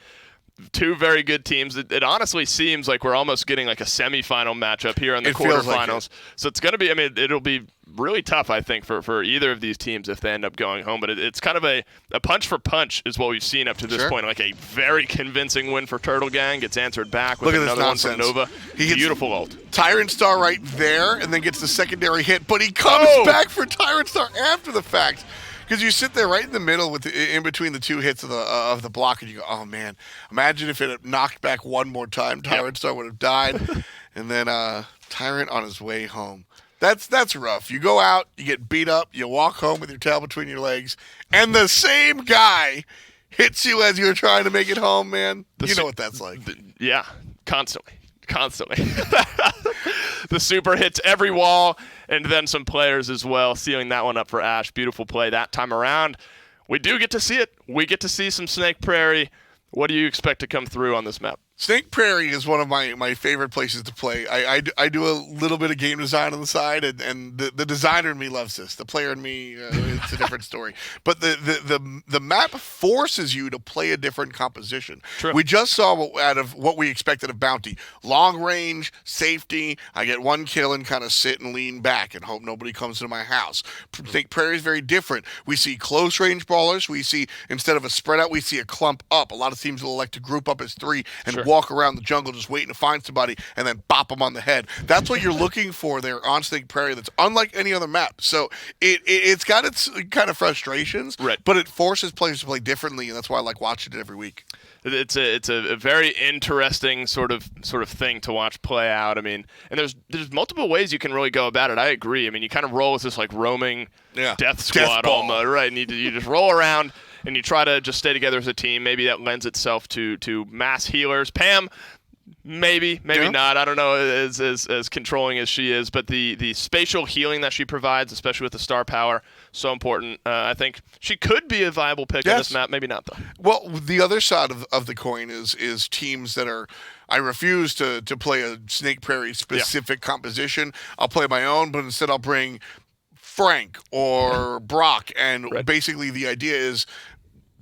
Speaker 6: 2 very good teams. It honestly seems like we're almost getting like a semifinal matchup here in the quarterfinals. So it's going to be, I mean, it'll be really tough, I think, for either of these teams if they end up going home. But it's kind of a punch for punch is what we've seen up to this point. Like a very convincing win for Turtle Gang. Gets answered back with another one from Nova. Beautiful ult.
Speaker 7: Tyrant Star right there and then gets the secondary hit. But he comes back for Tyrant Star after the fact. Because you sit there right in the middle with in between the 2 hits of the block, and you go, oh, man, imagine if it had knocked back one more time. Tyrant Star would have died. And then Tyrant on his way home. That's rough. You go out, you get beat up, you walk home with your tail between your legs, and the same guy hits you as you're trying to make it home, man. You know what that's like.
Speaker 6: Yeah, constantly. The Super hits every wall, and then some players as well, sealing that one up for Ash. Beautiful play that time around. We do get to see it. We get to see some Snake Prairie. What do you expect to come through on this map?
Speaker 7: Snake Prairie is one of my favorite places to play. I do a little bit of game design on the side, and the designer in me loves this. The player in me, it's a different story. But the map forces you to play a different composition.
Speaker 6: True.
Speaker 7: We just saw out of what we expected of Bounty. Long range, safety, I get 1 kill and kind of sit and lean back and hope nobody comes to my house. Snake Prairie is very different. We see close range brawlers. We see, instead of a spread out, we see a clump up. A lot of teams will elect to group up as 3 and walk around the jungle just waiting to find somebody and then bop them on the head. That's what you're looking for there on Snake Prairie. That's unlike any other map. So it's got its kind of frustrations, but it forces players to play differently, and that's why I like watching it every week.
Speaker 6: It's a very interesting sort of thing to watch play out. I mean, and there's multiple ways you can really go about it. I agree. I mean, you kind of roll with this like roaming death squad almost, right? And you just roll around and you try to just stay together as a team. Maybe that lends itself to mass healers. Pam, maybe not. I don't know as controlling as she is, but the spatial healing that she provides, especially with the star power, so important. I think she could be a viable pick on this map. Maybe not though.
Speaker 7: Well, the other side of the coin is teams that are. I refuse to play a Snake Prairie specific composition. I'll play my own, but instead I'll bring Frank or Brock, and basically the idea is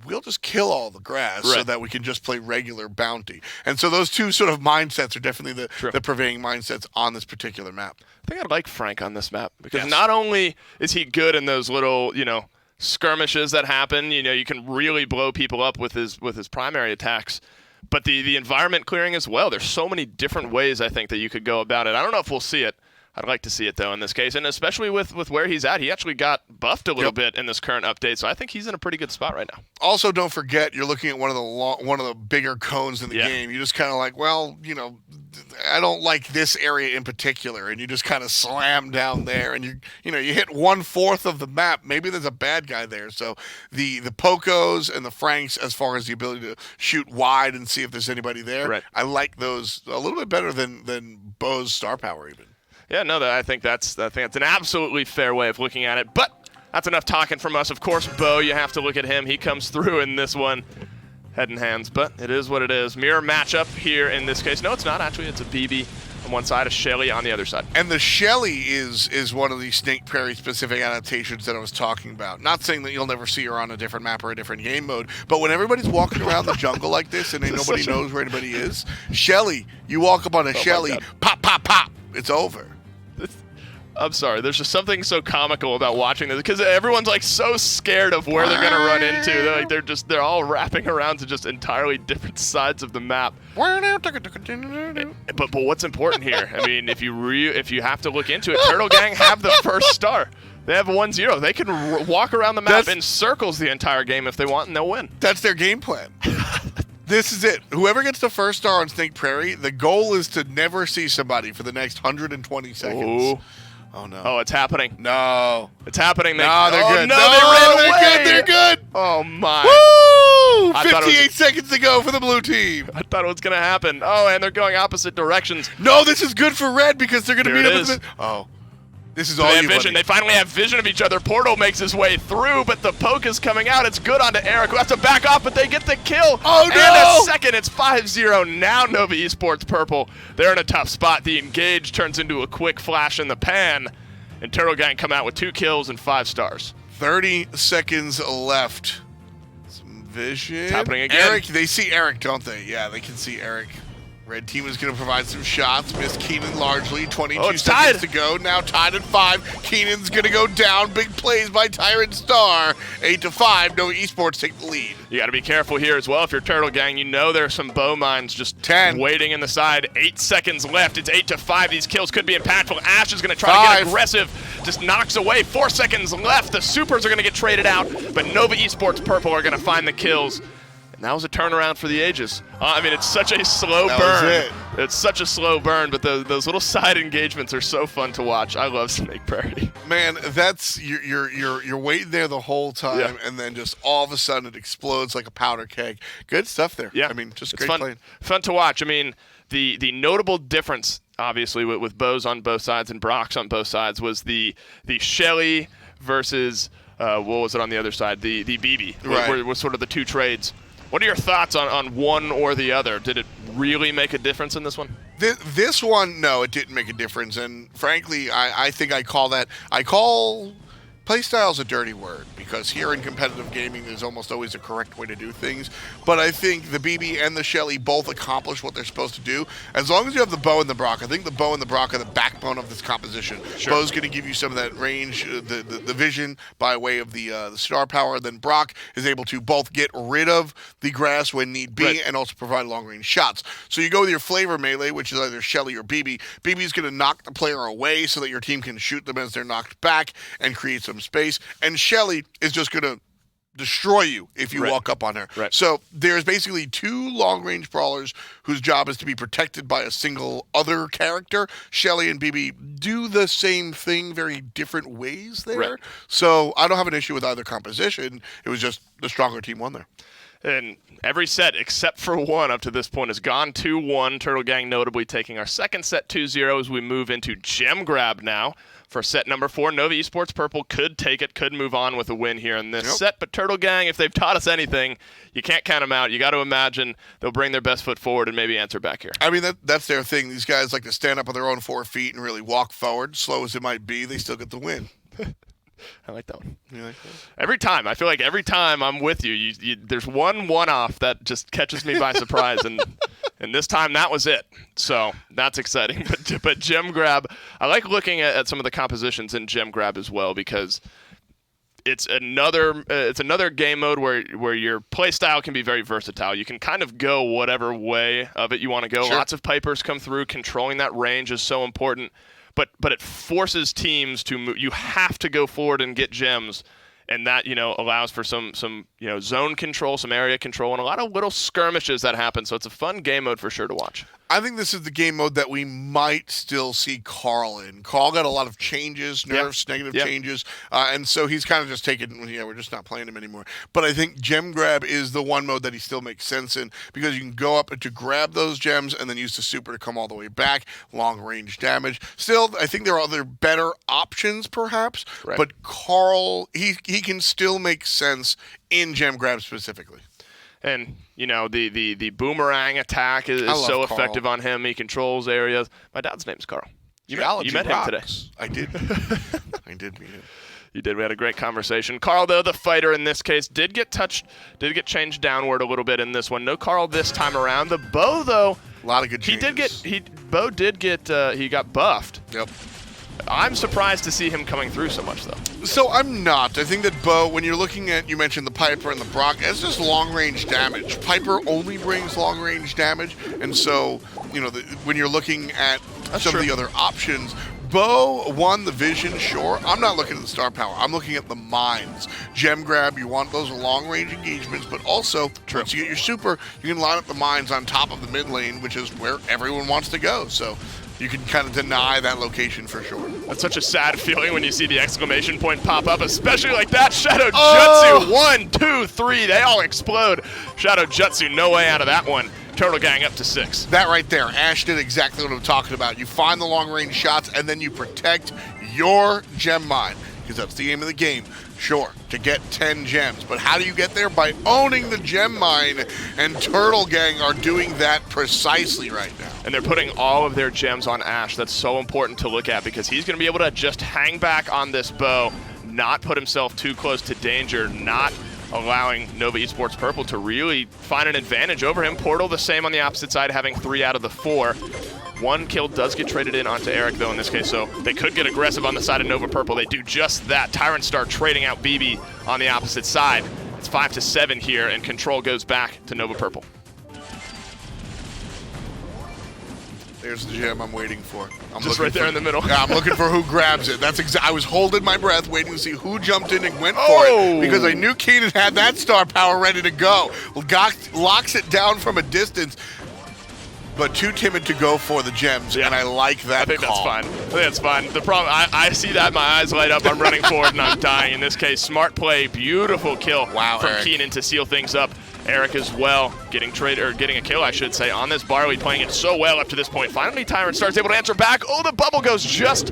Speaker 7: we'll just kill all the grass so that we can just play regular Bounty. And so those 2 sort of mindsets are definitely the prevailing mindsets on this particular map.
Speaker 6: I think I like Frank on this map because not only is he good in those little, skirmishes that happen, you can really blow people up with his primary attacks, but the environment clearing as well. There's so many different ways I think that you could go about it. I don't know if we'll see it. I'd like to see it, though, in this case, and especially with where he's at. He actually got buffed a little bit in this current update, so I think he's in a pretty good spot right now.
Speaker 7: Also, don't forget, you're looking at one of the bigger cones in the game. You're just kind of like, well, I don't like this area in particular, and you just kind of slam down there, and you hit 1/4 of the map. Maybe there's a bad guy there. So the Pocos and the Franks, as far as the ability to shoot wide and see if there's anybody there, I like those a little bit better than Bo's star power even.
Speaker 6: Yeah, no, I think that's an absolutely fair way of looking at it. But that's enough talking from us. Of course, Bo, you have to look at him. He comes through in this one, head and hands. But it is what it is. Mirror matchup here in this case. No, it's not actually. It's a BB on one side, a Shelly on the other side.
Speaker 7: And the Shelly is one of these Snake Prairie specific adaptations that I was talking about. Not saying that you'll never see her on a different map or a different game mode, but when everybody's walking around the jungle like this and nobody knows where anybody is, Shelly, you walk up on a Shelly, pop, pop, pop, it's over.
Speaker 6: I'm sorry. There's just something so comical about watching this because everyone's like so scared of where they're gonna run into. They're all wrapping around to just entirely different sides of the map. But what's important here? I mean, if you have to look into it, Turtle Gang have the first star. They have 1-0. They can walk around the map in circles the entire game if they want, and they'll win.
Speaker 7: That's their game plan. This is it. Whoever gets the first star on Snake Prairie, the goal is to never see somebody for the next 120 seconds.
Speaker 6: Ooh.
Speaker 7: Oh, no.
Speaker 6: Oh, it's happening.
Speaker 7: No.
Speaker 6: It's happening.
Speaker 7: No, they're good.
Speaker 6: No,
Speaker 7: No,
Speaker 6: they ran away.
Speaker 7: They're good.
Speaker 6: Oh, my.
Speaker 7: Woo! 58 seconds to go for the blue team.
Speaker 6: I thought it was going to happen. Oh, and they're going opposite directions.
Speaker 7: No, this is good for red because they're going to meet up with Oh. This is all you,
Speaker 6: vision.
Speaker 7: buddy.
Speaker 6: They finally have vision of each other. Portal makes his way through, but the poke is coming out. It's good onto Eric, who has to back off, but they get the kill.
Speaker 7: Oh, no!
Speaker 6: And a second, it's 5-0. Now Nova Esports purple. They're in a tough spot. The engage turns into a quick flash in the pan, and Turtle Gang come out with 2 kills and 5 stars.
Speaker 7: 30 seconds left. Some vision.
Speaker 6: It's happening again.
Speaker 7: Eric, they see Eric, don't they? Yeah, they can see Eric. Red team is going to provide some shots. Missed Keenan largely. 22 seconds to go. Now tied at 5. Keenan's going to go down. Big plays by Tyrant Star. 8-5. Nova Esports take the lead.
Speaker 6: You got to be careful here as well. If you're Turtle Gang, you know there's some bow mines just
Speaker 7: 10
Speaker 6: waiting in the side. 8 seconds left. It's 8-5. These kills could be impactful. Ash is going to try to get aggressive. Just knocks away. 4 seconds left. The supers are going to get traded out, but Nova Esports purple are going to find the kills. And that was a turnaround for the ages. I mean, it's such a slow burn. It's such a slow burn, but those little side engagements are so fun to watch. I love Snake Prairie.
Speaker 7: Man, that's you're waiting there the whole time, and then just all of a sudden it explodes like a powder keg. Good stuff there.
Speaker 6: Yeah,
Speaker 7: I mean, just
Speaker 6: it's
Speaker 7: great playing.
Speaker 6: Fun to watch. I mean, the notable difference, obviously, with bows on both sides and Brocks on both sides was the Shelly versus what was it on the other side? The BB.
Speaker 7: Right.
Speaker 6: Were sort of the two trades. What are your thoughts on one or the other? Did it really make a difference in this one?
Speaker 7: This one, no, it didn't make a difference. And frankly, I think I call playstyle is a dirty word because here in competitive gaming, there's almost always a correct way to do things. But I think the BB and the Shelly both accomplish what they're supposed to do. As long as you have the bow and the Brock, I think the bow and the Brock are the backbone of this composition.
Speaker 6: Sure.
Speaker 7: Bow's going to give you some of that range, the vision by way of the star power. Then Brock is able to both get rid of the grass when need be and also provide long-range shots. So you go with your flavor melee, which is either Shelly or BB. BB is going to knock the player away so that your team can shoot them as they're knocked back and create some space. And Shelly is just going to destroy you if you walk up on her.
Speaker 6: Right.
Speaker 7: So there's basically 2 long-range brawlers whose job is to be protected by a single other character. Shelly and BB do the same thing, very different ways there.
Speaker 6: Right.
Speaker 7: So I don't have an issue with either composition. It was just the stronger team won there.
Speaker 6: And every set except for one up to this point has gone 2-1. Turtle Gang notably taking our second set 2-0 as we move into gem grab now. For set number 4, Nova Esports Purple could take it, could move on with a win here in this set. But Turtle Gang, if they've taught us anything, you can't count them out. You got to imagine they'll bring their best foot forward and maybe answer back here.
Speaker 7: I mean, that's their thing. These guys like to stand up on their own 4 feet and really walk forward. Slow as it might be, they still get the win.
Speaker 6: I like that one.
Speaker 7: You like that?
Speaker 6: Every time. I feel like every time I'm with you, there's one-off that just catches me by surprise. And this time, that was it. So that's exciting. But Gem Grab, I like looking at some of the compositions in Gem Grab as well because it's another game mode where your play style can be very versatile. You can kind of go whatever way of it you want to go.
Speaker 7: Sure.
Speaker 6: Lots of Pipers come through. Controlling that range is so important. But it forces teams to move. You have to go forward and get gems. And that, allows for some zone control, some area control, and a lot of little skirmishes that happen. So it's a fun game mode for sure to watch.
Speaker 7: I think this is the game mode that we might still see Carl in. Carl got a lot of changes, nerfs, negative changes, and so he's kind of just taken, we're just not playing him anymore. But I think Gem Grab is the one mode that he still makes sense in because you can go up to grab those gems and then use the super to come all the way back, long-range damage. Still, I think there are other better options perhaps, but Carl, he can still make sense in Gem Grab specifically.
Speaker 6: And, you know, the boomerang attack is so
Speaker 7: Carl.
Speaker 6: effective on him. He controls areas. My dad's name's Carl. You met him today.
Speaker 7: I did. I did meet him.
Speaker 6: You did. We had a great conversation. Carl, though, the fighter in this case, did get changed downward a little bit in this one. No Carl this time around. The Bo, though,
Speaker 7: A lot of good changes.
Speaker 6: Bo got buffed.
Speaker 7: Yep.
Speaker 6: I'm surprised to see him coming through so much, though.
Speaker 7: So I'm not. I think that Bo, when you're looking at, you mentioned the Piper and the Brock, it's just long-range damage. Piper only brings long-range damage, and so, you know, when you're looking at some of the other options, Bo won the vision, sure. I'm not looking at the star power. I'm looking at the mines. Gem grab, you want those long-range engagements, but also, once you get your super, you can line up the mines on top of the mid lane, which is where everyone wants to go. So you can kind of deny that location for sure.
Speaker 6: That's such a sad feeling when you see the exclamation point pop up, especially like that. Shadow Jutsu, 1, 2, 3, they all explode. Shadow Jutsu, no way out of that one. Turtle Gang up to 6.
Speaker 7: That right there, Ash did exactly what I'm talking about. You find the long-range shots, and then you protect your gem mine, because that's the aim of the game. Sure, to get 10 gems, but how do you get there? By owning the gem mine, and Turtle Gang are doing that precisely right now.
Speaker 6: And they're putting all of their gems on Ash. That's so important to look at, because he's going to be able to just hang back on this bow, not put himself too close to danger, not allowing Nova Esports Purple to really find an advantage over him. Portal the same on the opposite side, having 3 out of the 4. 1 kill does get traded in onto Eric, though, in this case, so they could get aggressive on the side of Nova Purple. They do just that. Tyrant Star trading out BB on the opposite side. It's 5-7 here, and control goes back to Nova Purple.
Speaker 7: There's the gem I'm waiting for.
Speaker 6: Just right there in the middle.
Speaker 7: Yeah, I'm looking for who grabs it. I was holding my breath, waiting to see who jumped in and went for it, because I knew Keenan had that star power ready to go. Locks it down from a distance, but too timid to go for the gems, and I like that
Speaker 6: I think
Speaker 7: call.
Speaker 6: that's fine. I think that's fine. The problem, I see that, my eyes light up, I'm running forward, and I'm dying. In this case, smart play, beautiful kill from
Speaker 7: Eric.
Speaker 6: Keenan to seal things up. Eric as well, getting a kill, I should say, on this Barley, playing it so well up to this point. Finally, Tyrant Star's able to answer back. Oh, the bubble goes just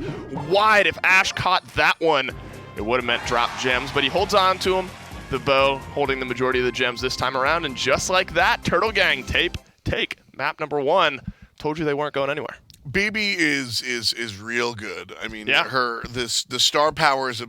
Speaker 6: wide. If Ash caught that one, it would have meant drop gems, but he holds on to him. The bow holding the majority of the gems this time around, and just like that, Turtle Gang take map number 1. Told you they weren't going anywhere.
Speaker 7: BB is real good. I mean,
Speaker 6: Yeah.
Speaker 7: the star power is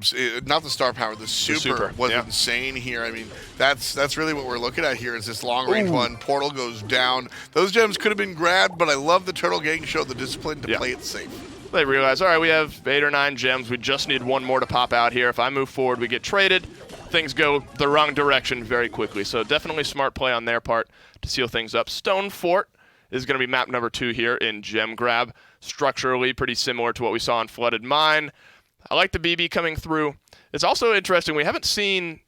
Speaker 7: not the star power. The super was insane here. I mean, that's really what we're looking at here. Is this long range one? Portal goes down. Those gems could have been grabbed, but I love the Turtle Gang showed the discipline to play it safe.
Speaker 6: They realize, all right, we have 8 or 9 gems. We just need 1 more to pop out here. If I move forward, we get traded. Things go the wrong direction very quickly. So definitely smart play on their part to seal things up. Stone Fort is going to be map number 2 here in Gem Grab. Structurally pretty similar to what we saw in Flooded Mine. I like the BB coming through. It's also interesting, we haven't seen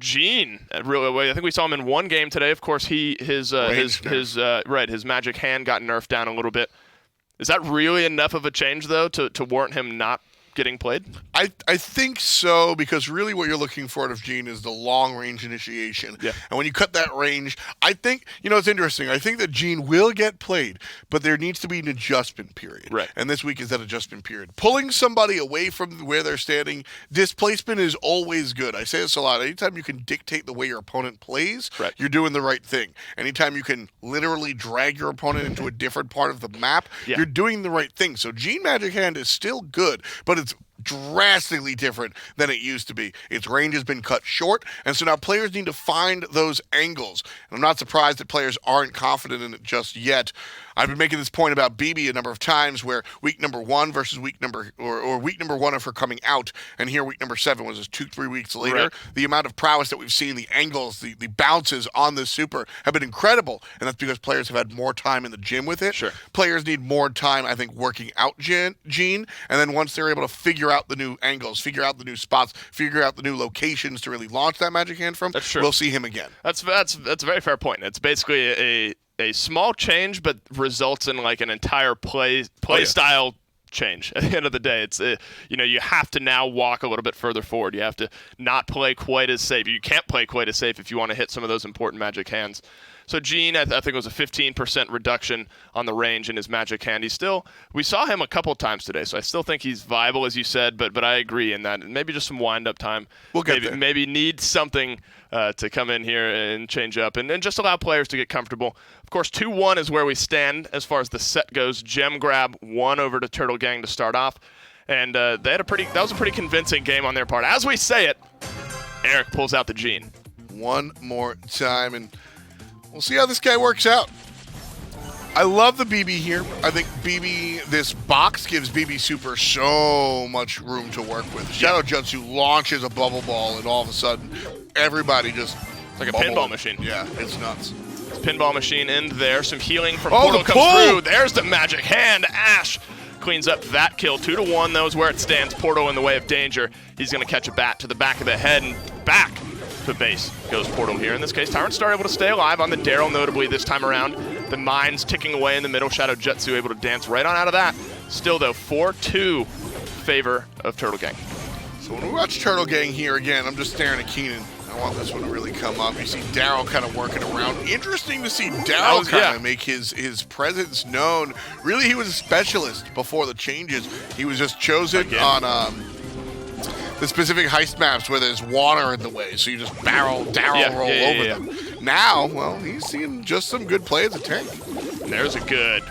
Speaker 6: Gene really away. I think we saw him in 1 game today. Of course, his magic hand got nerfed down a little bit. Is that really enough of a change, though, to warrant him not getting played?
Speaker 7: I think so, because really what you're looking for out of Gene is the long-range initiation.
Speaker 6: Yeah.
Speaker 7: And when you cut that range, I think, it's interesting. I think that Gene will get played, but there needs to be an adjustment period.
Speaker 6: Right.
Speaker 7: And this week is that adjustment period. Pulling somebody away from where they're standing, displacement is always good. I say this a lot. Anytime you can dictate the way your opponent plays, you're doing the right thing. Anytime you can literally drag your opponent into a different part of the map, you're doing the right thing. So Gene Magic Hand is still good, but it's drastically different than it used to be. Its range has been cut short, and so now players need to find those angles. And I'm not surprised that players aren't confident in it just yet. I've been making this point about BB a number of times, where week number 1 versus week number 1 of her coming out, and here week number 7 was just 2-3 weeks later.
Speaker 6: Right.
Speaker 7: The amount of prowess that we've seen, the angles, the bounces on this super have been incredible, and that's because players have had more time in the gym with it.
Speaker 6: Sure.
Speaker 7: Players need more time, I think, working out Gene, and then once they're able to figure out the new angles, figure out the new spots, figure out the new locations to really launch that magic hand from, we'll see him again.
Speaker 6: That's a very fair point. It's basically a small change, but results in like an entire play style change. At the end of the day, it's you have to now walk a little bit further forward. You have to not play quite as safe. You can't play quite as safe if you want to hit some of those important magic hands. So Gene, I think it was a 15% reduction on the range in his magic hand. We saw him a couple times today, so I still think he's viable, as you said, but I agree in that maybe just some wind-up time.
Speaker 7: We'll get there.
Speaker 6: Maybe need something to come in here and change up and just allow players to get comfortable. Of course, 2-1 is where we stand as far as the set goes. Gem grab 1 over to Turtle Gang to start off, and that was a pretty convincing game on their part. As we say it, Eric pulls out the Gene.
Speaker 7: One more time, and we'll see how this guy works out. I love the BB here. I think this box gives BB Super so much room to work with. Shadow Jutsu launches a bubble ball, and all of a sudden, everybody just...
Speaker 6: It's like a pinball machine.
Speaker 7: Yeah, it's nuts.
Speaker 6: Pinball machine in there. Some healing from
Speaker 7: Oh,
Speaker 6: Portal
Speaker 7: the
Speaker 6: comes
Speaker 7: pull!
Speaker 6: through. There's the magic hand. Ash cleans up that kill. 2-1, though, is where it stands. Portal in the way of danger. He's going to catch a bat to the back of the head and back to base goes Portal here. In this case, Tyrant Star able to stay alive on the Daryl, notably this time around. The mines ticking away in the middle. Shadow Jutsu able to dance right on out of that. Still, though, 4-2 favor of Turtle Gang.
Speaker 7: So when we watch Turtle Gang here again, I'm just staring at Keenan. I want this one to really come up. You see Daryl kind of working around. Interesting to see Daryl kind of make his presence known. Really, he was a specialist before the changes. He was just chosen on the specific heist maps where there's water in the way, so you just roll over them. Now, well, he's seeing just some good play as a tank.
Speaker 6: There's a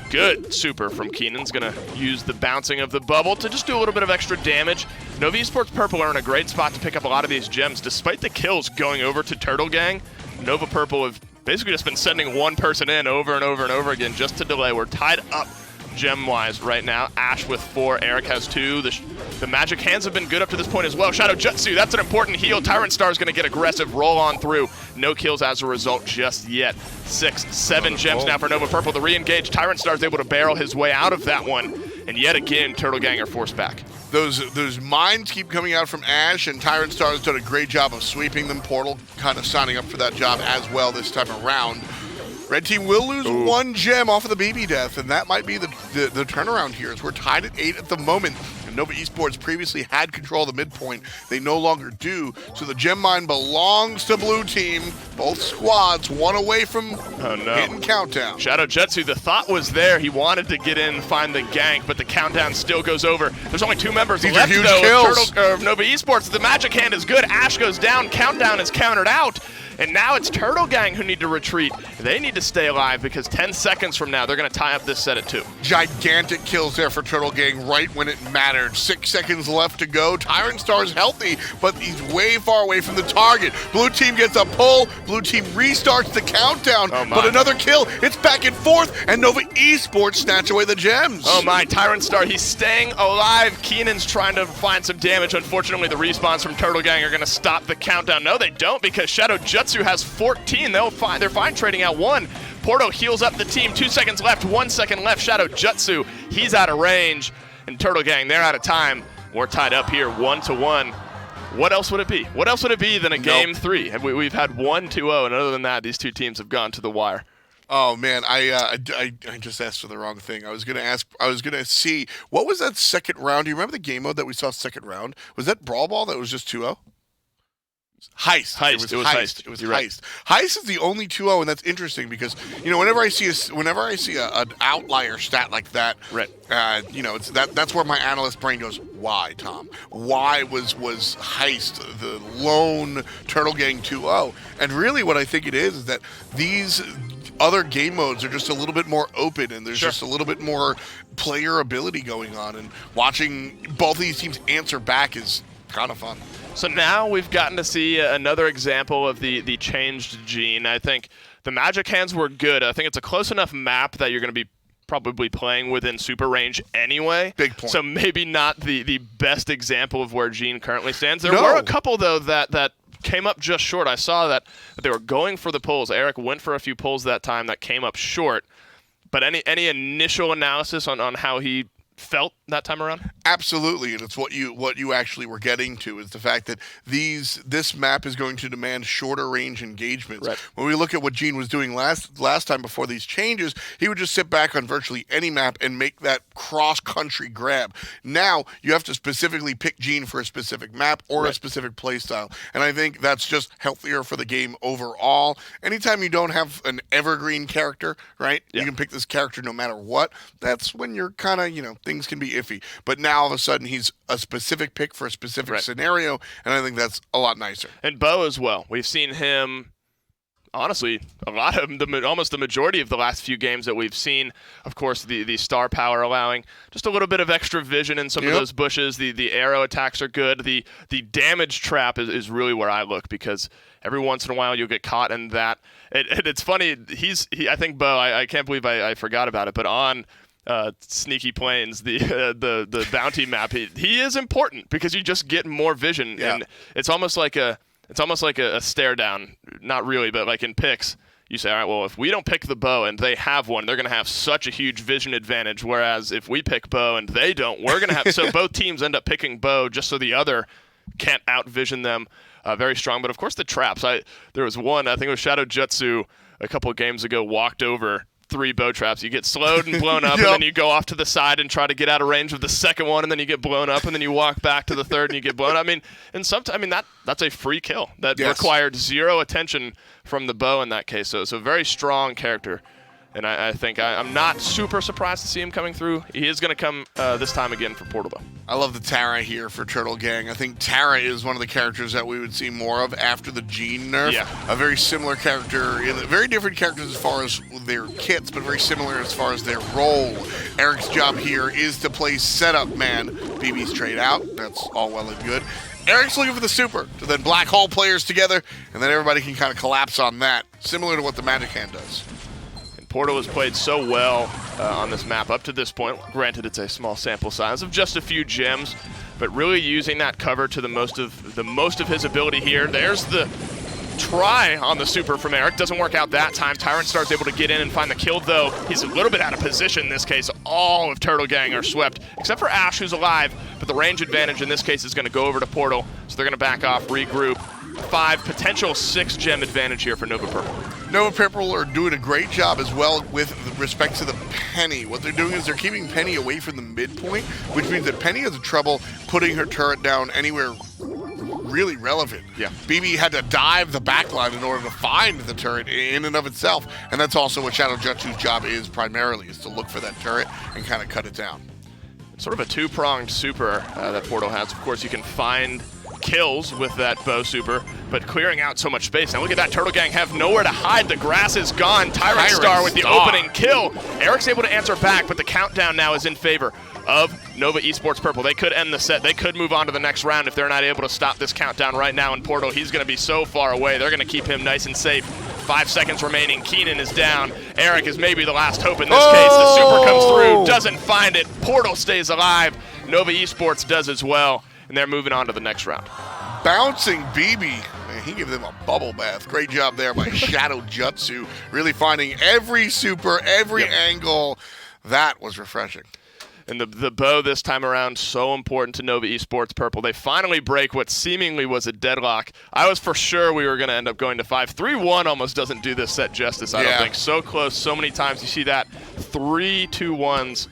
Speaker 6: good super from Keenan's going to use the bouncing of the bubble to just do a little bit of extra damage. Nova Esports Purple are in a great spot to pick up a lot of these gems. Despite the kills going over to Turtle Gang, Nova Purple have basically just been sending one person in over and over and over again just to delay. We're tied up gem-wise right now. Ash with 4, Eric has 2. The magic hands have been good up to this point as well. Shadow Jutsu, that's an important heal. Tyrant Star is going to get aggressive, roll on through. No kills as a result just yet. 6, 7 gems now for Nova Purple. The re-engage, Tyrant Star is able to barrel his way out of that one. And yet again, Turtle Gang are forced back.
Speaker 7: Those mines keep coming out from Ash, and Tyrant Star has done a great job of sweeping them. Portal kind of signing up for that job as well this time around. Red team will lose 1 gem off of the BB death, and that might be the turnaround here, as we're tied at 8 at the moment. And Nova Esports previously had control of the midpoint. They no longer do, so the gem mine belongs to blue team. Both squads, 1 away from hitting countdown.
Speaker 6: Shadow Jutsu, the thought was there. He wanted to get in and find the gank, but the countdown still goes over. There's only 2 members left, though, of Nova Esports. The magic hand is good. Ash goes down. Countdown is countered out. And now it's Turtle Gang who need to retreat. They need to stay alive because 10 seconds from now, they're going to tie up this set at 2.
Speaker 7: Gigantic kills there for Turtle Gang right when it mattered. 6 seconds left to go. Tyrant Star's healthy, but he's way far away from the target. Blue team gets a pull. Blue team restarts the countdown, but another kill. It's back and forth, and Nova Esports snatch away the gems.
Speaker 6: Oh my, Tyrant Star, he's staying alive. Keenan's trying to find some damage. Unfortunately, the respawns from Turtle Gang are going to stop the countdown. No, they don't, because Shadow Jutsu has 14. They're fine trading out 1. Porto heals up the team. 2 seconds left. 1 second left. Shadow Jutsu, he's out of range. And Turtle Gang, they're out of time. We're tied up here 1-1. What else would it be? What else would it be than a game 3? We've had 1-2-0, and other than that, these 2 teams have gone to the wire.
Speaker 7: Oh man, I just asked for the wrong thing. I was gonna see, what was that second round? Do you remember the game mode that we saw second round? Was that Brawl Ball that was just 2-0? Heist. It was Heist. It was Heist. Right. Heist is the only 2-0, and that's interesting because whenever I see an outlier stat like that,
Speaker 6: right?
Speaker 7: That's where my analyst brain goes, why, Tom? Why was Heist the lone Turtle Gang 2-0? And really, what I think it is that these other game modes are just a little bit more open, and there's just a little bit more player ability going on, and watching both of these teams answer back is kind of fun.
Speaker 6: So now we've gotten to see another example of the changed Gene. I think the magic hands were good. I think it's a close enough map that you're going to be probably playing within super range anyway.
Speaker 7: Big point.
Speaker 6: So maybe not the best example of where Gene currently stands. There were a couple, though, that came up just short. I saw that they were going for the pulls. Eric went for a few pulls that time that came up short. But any initial analysis on how he felt that time around?
Speaker 7: Absolutely, and it's what you actually were getting to is the fact that this map is going to demand shorter range engagements.
Speaker 6: Right.
Speaker 7: When we look at what Gene was doing last time before these changes, he would just sit back on virtually any map and make that cross-country grab. Now you have to specifically pick Gene for a specific map or a specific play style, and I think that's just healthier for the game overall. Anytime you don't have an evergreen character, right?
Speaker 6: Yeah.
Speaker 7: You can pick this character no matter what. That's when you're kind of, things can be iffy. But now all of a sudden he's a specific pick for a specific scenario, and I think that's a lot nicer.
Speaker 6: And Bo as well. We've seen him, honestly, a lot of almost the majority of the last few games that we've seen. Of course, the star power allowing just a little bit of extra vision in some of those bushes. The arrow attacks are good. The damage trap is really where I look, because every once in a while you'll get caught in that. It's funny. I think Bo. I can't believe I forgot about it. But on Sneaky Plains, the bounty map, he is important because you just get more vision, and it's almost like a stare down. Not really, but like in picks, you say, all right, well, if we don't pick the bow and they have one, they're going to have such a huge vision advantage. Whereas if we pick bow and they don't, we're going to have. So both teams end up picking bow just so the other can't out vision them. Very strong, but of course the traps. There was one, I think it was Shadow Jutsu a couple of games ago, walked over 3 bow traps. You get slowed and blown up, and then you go off to the side and try to get out of range of the second one, and then you get blown up, and then you walk back to the third and you get blown up. That's a free kill. That required 0 attention from the bow in that case. So it's a very strong character. And I think I'm not super surprised to see him coming through. He is going to come this time again for Portal, though.
Speaker 7: I love the Tara here for Turtle Gang. I think Tara is one of the characters that we would see more of after the Gene nerf.
Speaker 6: Yeah.
Speaker 7: A very similar character, very different characters as far as their kits, but very similar as far as their role. Eric's job here is to play setup man. BB's trade out. That's all well and good. Eric's looking for the super to then black hole players together, and then everybody can kind of collapse on that, similar to what the Magic Hand does.
Speaker 6: Portal has played so well on this map up to this point. Granted, it's a small sample size of just a few gems, but really using that cover to the most of his ability here. There's the try on the super from Eric. Doesn't work out that time. Tyrant Star's able to get in and find the kill, though. He's a little bit out of position in this case. All of Turtle Gang are swept, except for Ash, who's alive, but the range advantage in this case is going to go over to Portal, so they're going to back off, regroup. 5, potential 6 gem advantage here for Nova Purple.
Speaker 7: Nova Purple are doing a great job as well with respect to the Penny. What they're doing is they're keeping Penny away from the midpoint, which means that Penny has trouble putting her turret down anywhere really relevant.
Speaker 6: Yeah.
Speaker 7: BB had to dive the backline in order to find the turret in and of itself, and that's also what Shadow Jutsu's job is primarily, is to look for that turret and kind of cut it down.
Speaker 6: Sort of a 2-pronged super that Portal has. Of course, you can find kills with that bow super, but clearing out so much space. Now look at that, Turtle Gang have nowhere to hide. The grass is gone. Tyrant Star with the opening kill. Eric's able to answer back, but the countdown now is in favor of Nova Esports Purple. They could end the set. They could move on to the next round if they're not able to stop this countdown right now in Portal. He's going to be so far away. They're going to keep him nice and safe. 5 seconds remaining. Keenan is down. Eric is maybe the last hope in this case. The super comes through, doesn't find it. Portal stays alive. Nova Esports does as well, and they're moving on to the next round.
Speaker 7: Bouncing BB. Man, he gave them a bubble bath. Great job there by Shadow Jutsu. Really finding every super, every angle. That was refreshing.
Speaker 6: And the bow this time around, so important to Nova Esports Purple. They finally break what seemingly was a deadlock. I was for sure we were going to end up going to 5. 3-1 almost doesn't do this set justice, I don't think. So close, so many times. You see that 3 2-1s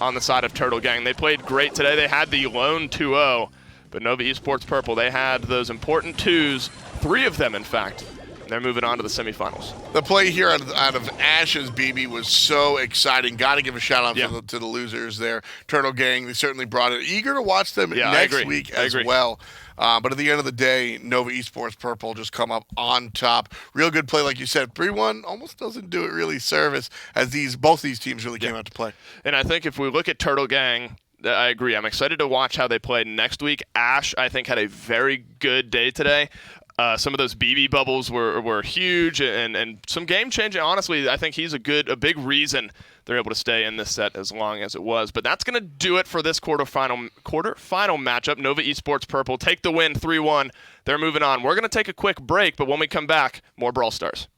Speaker 6: on the side of Turtle Gang. They played great today. They had the lone 2-0, but Nova Esports Purple, they had those important 2s, 3 of them, in fact. They're moving on to the semifinals.
Speaker 7: The play here out of Ash's BB was so exciting. Got to give a shout out to the losers there. Turtle Gang, they certainly brought it. Eager to watch them next week as well. But at the end of the day, Nova Esports Purple just come up on top. Real good play, like you said. 3-1 almost doesn't do it really service, as both these teams really came out to play.
Speaker 6: And I think if we look at Turtle Gang, I agree. I'm excited to watch how they play next week. Ash, I think, had a very good day today. Some of those BB bubbles were huge and some game changing. Honestly, I think he's a big reason they're able to stay in this set as long as it was. But that's going to do it for this quarterfinal matchup. Nova Esports Purple take the win 3-1. They're moving on. We're going to take a quick break, but when we come back, more Brawl Stars.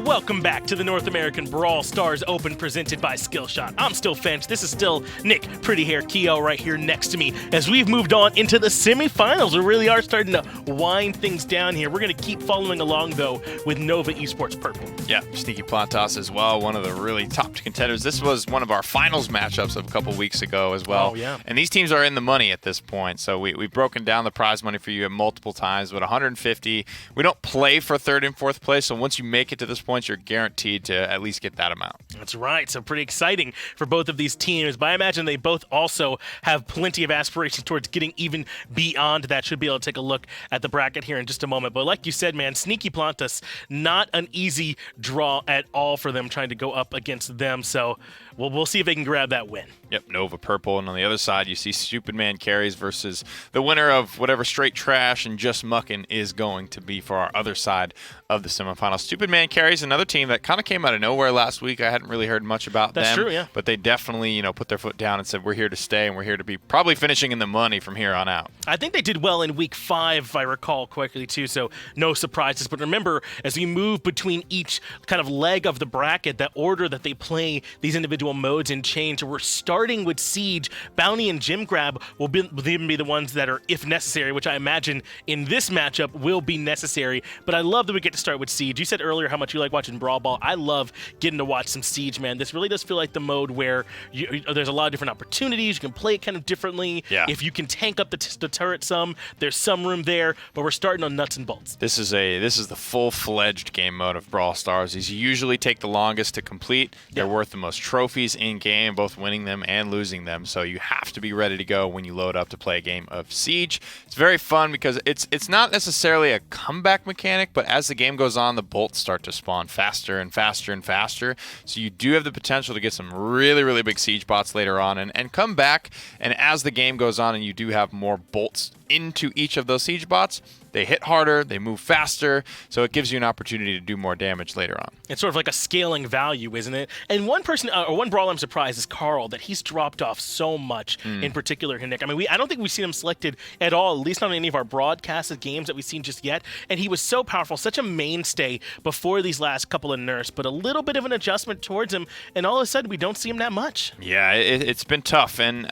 Speaker 4: welcome back to the North American Brawl Stars Open presented by Skillshot. I'm still Finch. This is still Nick Pretty Hair Keo right here next to me as we've moved on into the semifinals. We really are starting to wind things down here. We're going to keep following along, though, with Nova Esports Purple.
Speaker 5: Yeah, Sneaky Plantas as well, one of the really top contenders. This was one of our finals matchups of a couple weeks ago as well.
Speaker 4: Oh, yeah.
Speaker 5: And these teams are in the money at this point. So we've broken down the prize money for you at multiple times, but 150. We don't play for third and fourth place, so once you make it to this point, you're guaranteed to at least get that amount.
Speaker 4: That's right. So pretty exciting for both of these teams. But I imagine they both also have plenty of aspirations towards getting even beyond that. Should be able to take a look at the bracket here in just a moment. But like you said, man, Sneaky Plantas, not an easy draw at all for them trying to go up against them. So we'll see if they can grab that win.
Speaker 5: Yep, Nova Purple. And on the other side, you see Stupid Man Carries versus the winner of whatever Straight Trash and Just Muckin' is going to be for our other side of the semifinals. Stupid Man Carries, another team that kind of came out of nowhere last week. I hadn't really heard much about them.
Speaker 4: That's true, yeah.
Speaker 5: But they definitely, put their foot down and said, we're here to stay, and we're here to be probably finishing in the money from here on out.
Speaker 4: I think they did well in week 5, if I recall correctly, too, so no surprises. But remember, as we move between each kind of leg of the bracket, the order that they play these individual modes in change. We're starting with Siege. Bounty and Gym Grab will even be the ones that are, if necessary, which I imagine in this matchup will be necessary. But I love that we get to start with Siege. You said earlier how much you like watching Brawl Ball. I love getting to watch some Siege, man. This really does feel like the mode where there's a lot of different opportunities. You can play it kind of differently.
Speaker 5: Yeah.
Speaker 4: If you can tank up the turret some, there's some room there. But we're starting on nuts and bolts.
Speaker 5: This is the full-fledged game mode of Brawl Stars. These usually take the longest to complete. They're worth the most trophies in game, both winning them and losing them. So you have to be ready to go when you load up to play a game of Siege. It's very fun because it's not necessarily a comeback mechanic, but as the game goes on, the bolts start to spawn faster and faster and faster. So you do have the potential to get some really, really big Siege bots later on and come back. And as the game goes on and you do have more bolts into each of those Siege bots, they hit harder, they move faster, so it gives you an opportunity to do more damage later on.
Speaker 4: It's sort of like a scaling value, isn't it? And one person, or one brawler I'm surprised is Carl, that he's dropped off so much in particular, Nick. I mean, I don't think we've seen him selected at all, at least not in any of our broadcasted games that we've seen just yet. And he was so powerful, such a mainstay before these last couple of nerfs, but a little bit of an adjustment towards him, and all of a sudden we don't see him that much.
Speaker 5: Yeah, it's been tough, and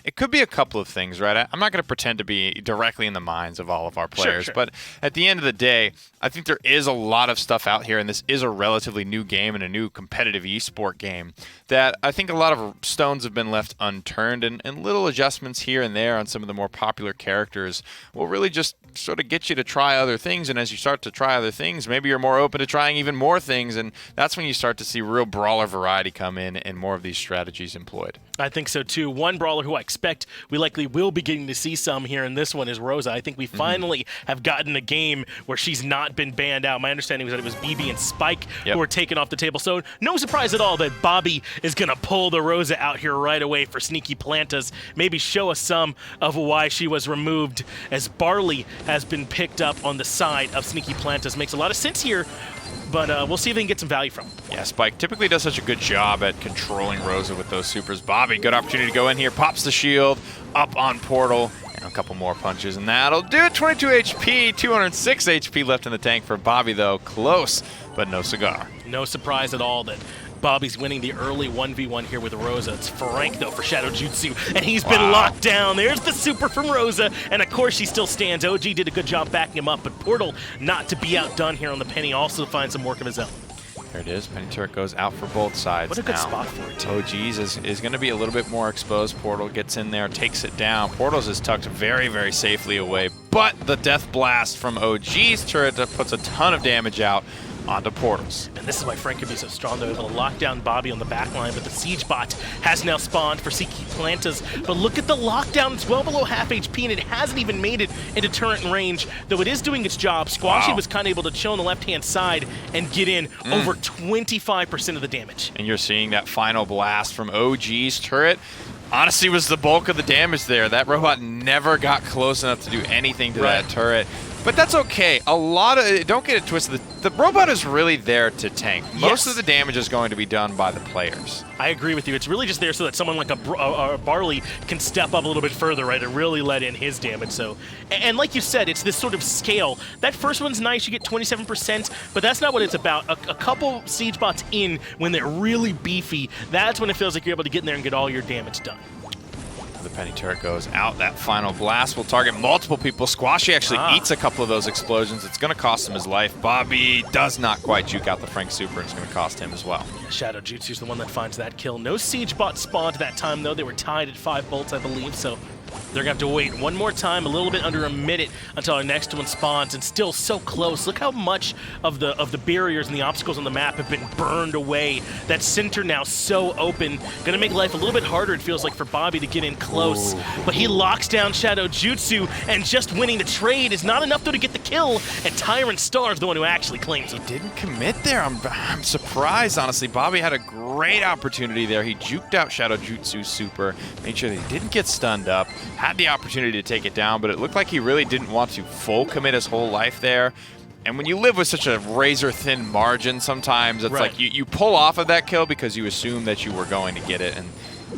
Speaker 5: it could be a couple of things, right? I'm not going to pretend to be directly in the minds of all of our players.
Speaker 4: Sure.
Speaker 5: But at the end of the day, I think there is a lot of stuff out here, and this is a relatively new game and a new competitive esport game that I think a lot of stones have been left unturned, and little adjustments here and there on some of the more popular characters will really just sort of get you to try other things. And as you start to try other things, maybe you're more open to trying even more things, and that's when you start to see real brawler variety come in and more of these strategies employed.
Speaker 4: I think so too. One brawler who I expect we likely will be getting to see some here in this one is Rosa. I think we finally have gotten a game where she's not been banned out. My understanding was that it was BB and Spike who were taken off the table. So no surprise at all that Bobby is going to pull the Rosa out here right away for Sneaky Plantas. Maybe show us some of why she was removed, as Barley has been picked up on the side of Sneaky Plantas. Makes a lot of sense here, but we'll see if they can get some value from him.
Speaker 5: Yeah, Spike typically does such a good job at controlling Rosa with those supers. Bobby, good opportunity to go in here, pops the shield, up on Portal, and a couple more punches, and that'll do it. 22 HP, 206 HP left in the tank for Bobby, though. Close, but no cigar.
Speaker 4: No surprise at all that Bobby's winning the early 1v1 here with Rosa. It's Frank, though, for Shadow Jutsu, and he's been locked down. There's the super from Rosa, and of course she still stands. OG did a good job backing him up, but Portal not to be outdone here on the Penny, also to find some work of his own.
Speaker 5: There it is. Penny Turret goes out for both sides.
Speaker 4: What a good
Speaker 5: now.
Speaker 4: spot for it, too.
Speaker 5: OG's is going to be a little bit more exposed. Portal gets in there, takes it down. Portal's is tucked very, very safely away, but the Death Blast from OG's turret that puts a ton of damage out onto Portals.
Speaker 4: And this is why Frank can be so strong, though, able to lock down Bobby on the back line, but the Siege bot has now spawned for Sneaky Plantas. But look at the lockdown. It's well below half HP, and it hasn't even made it into turret range, though it is doing its job. Squashy was kind of able to chill on the left-hand side and get in over 25% of the damage.
Speaker 5: And you're seeing that final blast from OG's turret. Honestly, was the bulk of the damage there. That robot never got close enough to do anything to that turret. But that's okay. A lot of don't get it twisted. The robot is really there to tank. Most of the damage is going to be done by the players.
Speaker 4: I agree with you. It's really just there so that someone like a Barley can step up a little bit further, right, and really let in his damage. So, and like you said, it's this sort of scale. That first one's nice. You get 27%, but that's not what it's about. A couple siege bots in, when they're really beefy, that's when it feels like you're able to get in there and get all your damage done.
Speaker 5: The penny turret goes out. That final blast will target multiple people. Squashy actually eats a couple of those explosions. It's going to cost him his life. Bobby does not quite juke out the Frank Super. It's going to cost him as well.
Speaker 4: Shadow Jutsu's the one that finds that kill. No siege bot spawned that time, though. They were tied at 5 bolts, I believe, so they're going to have to wait one more time, a little bit under a minute, until our next one spawns, and still so close. Look how much of the barriers and the obstacles on the map have been burned away. That center now so open. Going to make life a little bit harder, it feels like, for Bobby to get in close. Ooh. But he locks down Shadow Jutsu, and just winning the trade is not enough, though, to get the kill, and Tyrant Star is the one who actually claims it.
Speaker 5: He didn't commit there. I'm surprised, honestly. Bobby had a great opportunity there. He juked out Shadow Jutsu Super, made sure that he didn't get stunned up, had the opportunity to take it down, but it looked like he really didn't want to full commit his whole life there. And when you live with such a razor-thin margin, sometimes it's like you pull off of that kill because you assume that you were going to get it, and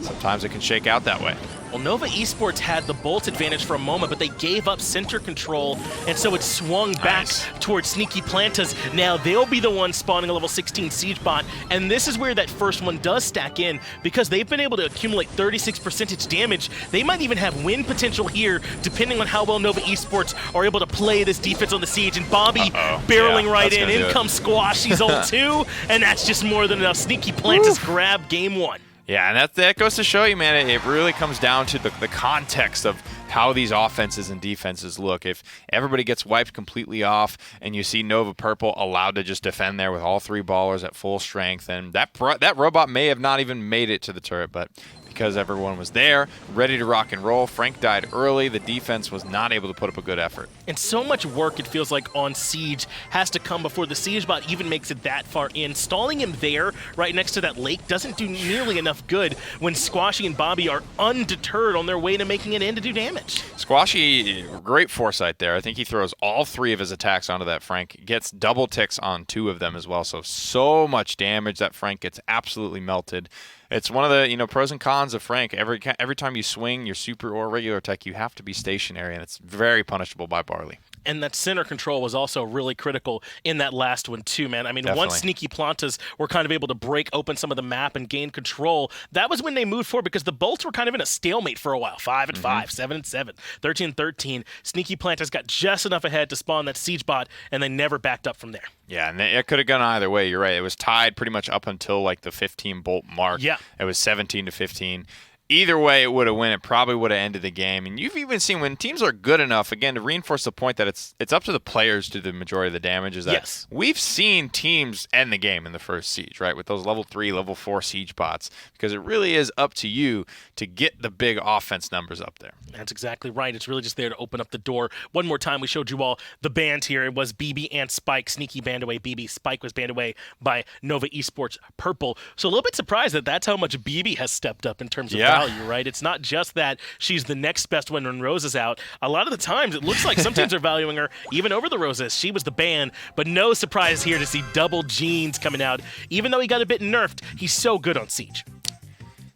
Speaker 5: sometimes it can shake out that way.
Speaker 4: Well, Nova Esports had the bolt advantage for a moment, but they gave up center control, and so it swung back towards Sneaky Plantas. Now they'll be the one spawning a level 16 siege bot, and this is where that first one does stack in, because they've been able to accumulate 36% damage. They might even have win potential here, depending on how well Nova Esports are able to play this defense on the siege. And Bobby barreling right in. In comes Squashy's ult too, and that's just more than enough. Sneaky Plantas grab game 1.
Speaker 5: Yeah, and that goes to show you, man, it really comes down to the context of how these offenses and defenses look. If everybody gets wiped completely off and you see Nova Purple allowed to just defend there with all 3 ballers at full strength, and that robot may have not even made it to the turret, but because everyone was there, ready to rock and roll. Frank died early. The defense was not able to put up a good effort.
Speaker 4: And so much work, it feels like, on Siege has to come before the Siege bot even makes it that far in. Stalling him there, right next to that lake, doesn't do nearly enough good when Squashy and Bobby are undeterred on their way to making it in to do damage.
Speaker 5: Squashy, great foresight there. I think he throws all 3 of his attacks onto that Frank. Gets double ticks on 2 of them as well. So much damage. That Frank gets absolutely melted. It's one of the pros and cons of Frank. Every time you swing your super or regular attack, you have to be stationary, and it's very punishable by Barley.
Speaker 4: And that center control was also really critical in that last one too, man. I mean, once Sneaky Plantas were kind of able to break open some of the map and gain control, that was when they moved forward, because the bolts were kind of in a stalemate for a while. 5-5, 7-7, 13-13. Sneaky Plantas got just enough ahead to spawn that siege bot, and they never backed up from there.
Speaker 5: Yeah, and it could have gone either way. You're right. It was tied pretty much up until like the 15 bolt mark.
Speaker 4: Yeah.
Speaker 5: It was 17-15. Either way it would have won, it probably would have ended the game. And you've even seen when teams are good enough, again, to reinforce the point that it's up to the players to do the majority of the damage, is that we've seen teams end the game in the first siege, right, with those level 3, level 4 siege bots, because it really is up to you to get the big offense numbers up there.
Speaker 4: That's exactly right. It's really just there to open up the door. One more time, we showed you all the band here. It was BB and Spike. Sneaky banned away BB. Spike was banned away by Nova Esports Purple. So a little bit surprised that that's how much BB has stepped up in terms of value, right? It's not just that she's the next best one when Rose is out. A lot of the times, it looks like some teams are valuing her even over the Roses. She was the ban, but no surprise here to see double Jeans coming out. Even though he got a bit nerfed, he's so good on Siege.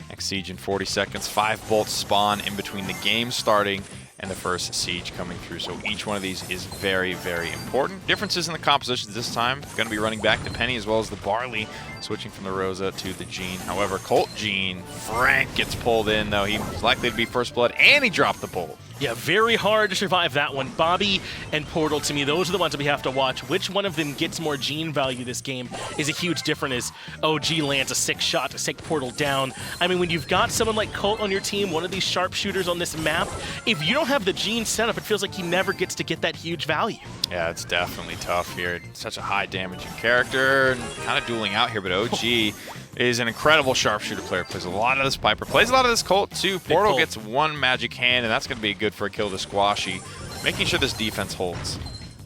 Speaker 5: Next siege in 40 seconds. 5 bolts spawn in between the game starting and the first siege coming through. So each one of these is very, very important. Differences in the compositions this time. Going to be running back to Penny as well as the Barley, switching from the Rosa to the Jean. However, Colt Jean, Frank gets pulled in, though. He was likely to be first blood, and he dropped the bolt.
Speaker 4: Yeah, very hard to survive that one. Bobby and Portal, to me, those are the ones that we have to watch. Which one of them gets more Gene value this game is a huge difference as OG lands a 6 shot to take Portal down. I mean, when you've got someone like Colt on your team, one of these sharpshooters on this map, if you don't have the Gene setup, it feels like he never gets to get that huge value.
Speaker 5: Yeah, it's definitely tough here. Such a high damaging character, and kind of dueling out here, but OG is an incredible sharpshooter player. Plays a lot of this Piper, plays a lot of this Colt too. Portal gets one magic hand, and that's going to be good for a kill to Squashy, making sure this defense holds.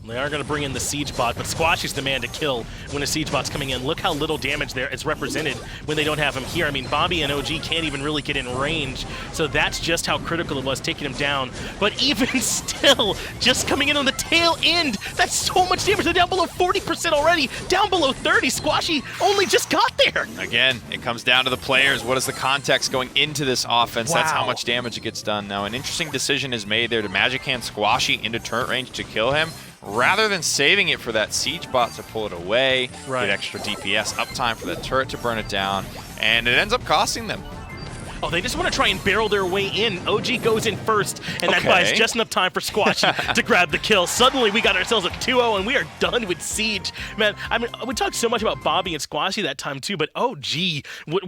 Speaker 4: They are going to bring in the Siege Bot, but Squashy's the man to kill when a Siege Bot's coming in. Look how little damage there is represented when they don't have him here. I mean, Bobby and OG can't even really get in range, so that's just how critical it was taking him down. But even still, just coming in on the tail end, that's so much damage. They're down below 40% already, down below 30. Squashy only just got there.
Speaker 5: Again, it comes down to the players. What is the context going into this offense?
Speaker 4: Wow.
Speaker 5: That's how much damage it gets done. Now, an interesting decision is made there to Magic Hand Squashy into turret range to kill him, rather than saving it for that Siege Bot to pull it away, get extra DPS uptime for that turret to burn it down, and it ends up costing them.
Speaker 4: Oh, they just want to try and barrel their way in. OG goes in first, and that buys just enough time for Squashy to grab the kill. Suddenly, we got ourselves a 2-0, and we are done with Siege. Man, I mean, we talked so much about Bobby and Squashy that time, too, but OG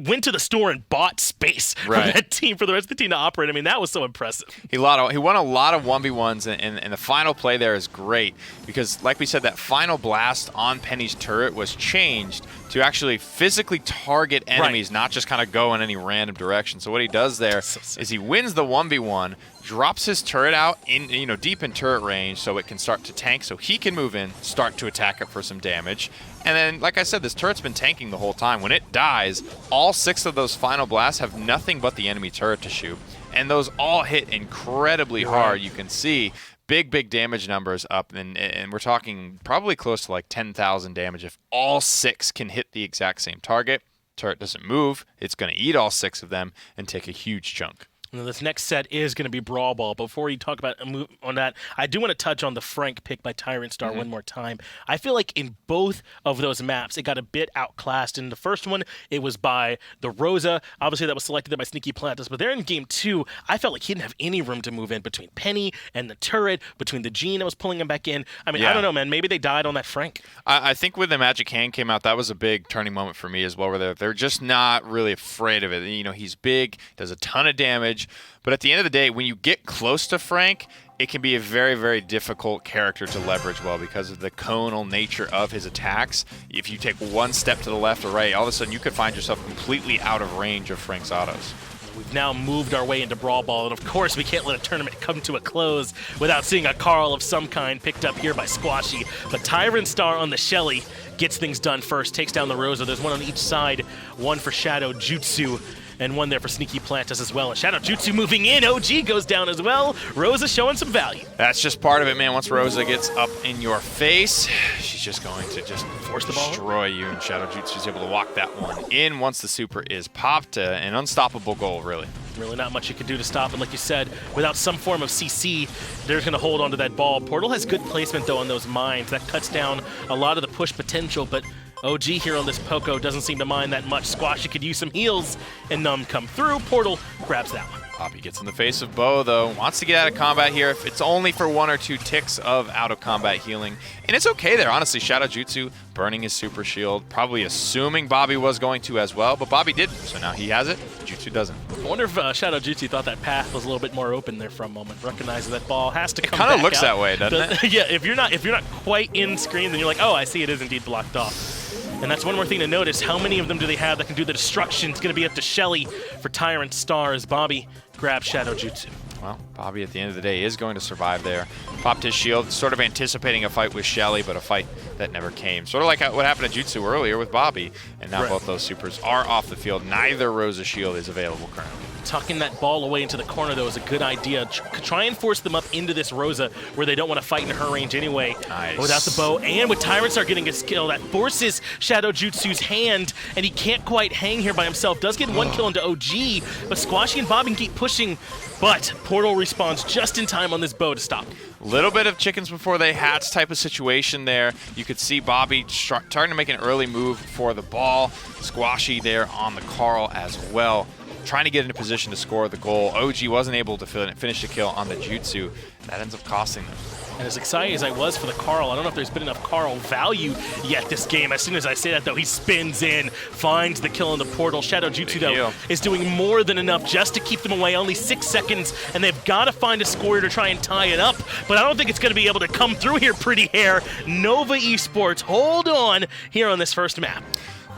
Speaker 4: went to the store and bought space for that team, for the rest of the team to operate. I mean, that was so impressive.
Speaker 5: He won a lot of 1v1s, and the final play there is great, because, like we said, that final blast on Penny's turret was changed to actually physically target enemies, not just kind of go in any random direction. So what he does there is he wins the 1v1, drops his turret out in deep in turret range so it can start to tank, so he can move in, start to attack it for some damage. And then, like I said, this turret's been tanking the whole time. When it dies, all 6 of those final blasts have nothing but the enemy turret to shoot. And those all hit incredibly hard. You can see big damage numbers up, and we're talking probably close to like 10,000 damage if all 6 can hit the exact same target. Turret doesn't move. It's going to eat all 6 of them and take a huge chunk.
Speaker 4: Now, this next set is going to be Brawl Ball. Before you talk about on that, I do want to touch on the Frank pick by Tyrant Star one more time. I feel like in both of those maps, it got a bit outclassed. In the first one, it was by the Rosa. Obviously, that was selected by Sneaky Plantis. But there in Game 2, I felt like he didn't have any room to move in between Penny and the turret, between the Gene that was pulling him back in. I mean, I don't know, man. Maybe they died on that Frank.
Speaker 5: I think when the Magic Hand came out, that was a big turning moment for me as well, where they're just not really afraid of it. You know, he's big, does a ton of damage. But at the end of the day, when you get close to Frank, it can be a very difficult character to leverage well because of the conal nature of his attacks. If you take one step to the left or right, all of a sudden you could find yourself completely out of range of Frank's autos.
Speaker 4: We've now moved our way into Brawl Ball, and of course we can't let a tournament come to a close without seeing a Carl of some kind picked up here by Squashy. But Tyrant Star on the Shelly gets things done first, takes down the Rosa. There's one on each side, one for Shadow Jutsu, and one there for Sneaky Plantis as well. And Shadow Jutsu moving in. OG goes down as well. Rosa showing some value.
Speaker 5: That's just part of it, man. Once Rosa gets up in your face, she's just going to just
Speaker 4: force the ball,
Speaker 5: destroy you. And Shadow Jutsu's able to walk that one in once the super is popped. An unstoppable goal, really.
Speaker 4: Really not much you can do to stop it. Like you said, without some form of CC, they're going to hold onto that ball. Portal has good placement, though, on those mines. That cuts down a lot of the push potential, but OG here on this Poco doesn't seem to mind that much. Squashy could use some heals, and Numb come through. Portal grabs that one.
Speaker 5: Poppy gets in the face of Bo, though. Wants to get out of combat here. If it's only for 1 or 2 ticks of out-of-combat healing. And it's okay there, honestly. Shadow Jutsu burning his super shield. Probably assuming Bobby was going to as well, but Bobby didn't. So now he has it. Jutsu doesn't.
Speaker 4: I wonder if Shadow Jutsu thought that path was a little bit more open there for a moment. Recognizes that ball has to come back out.
Speaker 5: It kind of looks that way, doesn't it?
Speaker 4: Yeah, if you're not quite in screen, then you're like, oh, I see it is indeed blocked off. And that's one more thing to notice. How many of them do they have that can do the destruction? It's going to be up to Shelly for Tyrant Star as Bobby grabs Shadow Jutsu.
Speaker 5: Well, Bobby, at the end of the day, is going to survive there. Popped his shield, sort of anticipating a fight with Shelly, but a fight that never came. Sort of like what happened to Jutsu earlier with Bobby, and now both those supers are off the field. Neither Rosa shield is available currently.
Speaker 4: Tucking that ball away into the corner, though, is a good idea. Try and force them up into this Rosa where they don't want to fight in her range anyway.
Speaker 5: Nice.
Speaker 4: Without the bow, and with Tyrant Star getting a skill, that forces Shadow Jutsu's hand, and he can't quite hang here by himself. Does get one kill into OG, but Squashy and Bobby can keep pushing, but Portal responds just in time on this bow to stop.
Speaker 5: Little bit of chickens before they hatch type of situation there. You could see Bobby starting to make an early move for the ball. Squashy there on the Carl as well, trying to get into position to score the goal. OG wasn't able to finish the kill on the Jutsu. That ends up costing them.
Speaker 4: And as excited as I was for the Carl, I don't know if there's been enough Carl value yet this game. As soon as I say that, though, he spins in, finds the kill in the Portal. Shadow Jutsu, though, is doing more than enough just to keep them away. Only 6 seconds, and they've got to find a score to try and tie it up. But I don't think it's going to be able to come through here, pretty hair. Nova Esports, hold on here on this first map.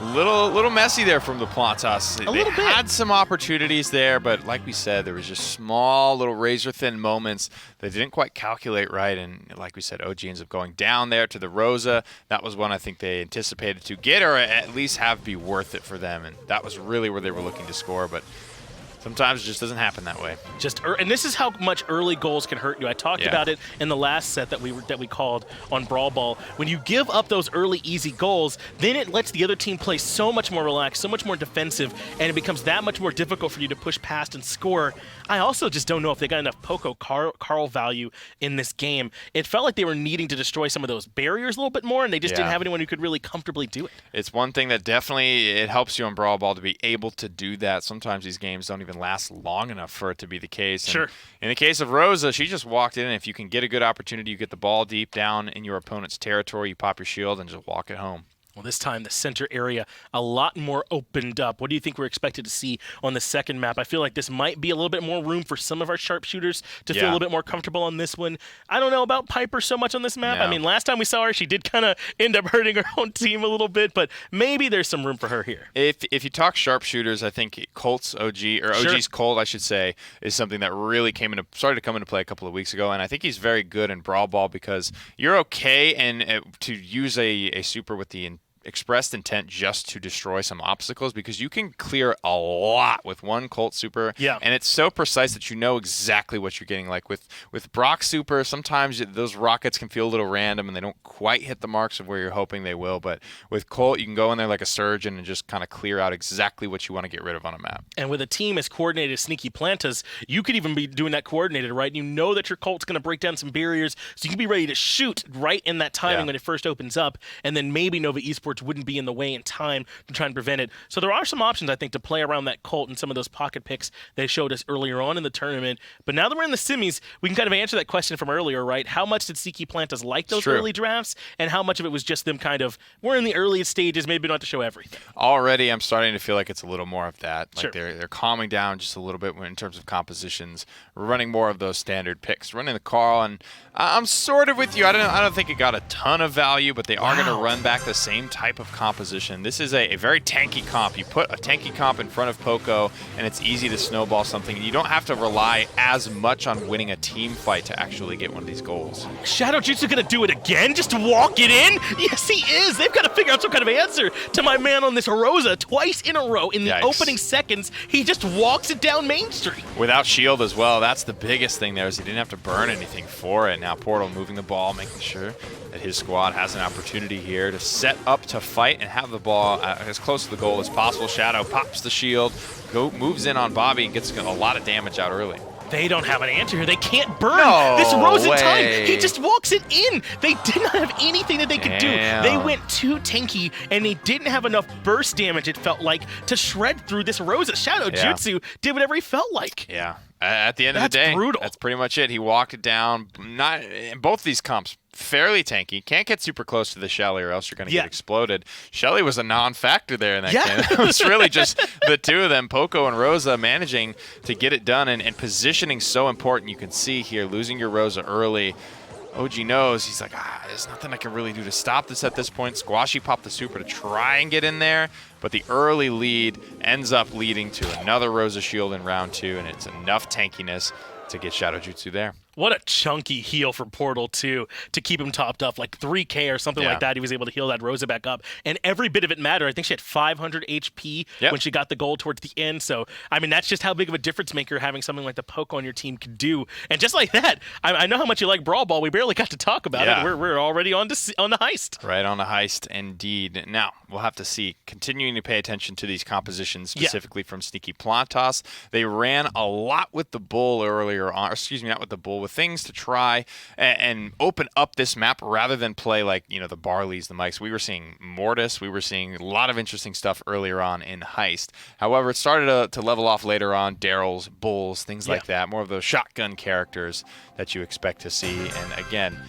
Speaker 5: Little messy there from the Plantas. They
Speaker 4: little bit.
Speaker 5: had some opportunities there, but like we said, there was just small little razor-thin moments they didn't quite calculate right, and like we said, OG ends up going down there to the Rosa. That was one I think they anticipated to get, or at least have be worth it for them, and that was really where they were looking to score, but sometimes it just doesn't happen that way.
Speaker 4: And this is how much early goals can hurt you. I talked about it in the last set that we called on Brawl Ball. When you give up those early easy goals, then it lets the other team play so much more relaxed, so much more defensive, and it becomes that much more difficult for you to push past and score. I also just don't know if they got enough Poco Carl value in this game. It felt like they were needing to destroy some of those barriers a little bit more, and they just didn't have anyone who could really comfortably do it.
Speaker 5: It's one thing that definitely it helps you on Brawl Ball to be able to do that. Sometimes these games don't even last long enough for it to be the case.
Speaker 4: Sure.
Speaker 5: And in the case of Rosa, she just walked in, and if you can get a good opportunity, you get the ball deep down in your opponent's territory, you pop your shield and just walk it home.
Speaker 4: Well, this time the center area a lot more opened up. What do you think we're expected to see on the second map? I feel like this might be a little bit more room for some of our sharpshooters to feel a little bit more comfortable on this one. I don't know about Piper so much on this map.
Speaker 5: No.
Speaker 4: I mean, last time we saw her, she did kind of end up hurting her own team a little bit, but maybe there's some room for her here.
Speaker 5: If you talk sharpshooters, I think Colt's OG, or OG's Colt, I should say, is something that really started to come into play a couple of weeks ago, and I think he's very good in Brawl Ball because you're okay and to use a super with the expressed intent just to destroy some obstacles, because you can clear a lot with one Colt super, and it's so precise that you know exactly what you're getting. Like with Brock super, sometimes those rockets can feel a little random and they don't quite hit the marks of where you're hoping they will, but with Colt you can go in there like a surgeon and just kind of clear out exactly what you want to get rid of on a map.
Speaker 4: And with a team as coordinated as Sneaky Plantas, you could even be doing that coordinated, right? You know that your Colt's going to break down some barriers, so you can be ready to shoot right in that timing when it first opens up, and then maybe Nova Esports wouldn't be in the way in time to try and prevent it. So there are some options, I think, to play around that Colt and some of those pocket picks they showed us earlier on in the tournament. But now that we're in the semis, we can kind of answer that question from earlier, right? How much did Sneaky Plantas like those early drafts, and how much of it was just them kind of, we're in the earliest stages, maybe we don't have to show everything?
Speaker 5: Already I'm starting to feel like it's a little more of that. Like they're calming down just a little bit in terms of compositions. We're running more of those standard picks. Running the Carl, and I'm sort of with you. I don't think it got a ton of value, but they are going to run back the same type of composition. This is a very tanky comp. You put a tanky comp in front of Poco, and it's easy to snowball something. You don't have to rely as much on winning a team fight to actually get one of these goals.
Speaker 4: Shadow Jutsu going to do it again? Just to walk it in? Yes, he is. They've got to figure out some kind of answer to my man on this Rosa. Twice in a row in the opening seconds, he just walks it down Main Street.
Speaker 5: Without shield as well. That's the biggest thing there, is he didn't have to burn anything for it. Now Portal moving the ball, making sure that his squad has an opportunity here to set up to fight and have the ball as close to the goal as possible. Shadow pops the shield, moves in on Bobby, and gets a lot of damage out early.
Speaker 4: They don't have an answer here. They can't burn this Rose in time. He just walks it in. They did not have anything that they could do. They went too tanky, and they didn't have enough burst damage, it felt like, to shred through this Rosa. Shadow Jutsu did whatever he felt like.
Speaker 5: Yeah. At the end of the day,
Speaker 4: brutal.
Speaker 5: That's pretty much it. He walked it down. Both these comps fairly tanky. Can't get super close to the Shelly or else you're going to get exploded. Shelly was a non-factor there in that game. It was really just the two of them, Poco and Rosa, managing to get it done, and positioning so important. You can see here, losing your Rosa early. OG knows. He's like, there's nothing I can really do to stop this at this point. Squashy popped the super to try and get in there, but the early lead ends up leading to another Rosa shield in round 2, and it's enough tankiness to get Shadow Jutsu there.
Speaker 4: What a chunky heal for Portal, too, to keep him topped up, like 3K or something like that. He was able to heal that Rosa back up, and every bit of it mattered. I think she had 500 HP when she got the gold towards the end, so, I mean, that's just how big of a difference maker having something like the Poke on your team could do. And just like that, I know how much you like Brawl Ball. We barely got to talk about it. We're already on the heist.
Speaker 5: Right on the heist, indeed. Now, we'll have to see. Continuing to pay attention to these compositions, specifically from Sneaky Plantas. They ran a lot with the Bull earlier on, not with the Bull, with things to try and open up this map rather than play like, the Barleys, the Mikes. We were seeing Mortis. We were seeing a lot of interesting stuff earlier on in Heist. However, it started to level off later on. Daryl's, Bulls, things like that. More of those shotgun characters that you expect to see. And again,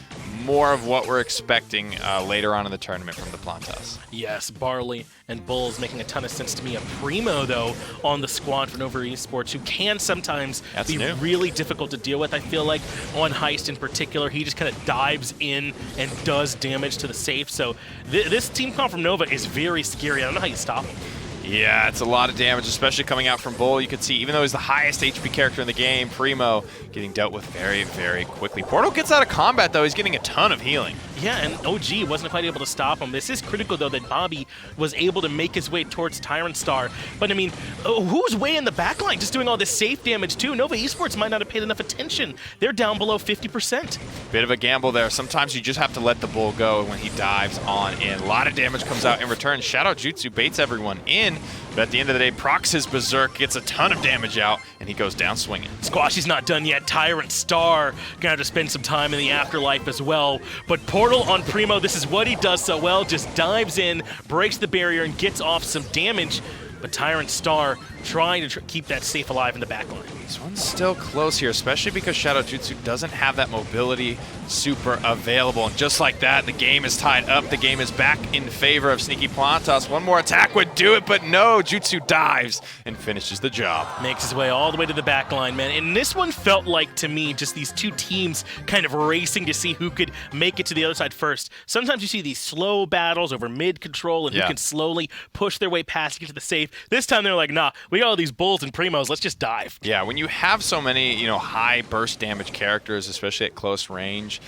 Speaker 5: more of what we're expecting later on in the tournament from the Plantas.
Speaker 4: Yes, Barley and Bulls making a ton of sense to me. A Primo, though, on the squad for Nova Esports, who can sometimes be really difficult to deal with, I feel like, on Heist in particular. He just kind of dives in and does damage to the safe. So this team comp from Nova is very scary. I don't know how you stop him.
Speaker 5: Yeah, it's a lot of damage, especially coming out from Bull. You can see, even though he's the highest HP character in the game, Primo getting dealt with very, very quickly. Portal gets out of combat, though. He's getting a ton of healing.
Speaker 4: Yeah, and OG wasn't quite able to stop him. This is critical, though, that Bobby was able to make his way towards Tyrant Star. But, I mean, who's way in the backline just doing all this safe damage, too? Nova Esports might not have paid enough attention. They're down below 50%.
Speaker 5: Bit of a gamble there. Sometimes you just have to let the Bull go when he dives on in. A lot of damage comes out in return. Shadow Jutsu baits everyone in. But at the end of the day, procs his Berserk, gets a ton of damage out, and he goes down swinging.
Speaker 4: Squashy's not done yet. Tyrant Star gonna have to spend some time in the afterlife as well. But Portal on Primo, this is what he does so well. Just dives in, breaks the barrier, and gets off some damage. But Tyrant Star trying to keep that safe alive in the backline.
Speaker 5: This one's still close here, especially because Shadow Jutsu doesn't have that mobility super available. And just like that, the game is tied up. The game is back in favor of Sneaky Plantas. One more attack would do it, but no, Jutsu dives and finishes the job.
Speaker 4: Makes his way all the way to the backline, man. And this one felt like, to me, just these two teams kind of racing to see who could make it to the other side first. Sometimes you see these slow battles over mid control and who can slowly push their way past to get to the safe. This time they're like, nah, we got all these Bulls and Primos, let's just dive.
Speaker 5: Yeah, when you have so many, high burst damage characters, especially at close range,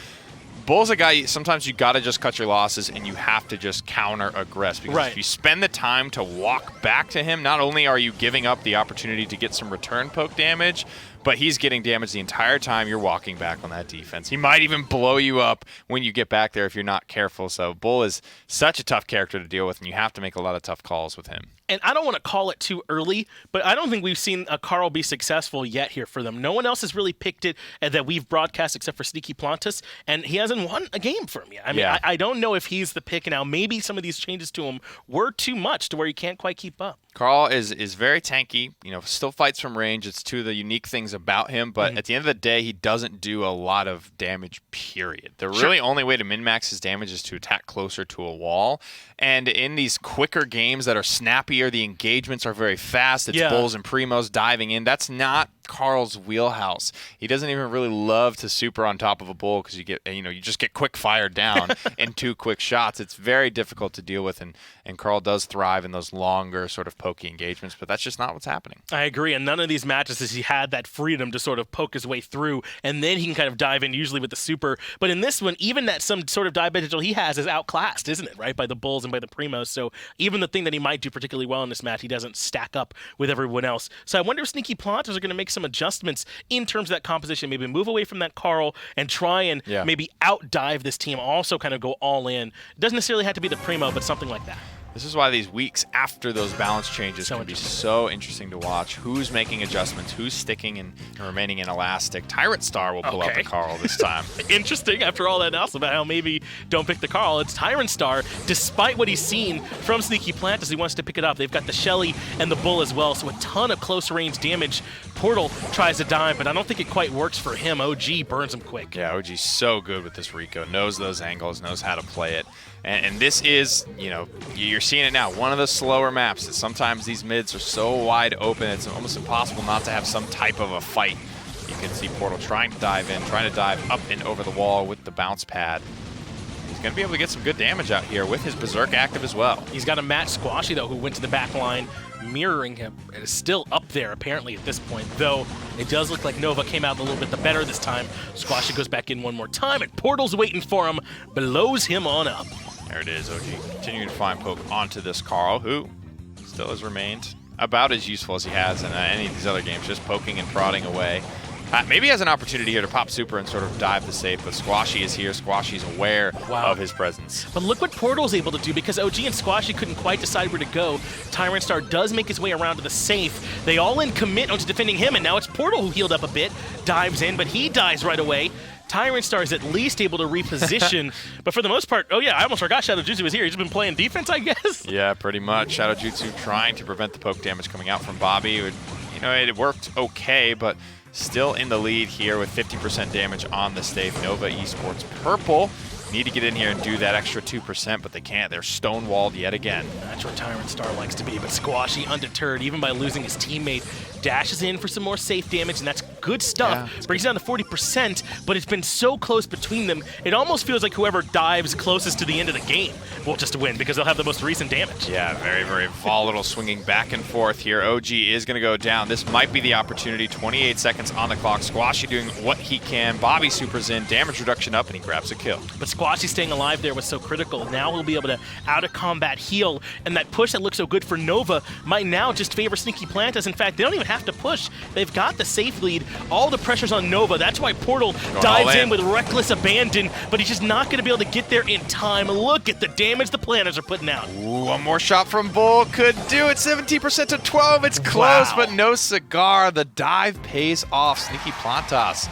Speaker 5: Bull's a guy, sometimes you got to just cut your losses and you have to just counter-aggress. Because if you spend the time to walk back to him, not only are you giving up the opportunity to get some return poke damage, but he's getting damage the entire time you're walking back on that defense. He might even blow you up when you get back there if you're not careful. So Bull is such a tough character to deal with, and you have to make a lot of tough calls with him.
Speaker 4: And I don't want to call it too early, but I don't think we've seen a Carl be successful yet here for them. No one else has really picked it that we've broadcast except for Sneaky Plantas, and he hasn't won a game for him yet. I mean, I don't know if he's the pick now. Maybe some of these changes to him were too much to where he can't quite keep up.
Speaker 5: Carl is very tanky, still fights from range. It's two of the unique things about him, but at the end of the day, he doesn't do a lot of damage, period. The really only way to min-max his damage is to attack closer to a wall, and in these quicker games that are snappier, the engagements are very fast. It's Bulls and Primos diving in. That's not Carl's wheelhouse. He doesn't even really love to super on top of a Bull because you get, you just get quick fired down in 2 quick shots. It's very difficult to deal with, and Carl does thrive in those longer sort of pokey engagements, but that's just not what's happening.
Speaker 4: I agree, and none of these matches has he had that freedom to sort of poke his way through, and then he can kind of dive in usually with the super. But in this one, even that some sort of dive potential he has is outclassed, isn't it, right, by the Bulls and by the Primos. So even the thing that he might do particularly well in this match, he doesn't stack up with everyone else. So I wonder if Sneaky Plantas are going to make some adjustments in terms of that composition, maybe move away from that Carl and try and maybe out-dive this team, also kind of go all in. It doesn't necessarily have to be the Primo, but something like that.
Speaker 5: This is why these weeks after those balance changes can be so interesting to watch. Who's making adjustments? Who's sticking and remaining inelastic? Tyrant Star will pull out the Carl this time.
Speaker 4: Interesting after all that else about how maybe don't pick the Carl. It's Tyrant Star. Despite what he's seen from Sneaky Plantas, he wants to pick it up. They've got the Shelly and the Bull as well, so a ton of close range damage. Portal tries to dive, but I don't think it quite works for him. OG burns him quick.
Speaker 5: Yeah, OG's so good with this Rico. Knows those angles, knows how to play it. And this is, you're seeing it now, one of the slower maps. That sometimes these mids are so wide open, it's almost impossible not to have some type of a fight. You can see Portal trying to dive in, trying to dive up and over the wall with the bounce pad. He's going to be able to get some good damage out here with his Berserk active as well.
Speaker 4: He's got to match Squashy, though, who went to the back line, mirroring him. It is still up there, apparently, at this point, though it does look like Nova came out a little bit the better this time. Squashy goes back in one more time, and Portal's waiting for him, blows him on up.
Speaker 5: There it is, OG continuing to find poke onto this Carl, who still has remained about as useful as he has in any of these other games, just poking and prodding away. Maybe he has an opportunity here to pop super and sort of dive the safe, but Squashy is here. Squashy's aware of his presence.
Speaker 4: But look what Portal's able to do, because OG and Squashy couldn't quite decide where to go. Tyrant Star does make his way around to the safe. They all in commit onto defending him, and now it's Portal who healed up a bit, dives in, but he dies right away. Tyrant Star is at least able to reposition, but for the most part, I almost forgot Shadow Jutsu was here. He's been playing defense, I guess?
Speaker 5: Yeah, pretty much. Shadow Jutsu trying to prevent the poke damage coming out from Bobby. It worked okay, but still in the lead here with 50% damage on the stave. Nova Esports purple need to get in here and do that extra 2%, but they can't. They're stonewalled yet again.
Speaker 4: That's where Tyrant Star likes to be, but Squashy, undeterred, even by losing his teammate, dashes in for some more safe damage, and that's good stuff.
Speaker 5: Yeah.
Speaker 4: Brings it down to 40%, but it's been so close between them, it almost feels like whoever dives closest to the end of the game will just win, because they'll have the most recent damage.
Speaker 5: Yeah, very, very volatile, swinging back and forth here. OG is going to go down. This might be the opportunity. 28 seconds on the clock. Squashy doing what he can. Bobby supers in, damage reduction up, and he grabs a kill.
Speaker 4: But Squashy staying alive there was so critical. Now he'll be able to out-of-combat heal, and that push that looked so good for Nova might now just favor Sneaky Plantas. In fact, they don't even have to push. They've got the safe lead. All the pressure's on Nova. That's why Portal dives in with reckless abandon, but he's just not going to be able to get there in time. Look at the damage the Planters are putting out.
Speaker 5: Ooh, one more shot from Bull could do it. 17% to 12. It's close, but no cigar. The dive pays off. Sneaky Plantas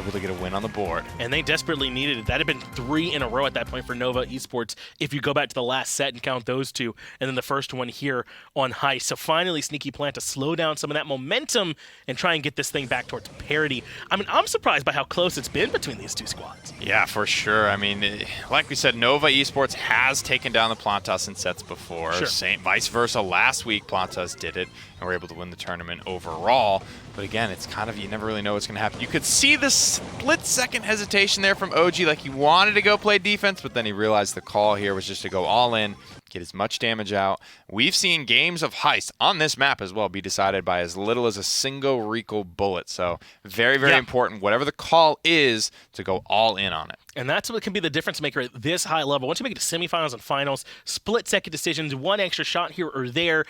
Speaker 5: able to get a win on the board.
Speaker 4: And they desperately needed it. That had been 3 in a row at that point for Nova Esports, if you go back to the last set and count those 2, and then the first one here on Heist. So finally, Sneaky Plant to slow down some of that momentum and try and get this thing back towards parity. I mean, I'm surprised by how close it's been between these 2 squads.
Speaker 5: Yeah, for sure. I mean, like we said, Nova Esports has taken down the Plantas in sets before.
Speaker 4: Sure.
Speaker 5: Vice versa. Last week, Plantas did it and were able to win the tournament overall. But again, it's kind of, you never really know what's going to happen. You could see the split-second hesitation there from OG, like he wanted to go play defense, but then he realized the call here was just to go all in, get as much damage out. We've seen games of Heist on this map as well be decided by as little as a single recoil bullet. So very, very important, whatever the call is, to go all in on it.
Speaker 4: And that's what can be the difference maker at this high level. Once you make it to semifinals and finals, split-second decisions, one extra shot here or there,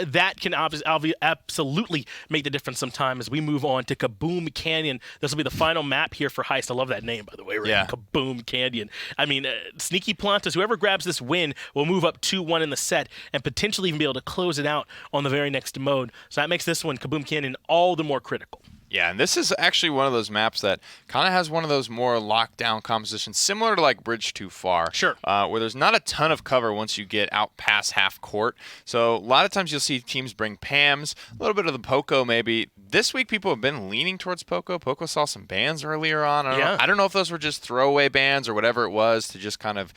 Speaker 4: that can absolutely make the difference sometime as we move on to Kaboom Canyon. This will be the final map here for Heist. I love that name, by the way, right?
Speaker 5: Yeah.
Speaker 4: Kaboom Canyon. I mean, Sneaky Plantas, whoever grabs this win will move up 2-1 in the set and potentially even be able to close it out on the very next mode. So that makes this one, Kaboom Canyon, all the more critical.
Speaker 5: Yeah, and this is actually one of those maps that kind of has one of those more lockdown compositions, similar to like Bridge Too Far.
Speaker 4: Sure.
Speaker 5: Where there's not a ton of cover once you get out past half court. So a lot of times you'll see teams bring Pams, a little bit of the Poco maybe. This week people have been leaning towards Poco. Poco saw some bans earlier on. I don't know if those were just throwaway bans or whatever it was to just kind of,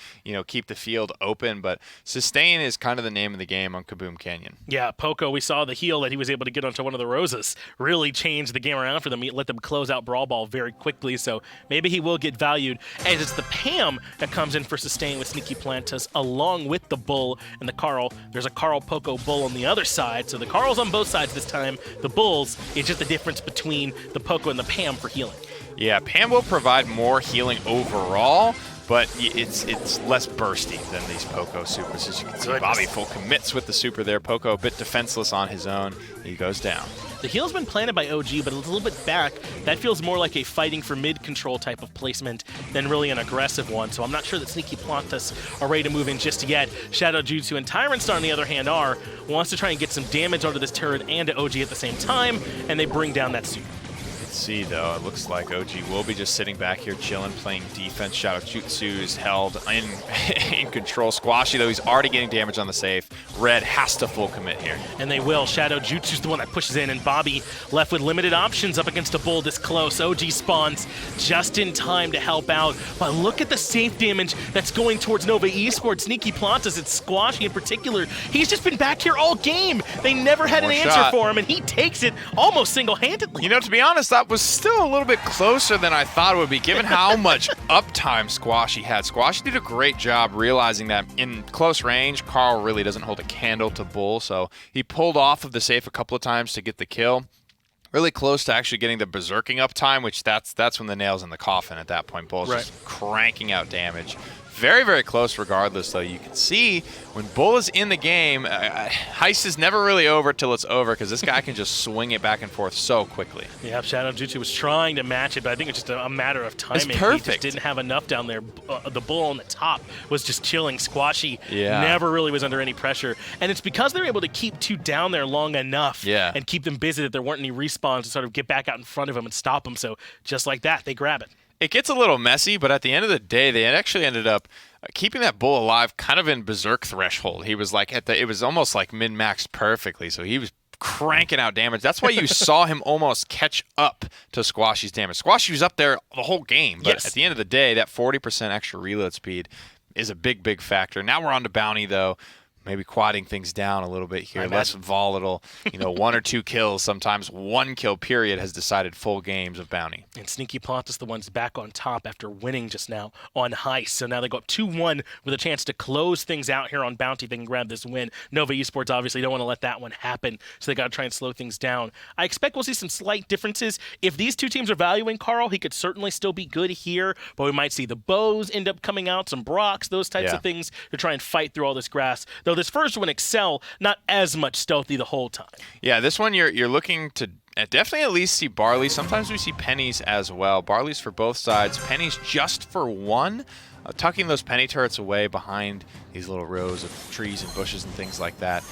Speaker 5: keep the field open. But Sustain is kind of the name of the game on Kaboom Canyon.
Speaker 4: Yeah, Poco, we saw the heal that he was able to get onto one of the Rosas really changed the game around for them. He let them close out Brawl Ball very quickly, so maybe he will get valued. As it's the Pam that comes in for Sustain with Sneaky Plantas, along with the Bull and the Carl. There's a Carl Poco Bull on the other side, so the Carl's on both sides this time. The Bulls is just the difference between the Poco and the Pam for healing.
Speaker 5: Yeah, Pam will provide more healing overall, but it's less bursty than these Poco supers. As you can see, Bobby full commits with the super there. Poco a bit defenseless on his own. He goes down.
Speaker 4: The heal's been planted by OG, but a little bit back. That feels more like a fighting for mid-control type of placement than really an aggressive one, so I'm not sure that Sneaky Plantas are ready to move in just yet. Shadow Jutsu and Tyrant Star, on the other hand, wants to try and get some damage onto this turret and to OG at the same time, and they bring down that super.
Speaker 5: See, though, it looks like OG will be just sitting back here chilling, playing defense. Shadow Jutsu is held in control. Squashy, though, he's already getting damage on the safe. Red has to full commit here.
Speaker 4: And they will. Shadow Jutsu's the one that pushes in, and Bobby left with limited options up against a Bull this close. OG spawns just in time to help out. But look at the safe damage that's going towards Nova Esports. Sneaky Plantas, it's Squashy in particular. He's just been back here all game. They never had an answer for him, and he takes it almost single-handedly.
Speaker 5: To be honest, that was still a little bit closer than I thought it would be, given how much uptime Squashy had. Squashy did a great job realizing that in close range, Carl really doesn't hold a candle to Bull, so he pulled off of the safe a couple of times to get the kill. Really close to actually getting the berserking uptime, which that's when the nail's in the coffin at that point. Bull's just cranking out damage. Very, very close regardless, though. You can see when Bull is in the game, Heist is never really over till it's over because this guy can just swing it back and forth so quickly.
Speaker 4: Yeah, Shadow Jutsu was trying to match it, but I think it's just a matter of timing.
Speaker 5: It's perfect.
Speaker 4: He just didn't have enough down there. The Bull on the top was just chilling. Squashy
Speaker 5: Yeah.
Speaker 4: never really was under any pressure. And it's because they were able to keep 2 down there long enough and keep them busy that there weren't any respawns to sort of get back out in front of them and stop them. So just like that, they grab it.
Speaker 5: It gets a little messy, but at the end of the day, they actually ended up keeping that Bull alive kind of in berserk threshold. He was like it was almost like min-maxed perfectly, so he was cranking out damage. That's why you saw him almost catch up to Squashy's damage. Squashy was up there the whole game, but
Speaker 4: Yes.
Speaker 5: at the end of the day, that 40% extra reload speed is a big, big factor. Now we're on to Bounty, though. Maybe quadding things down a little bit here, less volatile. 1 or 2 kills, sometimes 1 kill period has decided full games of Bounty.
Speaker 4: And Sneaky Plontus, the ones back on top after winning just now on Heist. So now they go up 2-1 with a chance to close things out here on Bounty. They can grab this win. Nova Esports obviously don't want to let that one happen, so they got to try and slow things down. I expect we'll see some slight differences. If these two teams are valuing Carl, he could certainly still be good here, but we might see the bows end up coming out, some Brocks, those types of things to try and fight through all this grass. Though this first one, Excel, not as much stealthy the whole time.
Speaker 5: Yeah, this one you're looking to definitely at least see Barley. Sometimes we see Pennies as well. Barley's for both sides. Pennies just for one. Tucking those penny turrets away behind these little rows of trees and bushes and things like that.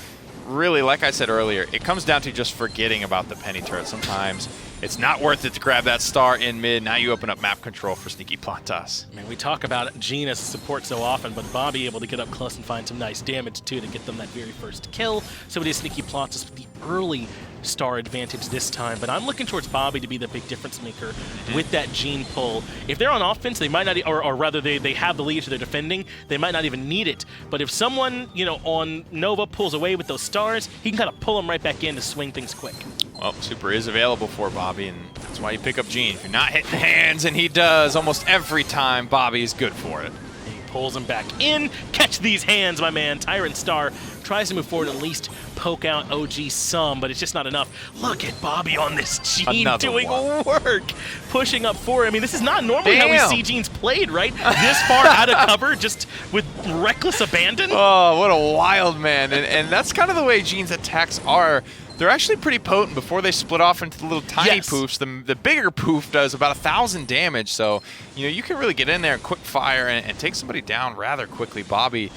Speaker 5: Really, like I said earlier, it comes down to just forgetting about the penny turret. Sometimes it's not worth it to grab that star in mid. Now you open up map control for Sneaky Plontus.
Speaker 4: I mean, we talk about Gene as a support so often, but Bobby able to get up close and find some nice damage, too, to get them that very first kill. So it is Sneaky Plontus with the early star advantage this time, but I'm looking towards Bobby to be the big difference maker with that Gene pull. If they're on offense, they might not, or rather they have the lead, so they're defending, they might not even need it. But if someone, on Nova pulls away with those stars, he can kind of pull them right back in to swing things quick.
Speaker 5: Well, Super is available for Bobby, and that's why you pick up Gene. If you're not hitting hands, and he does almost every time, Bobby is good for it.
Speaker 4: He pulls him back in. Catch these hands, my man. Tyrant Star tries to move forward and at least poke out OG some, but it's just not enough. Look at Bobby on this Gene doing work. Pushing up forward. I mean, this is not normally how we see Genes played, right? This far out of cover, just with reckless abandon.
Speaker 5: Oh, what a wild man. And that's kind of the way Gene's attacks are. They're actually pretty potent before they split off into the little tiny poofs. The bigger poof does about 1,000 damage, so you can really get in there and quick fire and take somebody down rather quickly. Bobby,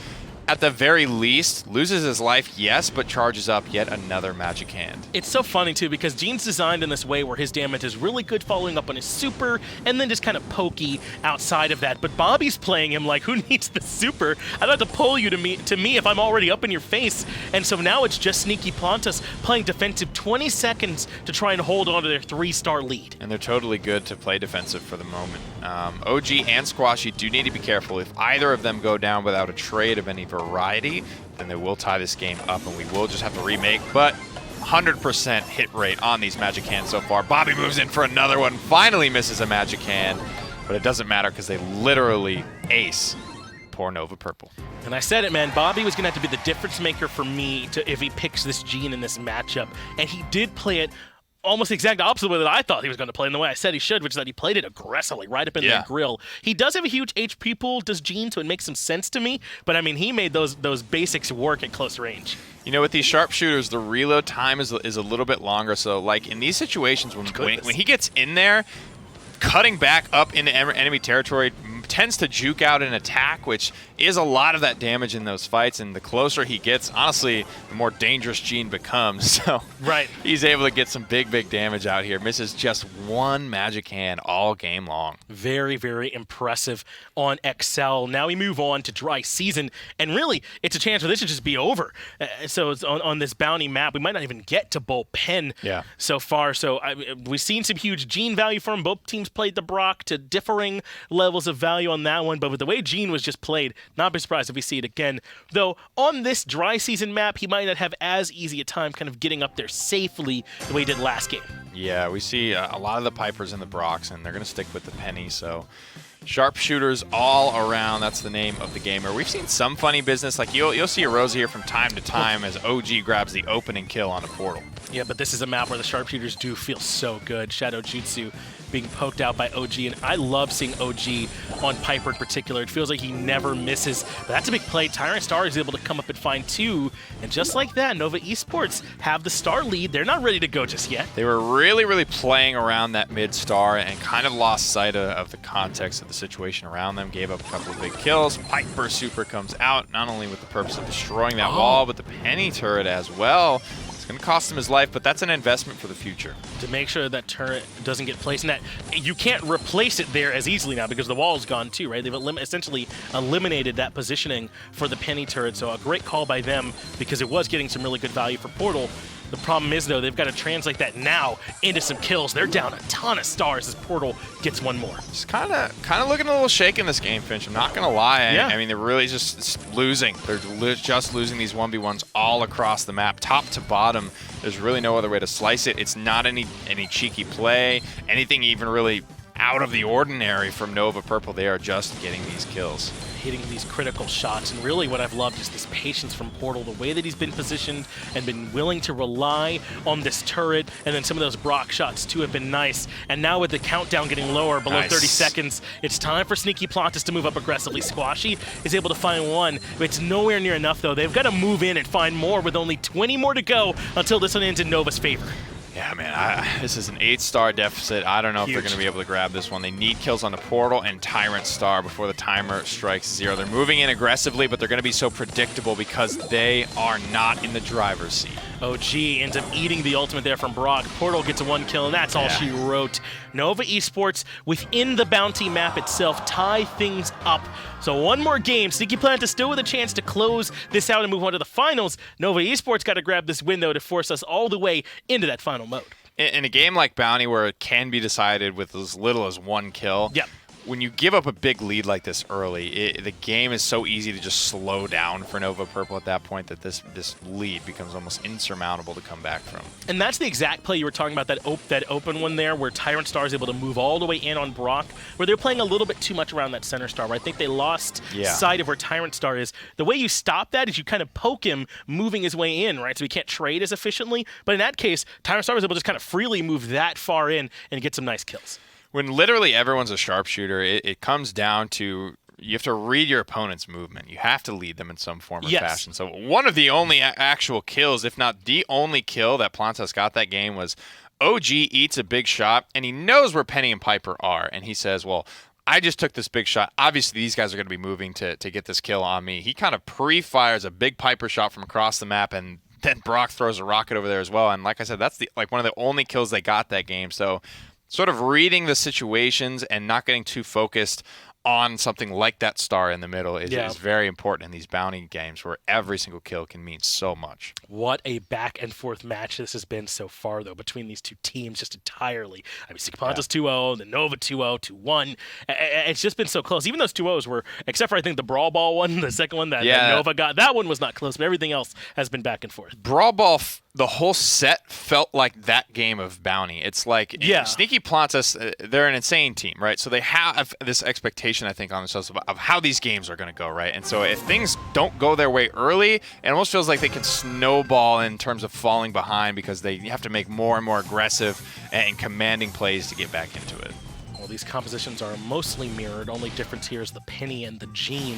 Speaker 5: at the very least, loses his life, yes, but charges up yet another magic hand.
Speaker 4: It's so funny, too, because Gene's designed in this way where his damage is really good following up on his super, and then just kind of pokey outside of that. But Bobby's playing him like, who needs the super? I'd have to pull you to me if I'm already up in your face. And so now it's just Sneaky Plontus playing defensive 20 seconds to try and hold on to their 3-star lead.
Speaker 5: And they're totally good to play defensive for the moment. OG and Squashy do need to be careful. If either of them go down without a trade of any variety, then they will tie this game up, and we will just have to remake. But 100% hit rate on these magic hands so far. Bobby moves in for another one, finally misses a magic hand, but it doesn't matter because they literally ace poor Nova Purple.
Speaker 4: And I said it, man, Bobby was going to have to be the difference maker for me if he picks this Gene in this matchup, and he did play it almost the exact opposite way that I thought he was going to play, in the way I said he should, which is that he played it aggressively, right up in the grill. He does have a huge HP pool, does Gene, so it makes some sense to me, but I mean, he made those basics work at close range.
Speaker 5: With these sharpshooters, the reload time is a little bit longer, so like in these situations when he gets in there, cutting back up into enemy territory tends to juke out an attack, which is a lot of that damage in those fights, and the closer he gets, honestly, the more dangerous Gene becomes. So he's able to get some big damage out here. Misses just one magic hand all game long.
Speaker 4: Very, very impressive on Excel. Now we move on to Dry Season, and really, it's a chance for this to just be over. So it's on this bounty map, we might not even get to Bullpen so far. So we've seen some huge Gene value from both teams played the Brock to differing levels of value on that one, but with the way Gene was just played, not be surprised if we see it again. Though on this Dry Season map, he might not have as easy a time kind of getting up there safely the way he did last game.
Speaker 5: Yeah, we see a lot of the Pipers in the Brocks, and they're going to stick with the Penny, so sharpshooters all around. That's the name of the gamer. We've seen some funny business, like you'll see a Rosie here from time to time as OG grabs the opening kill on a portal.
Speaker 4: Yeah, but this is a map where the sharpshooters do feel so good. Shadow Jutsu being poked out by OG, and I love seeing OG on Piper in particular. It feels like he never misses, but that's a big play. Tyrant Star is able to come up and find 2, and just like that, Nova Esports have the star lead. They're not ready to go just yet.
Speaker 5: They were really playing around that mid-star and kind of lost sight of the context of the situation around them. Gave up a couple of big kills. Piper Super comes out, not only with the purpose of destroying that wall, but the Penny turret as well. Going to cost him his life, but that's an investment for the future.
Speaker 4: To make sure that turret doesn't get placed in that. You can't replace it there as easily now because the wall's gone too, right? They've essentially eliminated that positioning for the Penny turret, so a great call by them because it was getting some really good value for Portal. The problem is, though, they've got to translate that now into some kills. They're down a ton of stars as Portal gets one more.
Speaker 5: It's kind of looking a little shaky in this game, Finch. I'm not going to lie.
Speaker 4: Yeah.
Speaker 5: I mean, they're really just losing. They're just losing these 1v1s all across the map, top to bottom. There's really no other way to slice it. It's not any cheeky play, anything even really out of the ordinary from Nova Purple. They are just getting these kills.
Speaker 4: Hitting these critical shots, and really what I've loved is this patience from Portal, the way that he's been positioned and been willing to rely on this turret, and then some of those Brock shots too have been nice. And now with the countdown getting lower, below 30 seconds, it's time for Sneaky Plantas to move up aggressively. Squashy is able to find one, but it's nowhere near enough though. They've got to move in and find more with only 20 more to go until this one ends in Nova's favor.
Speaker 5: Yeah, man, this is an 8-star deficit. I don't know if they're going to be able to grab this one. They need kills on the Portal and Tyrant Star before the timer strikes 0. They're moving in aggressively, but they're going to be so predictable because they are not in the driver's seat.
Speaker 4: OG ends up eating the ultimate there from Brock. Portal gets a 1 kill, and that's all she wrote. Nova Esports, within the bounty map itself, tie things up. So one more game. Sneaky Plantas still with a chance to close this out and move on to the finals. Nova Esports got to grab this win, though, to force us all the way into that final mode.
Speaker 5: In a game like Bounty where it can be decided with as little as 1 kill, when you give up a big lead like this early, the game is so easy to just slow down for Nova Purple at that point that this lead becomes almost insurmountable to come back from.
Speaker 4: And that's the exact play you were talking about, that open one there where Tyrant Star is able to move all the way in on Brock, where they're playing a little bit too much around that center star. Right? I think they lost sight of where Tyrant Star is. The way you stop that is you kind of poke him moving his way in, right? So he can't trade as efficiently. But in that case, Tyrant Star was able to just kind of freely move that far in and get some nice kills.
Speaker 5: When literally everyone's a sharpshooter, it comes down to you have to read your opponent's movement. You have to lead them in some form or fashion. So one of the only actual kills, if not the only kill that Plantas got that game was OG eats a big shot, and he knows where Penny and Piper are, and he says, well, I just took this big shot. Obviously, these guys are going to be moving to get this kill on me. He kind of pre-fires a big Piper shot from across the map, and then Brock throws a rocket over there as well. And like I said, that's one of the only kills they got that game. So sort of reading the situations and not getting too focused on something like that star in the middle is very important in these bounty games where every single kill can mean so much.
Speaker 4: What a back and forth match this has been so far, though, between these two teams just entirely. I mean, Sneaky Plantas 2-0, the Nova 2-0, 2-1. It's just been so close. Even those 2-0s were, except for I think the Brawl Ball one, the second one that Nova got, that one was not close, but everything else has been back and forth.
Speaker 5: Brawl Ball, the whole set felt like that game of bounty. It's like Sneaky Plantas, they're an insane team, right? So they have this expectation, I think, on themselves of how these games are going to go, right? And so if things don't go their way early, it almost feels like they can snowball in terms of falling behind because they have to make more and more aggressive and commanding plays to get back into it.
Speaker 4: Well, these compositions are mostly mirrored. Only difference here is the Penny and the Jean.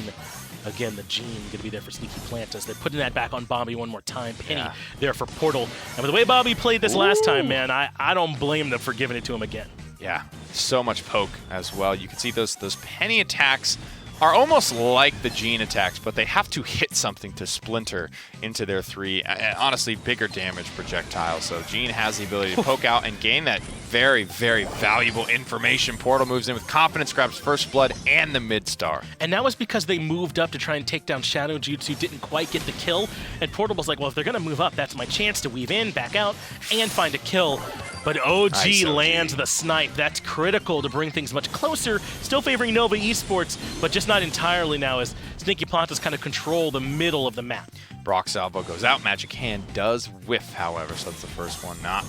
Speaker 4: Again, the Jean going to be there for Sneaky Plantas. They're putting that back on Bobby one more time. Penny there for Portal. And with the way Bobby played this last time, man, I don't blame them for giving it to him again.
Speaker 5: Yeah, so much poke as well. You can see those Penny attacks are almost like the Jean attacks, but they have to hit something to splinter into their 3, honestly, bigger damage projectiles. So Jean has the ability to poke out and gain that very, very valuable information. Portal moves in with confidence, grabs first blood and the mid star.
Speaker 4: And that was because they moved up to try and take down Shadow Jutsu, didn't quite get the kill. And Portal was like, well, if they're going to move up, that's my chance to weave in, back out, and find a kill. But OG lands the snipe. That's critical to bring things much closer. Still favoring Nova Esports, but just not entirely now as Sneaky Plantas kind of control the middle of the map.
Speaker 5: Brock's salvo goes out. Magic Hand does whiff, however, so that's the first one not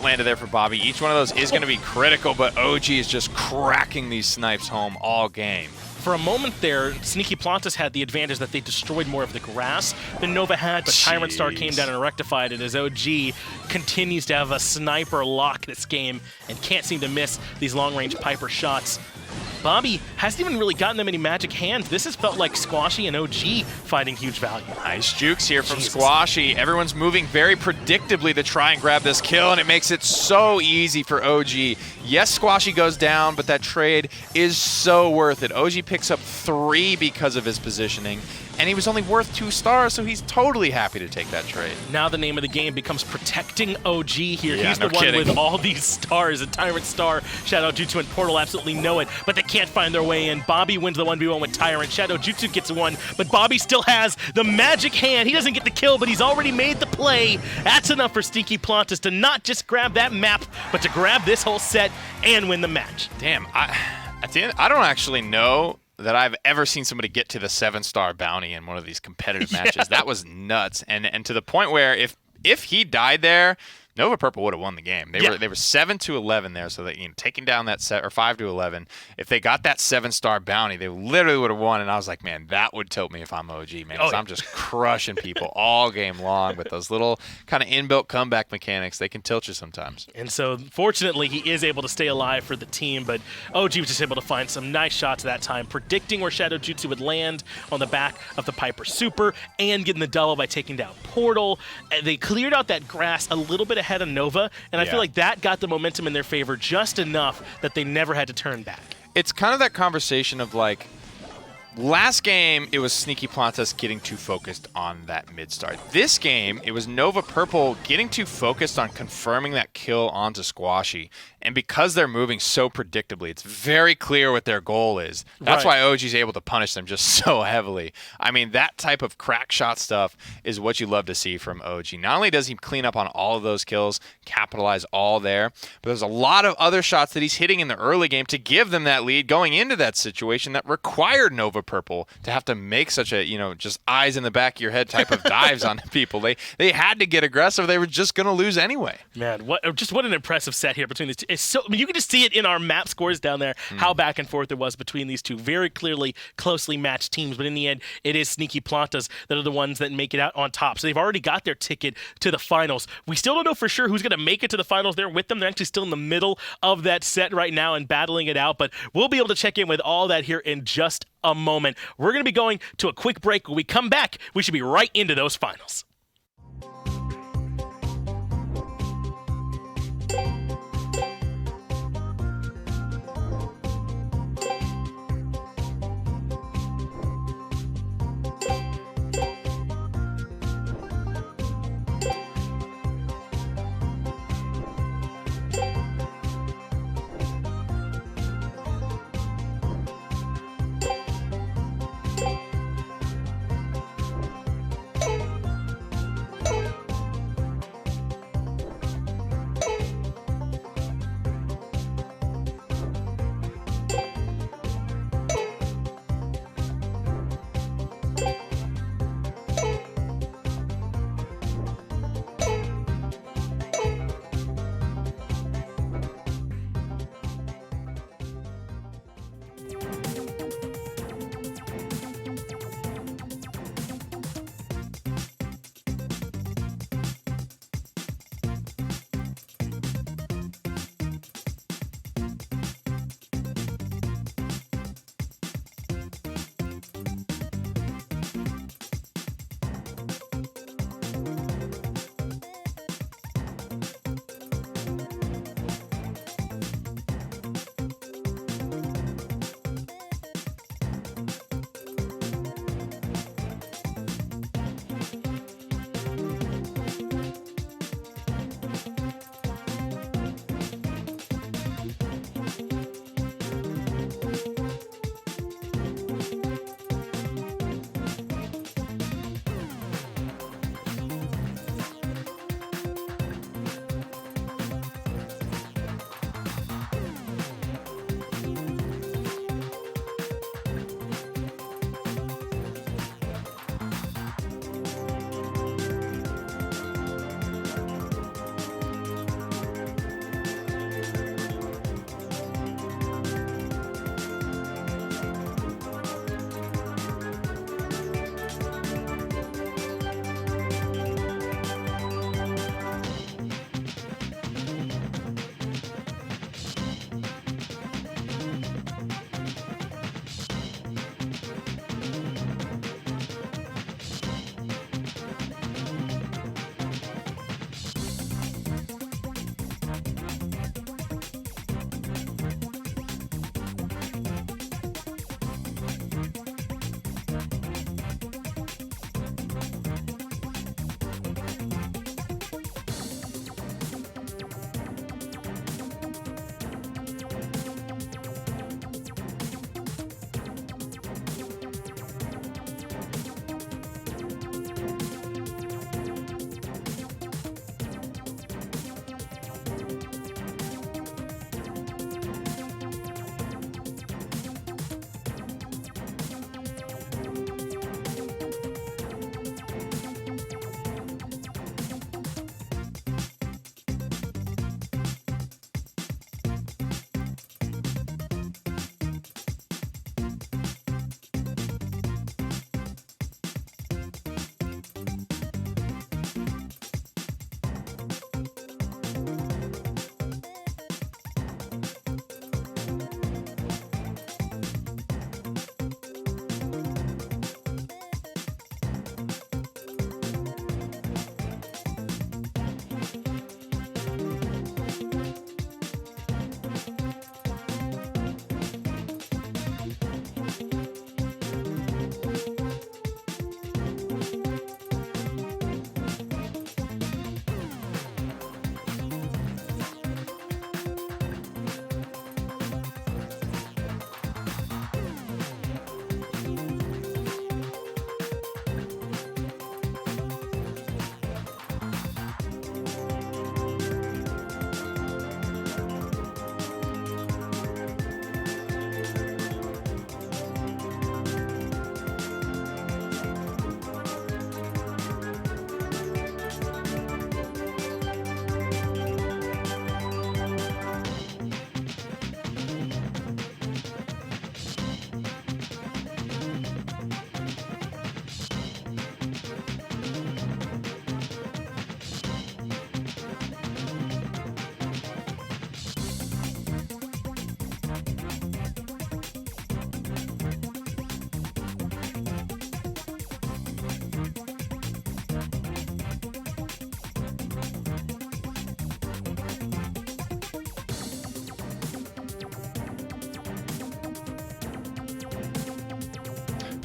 Speaker 5: landed there for Bobby. Each one of those is going to be critical, but OG is just cracking these snipes home all game.
Speaker 4: For a moment there, Sneaky Plantas had the advantage that they destroyed more of the grass than Nova had, but Tyrant Star came down and rectified it as OG continues to have a sniper lock this game and can't seem to miss these long-range Piper shots. Bobby hasn't even really gotten them any magic hands. This has felt like Squashy and OG finding huge value.
Speaker 5: Nice jukes here from Squashy. Everyone's moving very predictably to try and grab this kill, and it makes it so easy for OG. Yes, Squashy goes down, but that trade is so worth it. OG picks up 3 because of his positioning, and he was only worth 2 stars, so he's totally happy to take that trade.
Speaker 4: Now the name of the game becomes protecting OG here.
Speaker 5: Yeah,
Speaker 4: he's
Speaker 5: no
Speaker 4: the one
Speaker 5: kidding.
Speaker 4: with all these stars, and Tyrant Star, Shadow Jutsu, and Portal absolutely know it, but they can't find their way in. Bobby wins the 1v1 with Tyrant. Shadow Jutsu gets one, but Bobby still has the magic hand. He doesn't get the kill, but he's already made the play. That's enough for Stinky Plantas to not just grab that map, but to grab this whole set and win the match.
Speaker 5: Damn, at the end, I don't actually know that I've ever seen somebody get to the 7-star bounty in one of these competitive matches. That was nuts, and to the point where if he died there, Nova Purple would have won the game. They were 7-11 there, so that taking down that set, or 5-11. If they got that 7-star bounty, they literally would have won. And I was like, man, that would tilt me if I'm OG, man. 'Cause I'm just crushing people all game long with those little kind of inbuilt comeback mechanics. They can tilt you sometimes.
Speaker 4: And so, fortunately, he is able to stay alive for the team, but OG was just able to find some nice shots that time, predicting where Shadow Jutsu would land on the back of the Piper Super and getting the double by taking down Portal. And they cleared out that grass a little bit ahead of Nova, and I feel like that got the momentum in their favor just enough that they never had to turn back.
Speaker 5: It's kind of that conversation of like, last game, it was Sneaky Plantas getting too focused on that mid-start. This game, it was Nova Purple getting too focused on confirming that kill onto Squashy. And because they're moving so predictably, it's very clear what their goal is. That's why OG's able to punish them just so heavily. I mean, that type of crack shot stuff is what you love to see from OG. Not only does he clean up on all of those kills, capitalize all there, but there's a lot of other shots that he's hitting in the early game to give them that lead going into that situation that required Nova Purple to have to make such a, just eyes in the back of your head type of dives on people. They had to get aggressive. They were just going to lose anyway.
Speaker 4: Man, what an impressive set here between these two. It's so, you can just see it in our map scores down there, how back and forth it was between these two very clearly closely matched teams. But in the end, it is Sneaky Plantas that are the ones that make it out on top. So they've already got their ticket to the finals. We still don't know for sure who's going to make it to the finals there with them. They're actually still in the middle of that set right now and battling it out. But we'll be able to check in with all that here in just a moment. We're going to be going to a quick break. When we come back, we should be right into those finals.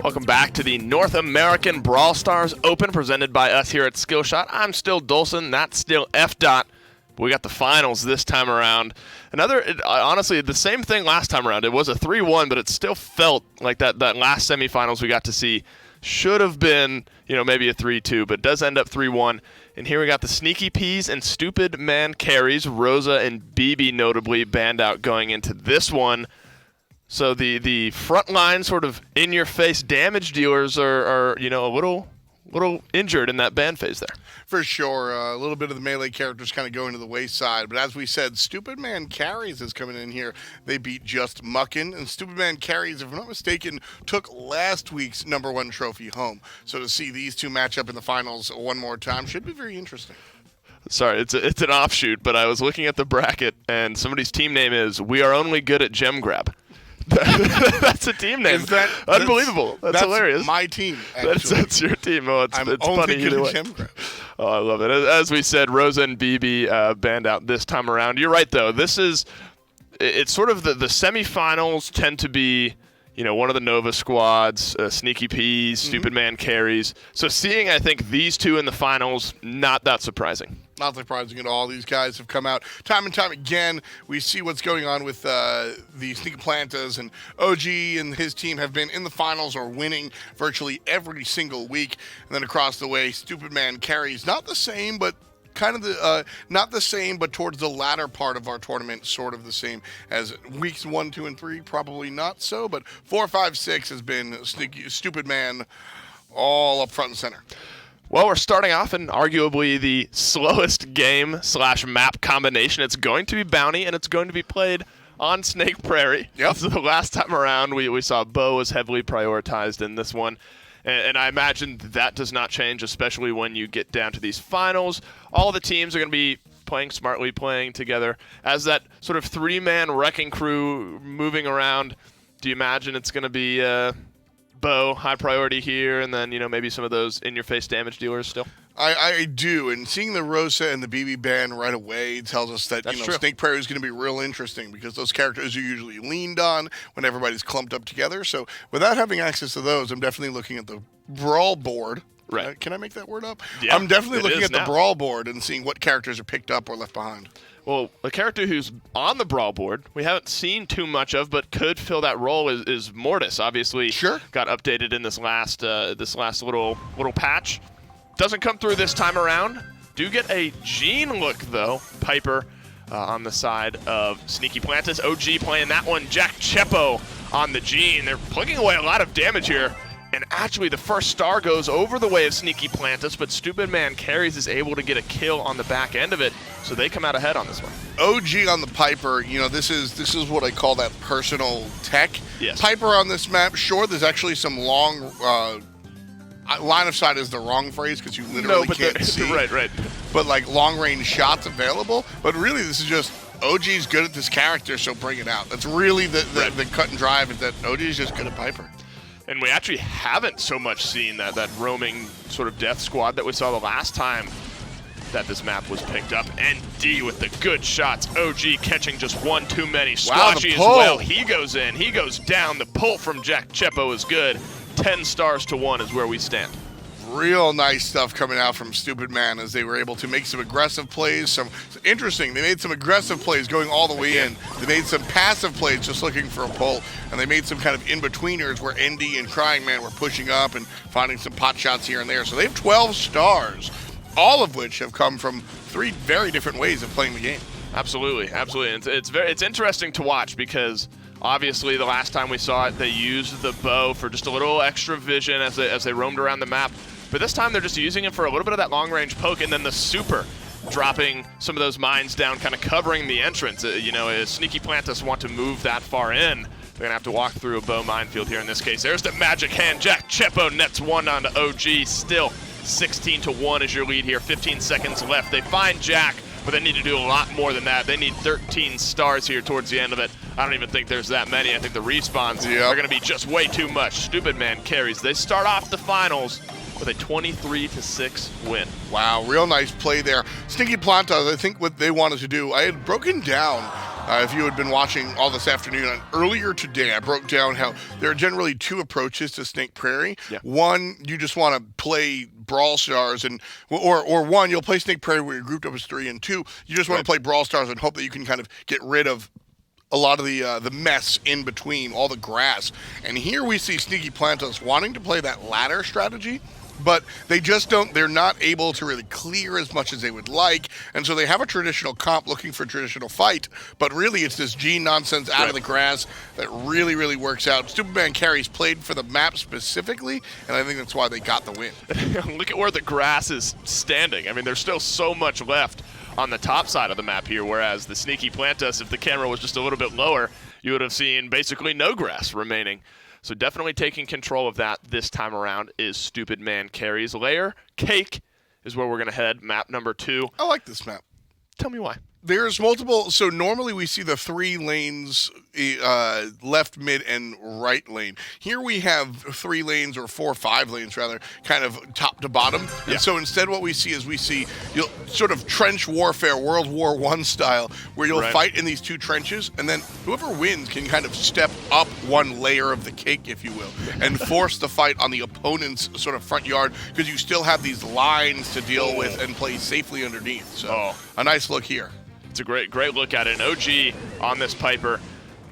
Speaker 6: Welcome back to the North American Brawl Stars Open, presented by us here at Skillshot. I'm still Dolson, that's still F. We got the finals this time around. Honestly, the same thing last time around. It was a 3-1, but it still felt like that last semifinals we got to see should have been, maybe a 3-2, but it does end up 3-1. And here we got the Sneaky Peas and Stupid Man Carries, Rosa and BB notably banned out going into this one. So the frontline sort of in-your-face damage dealers are a little injured in that ban phase there.
Speaker 7: For sure. A little bit of the melee characters kind of going to the wayside. But as we said, Stupid Man Carries is coming in here. They beat Just Muckin'. And Stupid Man Carries, if I'm not mistaken, took last week's #1 trophy home. So to see these two match up in the finals one more time should be very interesting.
Speaker 6: Sorry, it's an offshoot, but I was looking at the bracket, and somebody's team name is We Are Only Good at Gem Grab. That's a team name. Unbelievable. That's hilarious.
Speaker 7: My team, actually.
Speaker 6: That's your team. Oh, it's
Speaker 7: only
Speaker 6: funny
Speaker 7: good
Speaker 6: either
Speaker 7: at
Speaker 6: way.
Speaker 7: gem grab.
Speaker 6: Oh, I love it. As we said, Rosa and BB banned out this time around. You're right, though. It's sort of the semifinals tend to be, one of the Nova squads, Sneaky Peas, Stupid Man Carries. So seeing, I think, these two in the finals, not that surprising.
Speaker 7: Not surprising at all. These guys have come out time and time again. We see what's going on with the Sneaky Plantas, and OG and his team have been in the finals or winning virtually every single week. And then across the way, Stupid Man Carries, not the same, but kind of not the same, but towards the latter part of our tournament, sort of the same as weeks 1, 2, and 3. Probably not so, but 4, 5, 6 has been Stupid Man all up front and center.
Speaker 6: Well, we're starting off in arguably the slowest game/map combination. It's going to be Bounty, and it's going to be played on Snake Prairie.
Speaker 7: Yep.
Speaker 6: So the last time around, we saw Bo was heavily prioritized in this one. And I imagine that does not change, especially when you get down to these finals. All the teams are going to be playing smartly, playing together. As that sort of 3-man wrecking crew moving around, do you imagine it's going to be Bo, high priority here, and then, maybe some of those in-your-face damage dealers still?
Speaker 7: I do, and seeing the Rosa and the BB ban right away tells us that
Speaker 6: That's true.
Speaker 7: Snake Prairie is going to be real interesting because those characters are usually leaned on when everybody's clumped up together. So without having access to those, I'm definitely looking at the Brawl board.
Speaker 6: Right.
Speaker 7: Can I make that word up?
Speaker 6: Yeah,
Speaker 7: I'm definitely looking at the
Speaker 6: now.
Speaker 7: Brawl board and seeing what characters are picked up or left behind.
Speaker 6: Well, a character who's on the Brawl board, we haven't seen too much of, but could fill that role is Mortis. Obviously,
Speaker 7: Sure.
Speaker 6: Got updated in this last little patch. Doesn't come through this time around. Do get a Jean look, though. Piper on the side of Sneaky Plantas. OG playing that one. Jack Chepo on the Jean. They're plugging away a lot of damage here. And actually, the first star goes over the way of Sneaky Plantas, but Stupid Man Carries is able to get a kill on the back end of it, so they come out ahead on this one.
Speaker 7: OG on the Piper, this is what I call that personal tech.
Speaker 6: Yes.
Speaker 7: Piper on this map, sure, there's actually some long line of sight is the wrong phrase because you literally can't see.
Speaker 6: Right.
Speaker 7: But like long range shots available. But really, this is just OG's good at this character, so bring it out. That's really the cut and drive is that OG's just good at Piper.
Speaker 6: And we actually haven't so much seen that roaming sort of death squad that we saw the last time that this map was picked up. ND with the good shots. OG catching just one too many. Squashy as well. He goes in. He goes down. The pull from Jack Chepo is good. 10 stars to 1 is where we stand.
Speaker 7: Real nice stuff coming out from Stupid Man as they were able to make some aggressive plays. Interesting, they made some aggressive plays going all the way in. They made some passive plays just looking for a pull. And they made some kind of in-betweeners where ND and Crying Man were pushing up and finding some pot shots here and there. So they have 12 stars, all of which have come from 3 very different ways of playing the game.
Speaker 6: Absolutely. It's interesting to watch because obviously the last time we saw it, they used the bow for just a little extra vision as they roamed around the map. But this time they're just using it for a little bit of that long-range poke, and then the super dropping some of those mines down, kind of covering the entrance. As Sneaky Plantas want to move that far in, they're going to have to walk through a bow minefield here in this case. There's the magic hand. Jack Chepo nets 1 onto OG. Still 16-1 is your lead here. 15 seconds left. They find Jack, but they need to do a lot more than that. They need 13 stars here towards the end of it. I don't even think there's that many. I think the respawns are going to be just way too much. Stupid Man Carries. They start off the finals with a 23-6 win.
Speaker 7: Wow, real nice play there. Sneaky Plantas, I think what they wanted to do, I had broken down If you had been watching all this afternoon, earlier today, I broke down how there are generally two approaches to Snake Prairie.
Speaker 6: Yeah.
Speaker 7: One, you just want to play Brawl Stars, or one, you'll play Snake Prairie where you're grouped up as 3, and 2, you just want to play Brawl Stars and hope that you can kind of get rid of a lot of the mess in between, all the grass. And here we see Sneaky Plantas wanting to play that ladder strategy, but they just don't, they're not able to really clear as much as they would like, and so they have a traditional comp looking for a traditional fight, but really it's this Gene nonsense out of the grass that really, really works out. Stupid Man Carries played for the map specifically, and I think that's why they got the win.
Speaker 6: Look at where the grass is standing. I mean, there's still so much left on the top side of the map here, whereas the Sneaky Plantas, if the camera was just a little bit lower, you would have seen basically no grass remaining. So definitely taking control of that this time around is Stupid Man Carries. Layer Cake is where we're going to head, map number 2.
Speaker 7: I like this map.
Speaker 6: Tell me why.
Speaker 7: There's multiple, so normally we see the 3 lanes, left, mid, and right lane. Here we have 3 lanes, or 4 or 5 lanes rather, kind of top to bottom.
Speaker 6: Yeah.
Speaker 7: And so instead what we see is you'll sort of trench warfare, World War I style, where you'll fight in these 2 trenches, and then whoever wins can kind of step up 1 layer of the cake, if you will, and force the fight on the opponent's sort of front yard, because you still have these lines to deal with and play safely underneath. So a nice look here.
Speaker 6: It's a great look at it. And OG on this Piper,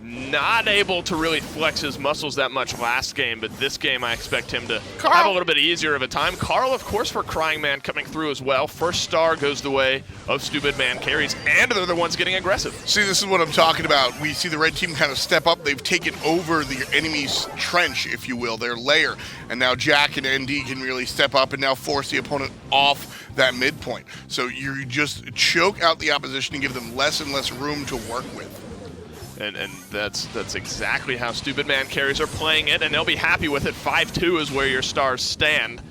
Speaker 6: not able to really flex his muscles that much last game, but this game I expect him to have a little bit easier of a time. Carl, of course, for Crying Man coming through as well. First star goes the way of Stupid Man Carries, and they're the ones getting aggressive.
Speaker 7: See, this is what I'm talking about. We see the red team kind of step up. They've taken over the enemy's trench, if you will, their layer. And now Jack and ND can really step up and now force the opponent off that midpoint. So you just choke out the opposition and give them less and less room to work with.
Speaker 6: And that's exactly how Stupid Man Carries are playing it, and they'll be happy with it. 5-2 is where your stars stand.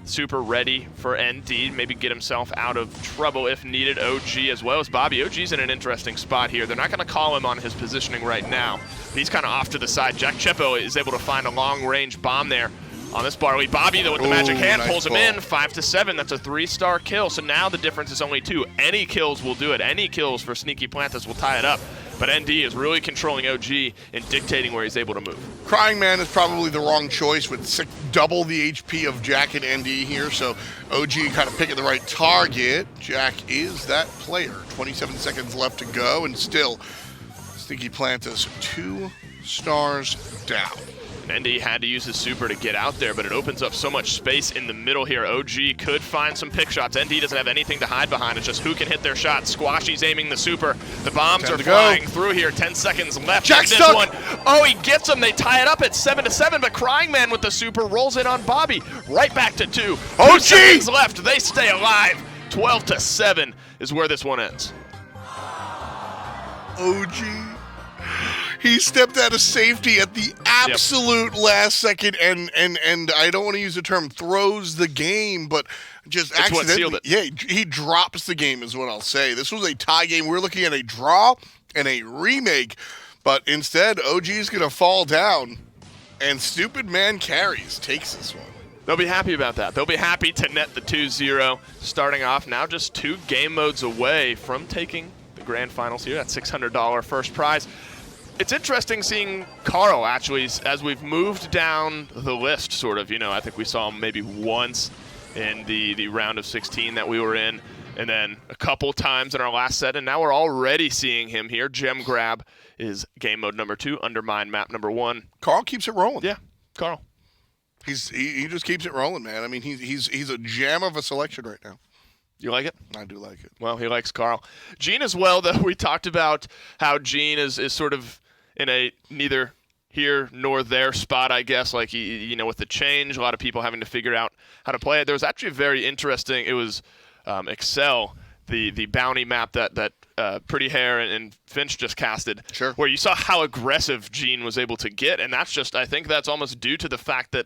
Speaker 6: Super ready for ND, maybe get himself out of trouble if needed. OG as well as Bobby. OG's in an interesting spot here. They're not going to call him on his positioning right now. He's kind of off to the side. Jack Chepo is able to find a long-range bomb there on this Barley. Bobby, though, with the magic hand,
Speaker 7: nice
Speaker 6: pulls him
Speaker 7: ball.
Speaker 6: in. 5-7. That's a 3-star kill. So now the difference is only 2. Any kills will do it. Any kills for Sneaky Plantas will tie it up. But ND is really controlling OG and dictating where he's able to move.
Speaker 7: Crying Man is probably the wrong choice with double the HP of Jack and ND here, so OG kind of picking the right target. Jack is that player. 27 seconds left to go, and still Sneaky Plantas 2 stars down.
Speaker 6: ND had to use his super to get out there, but it opens up so much space in the middle here. OG could find some pick shots. ND doesn't have anything to hide behind. It's just who can hit their shots. Squashy's aiming the super. The bombs are flying through here. 10 seconds left.
Speaker 7: Jack's stuck.
Speaker 6: One. Oh, he gets him. They tie it up at 7-7, but Crying Man with the super rolls in on Bobby. Right back to 2. 2 seconds left. They stay alive. 12-7 is where this one ends.
Speaker 7: OG. He stepped out of safety at the absolute last second, and I don't want to use the term throws the game, but just
Speaker 6: It's what sealed
Speaker 7: accidentally.
Speaker 6: it.
Speaker 7: Yeah, he drops the game is what I'll say. This was a tie game. We're looking at a draw and a remake, but instead OG's going to fall down, and Stupid Man Carries takes this one.
Speaker 6: They'll be happy about that. They'll be happy to net the 2-0, starting off now just 2 game modes away from taking the grand finals here. That $600 first prize. It's interesting seeing Carl, actually, as we've moved down the list, sort of. You know, I think we saw him maybe once in the round of 16 that we were in, and then a couple times in our last set, and now we're already seeing him here. Gem Grab is game mode number 2, Undermine map number 1.
Speaker 7: Carl keeps it rolling.
Speaker 6: Yeah, Carl.
Speaker 7: He just keeps it rolling, man. I mean, he's a gem of a selection right now.
Speaker 6: You like it?
Speaker 7: I do like it.
Speaker 6: Well, he likes Carl. Gene as well, though. We talked about how Gene is sort of in a neither here nor there spot, I guess, like, you know, with the change, a lot of people having to figure out how to play it. There was actually very interesting, it was Excel, the bounty map that Pretty Hair and Finch just casted,
Speaker 7: sure,
Speaker 6: where you saw how aggressive Gene was able to get, and that's just, I think that's almost due to the fact that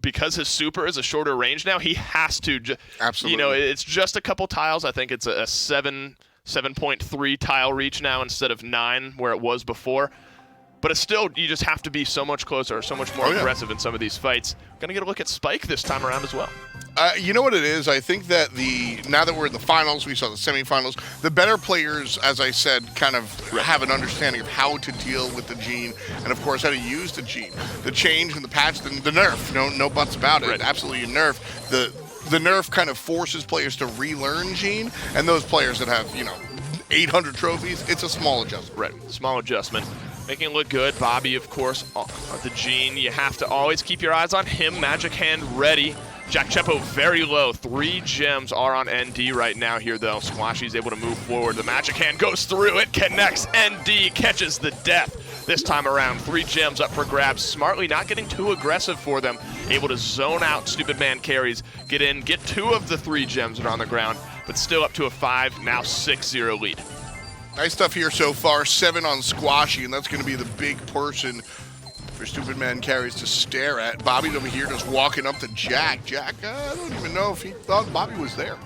Speaker 6: because his super is a shorter range now, he has to,
Speaker 7: absolutely,
Speaker 6: you know, it's just a couple tiles. I think it's a 7.3 tile reach now instead of 9 where it was before. But it's still, you just have to be so much closer, so much more aggressive in some of these fights. Going to get a look at Spike this time around as well.
Speaker 7: You know what it is? I think that now that we're in the finals, we saw the semifinals, the better players, as I said, kind of have an understanding of how to deal with the gene and, of course, how to use the gene. The change and the patch, the nerf, no buts about it.
Speaker 6: Right.
Speaker 7: Absolutely a nerf. The nerf kind of forces players to relearn gene, and those players that have, 800 trophies, it's a small adjustment.
Speaker 6: Right, small adjustment. Making it look good. Bobby, of course, the gene. You have to always keep your eyes on him. Magic hand ready. Jack Chepo very low. 3 gems are on ND right now here, though. Squashy's able to move forward. The Magic hand goes through it, connects. ND catches the death this time around. 3 gems up for grabs. Smartly not getting too aggressive for them. Able to zone out Stupid Man carries. Get in, get 2 of the 3 gems that are on the ground, but still up to a 5, now 6-0 lead.
Speaker 7: Nice stuff here so far. 7 on Squashy, and that's going to be the big person for Stupid Man carries to stare at. Bobby's over here just walking up to Jack. Jack, I don't even know if he thought Bobby was there.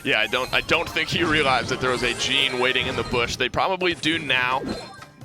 Speaker 6: Yeah, I don't think he realized that there was a gene waiting in the bush. They probably do now.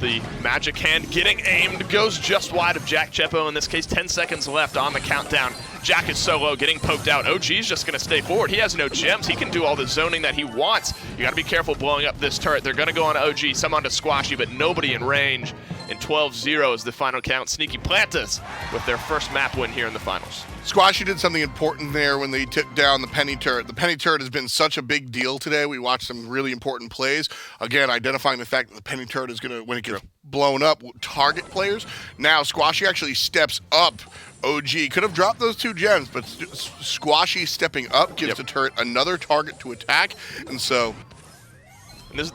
Speaker 6: The Magic hand getting aimed goes just wide of Jack Chepo. In this case, 10 seconds left on the countdown. Jack is so low, getting poked out. OG's just going to stay forward. He has no gems. He can do all the zoning that he wants. You got to be careful blowing up this turret. They're going to go on OG, some onto Squashy, but nobody in range. And 12-0 is the final count. Sneaky Plantas with their first map win here in the finals.
Speaker 7: Squashy did something important there when they took down the penny turret. The penny turret has been such a big deal today. We watched some really important plays. Again, identifying the fact that the penny turret is going to, when it gets blown up, target players. Now, Squashy actually steps up. OG could have dropped those 2 gems, but Squashy stepping up gives the turret another target to attack. And so...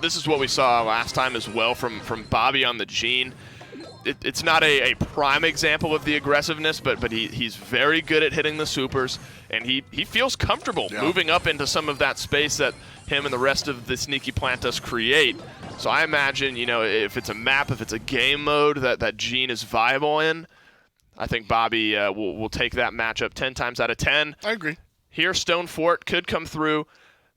Speaker 6: This is what we saw last time as well from Bobby on the gene. It's not a prime example of the aggressiveness, but he's very good at hitting the supers, and he feels comfortable moving up into some of that space that him and the rest of the Sneaky Plantas create. So I imagine, if it's a map, if it's a game mode that gene is viable in, I think Bobby will take that matchup 10 times out of 10.
Speaker 7: I agree.
Speaker 6: Here, Stone Fort could come through.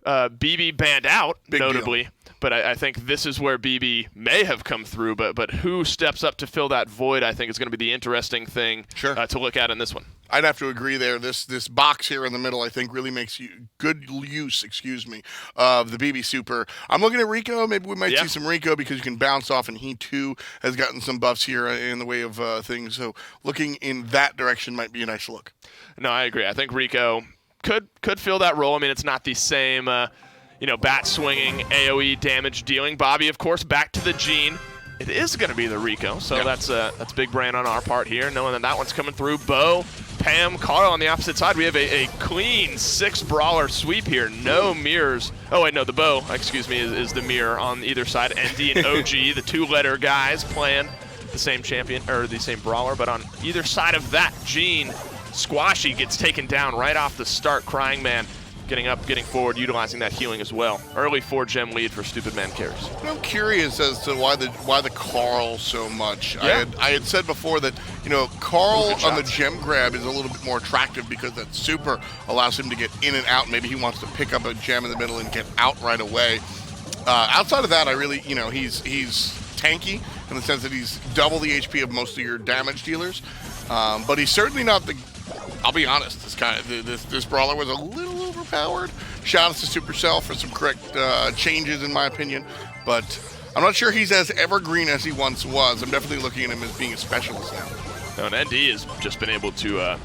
Speaker 6: BB banned out,
Speaker 7: Big
Speaker 6: notably.
Speaker 7: Deal.
Speaker 6: But I think this is where BB may have come through. But who steps up to fill that void, I think, is going to be the interesting thing to look at in this one.
Speaker 7: I'd have to agree there. This box here in the middle, I think, really makes good use, of the BB Super. I'm looking at Rico. Maybe we might see some Rico because you can bounce off, and he, too, has gotten some buffs here in the way of things. So looking in that direction might be a nice look.
Speaker 6: No, I agree. I think Rico could fill that role. I mean, it's not the same, bat swinging, AoE damage dealing. Bobby, of course, back to the gene. It is going to be the Rico, so that's big brain on our part here, knowing that one's coming through. Bo, Pam, Carl on the opposite side. We have a clean 6 brawler sweep here. No mirrors. Oh, wait, no, the Bo, is the mirror on either side. ND and OG, the 2-letter guys playing the same champion, or the same brawler, but on either side of that gene, Squashy gets taken down right off the start. Crying Man getting up, getting forward, utilizing that healing as well. Early 4-gem lead for Stupid Man carries.
Speaker 7: I'm curious as to why the Carl so much.
Speaker 6: Yeah.
Speaker 7: I had said before that Carl on the gem grab is a little bit more attractive because that super allows him to get in and out. Maybe he wants to pick up a gem in the middle and get out right away. Outside of that, I really he's tanky in the sense that he's double the HP of most of your damage dealers, but he's certainly not the. I'll be honest, this brawler was a little overpowered. Shout out to Supercell for some correct changes, in my opinion. But I'm not sure he's as evergreen as he once was. I'm definitely looking at him as being a specialist now.
Speaker 6: No, and ND has just been able to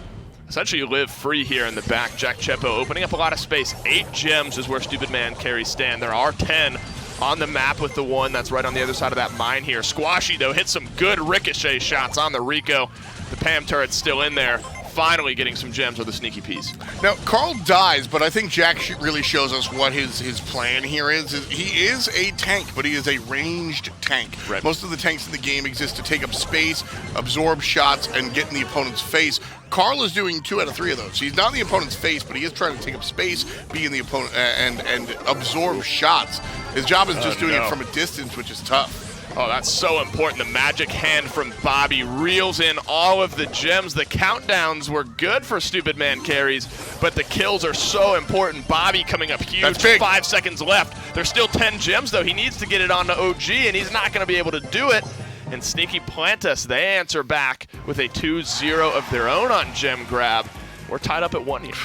Speaker 6: essentially live free here in the back. Jack Chepo opening up a lot of space. 8 gems is where Stupid Man carries stand. There are 10 on the map with the 1 that's right on the other side of that mine here. Squashy, though, hit some good ricochet shots on the Rico. The Pam turret's still in there. Finally getting some gems with the sneaky piece.
Speaker 7: Now, Carl dies, but I think Jack really shows us what his plan here is. He is a tank, but he is a ranged tank.
Speaker 6: Right.
Speaker 7: Most of the tanks in the game exist to take up space, absorb shots, and get in the opponent's face. Carl is doing 2 out of 3 of those. He's not in the opponent's face, but he is trying to take up space, be in the opponent, and absorb shots. His job is just doing it from a distance, which is tough.
Speaker 6: Oh, that's so important. The magic hand from Bobby reels in all of the gems. The countdowns were good for Stupid Man carries, but the kills are so important. Bobby coming up huge.
Speaker 7: That's big.
Speaker 6: 5 seconds left. There's still 10 gems, though. He needs to get it onto OG, and he's not going to be able to do it. And Sneaky Plantas, they answer back with a 2-0 of their own on gem grab. We're tied up at 1 here.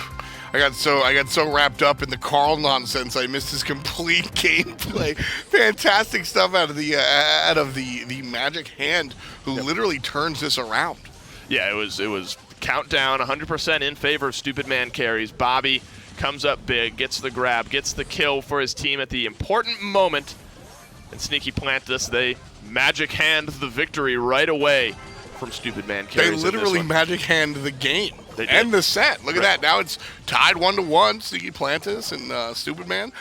Speaker 7: I got so wrapped up in the Carl nonsense, I missed his complete gameplay. Fantastic stuff out of the Magic Hand, who literally turns this around.
Speaker 6: Yeah, it was countdown, 100% in favor of Stupid Man carries. Bobby comes up big, gets the grab, gets the kill for his team at the important moment. And Sneaky Plantus, they Magic Hand the victory right away from Stupid Man carries.
Speaker 7: They literally Magic Hand the game
Speaker 6: They
Speaker 7: and
Speaker 6: did.
Speaker 7: the set. Look at that. Now it's tied 1-1. Sneaky Plantus and Stupid Man.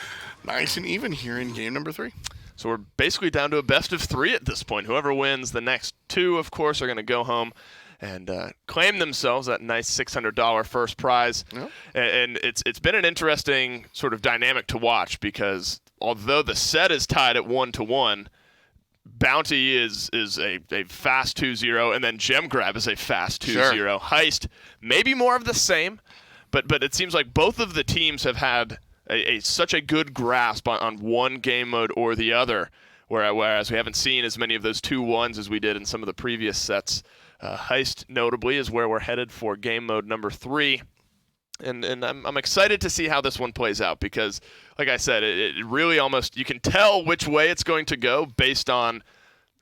Speaker 7: Nice and even here in game number 3.
Speaker 6: So we're basically down to a best of 3 at this point. Whoever wins the next 2, of course, are going to go home and claim themselves that nice $600 first prize.
Speaker 7: Yep.
Speaker 6: And it's been an interesting sort of dynamic to watch because although the set is tied at 1-1, Bounty is a fast 2-0, and then Gem Grab is a fast 2-0.
Speaker 7: Sure.
Speaker 6: Heist, maybe more of the same, but it seems like both of the teams have had such a good grasp on one game mode or the other, whereas we haven't seen as many of those 2-1s as we did in some of the previous sets. Heist, notably, is where we're headed for game mode number 3. And I'm excited to see how this one plays out because, like I said, it really almost, you can tell which way it's going to go based on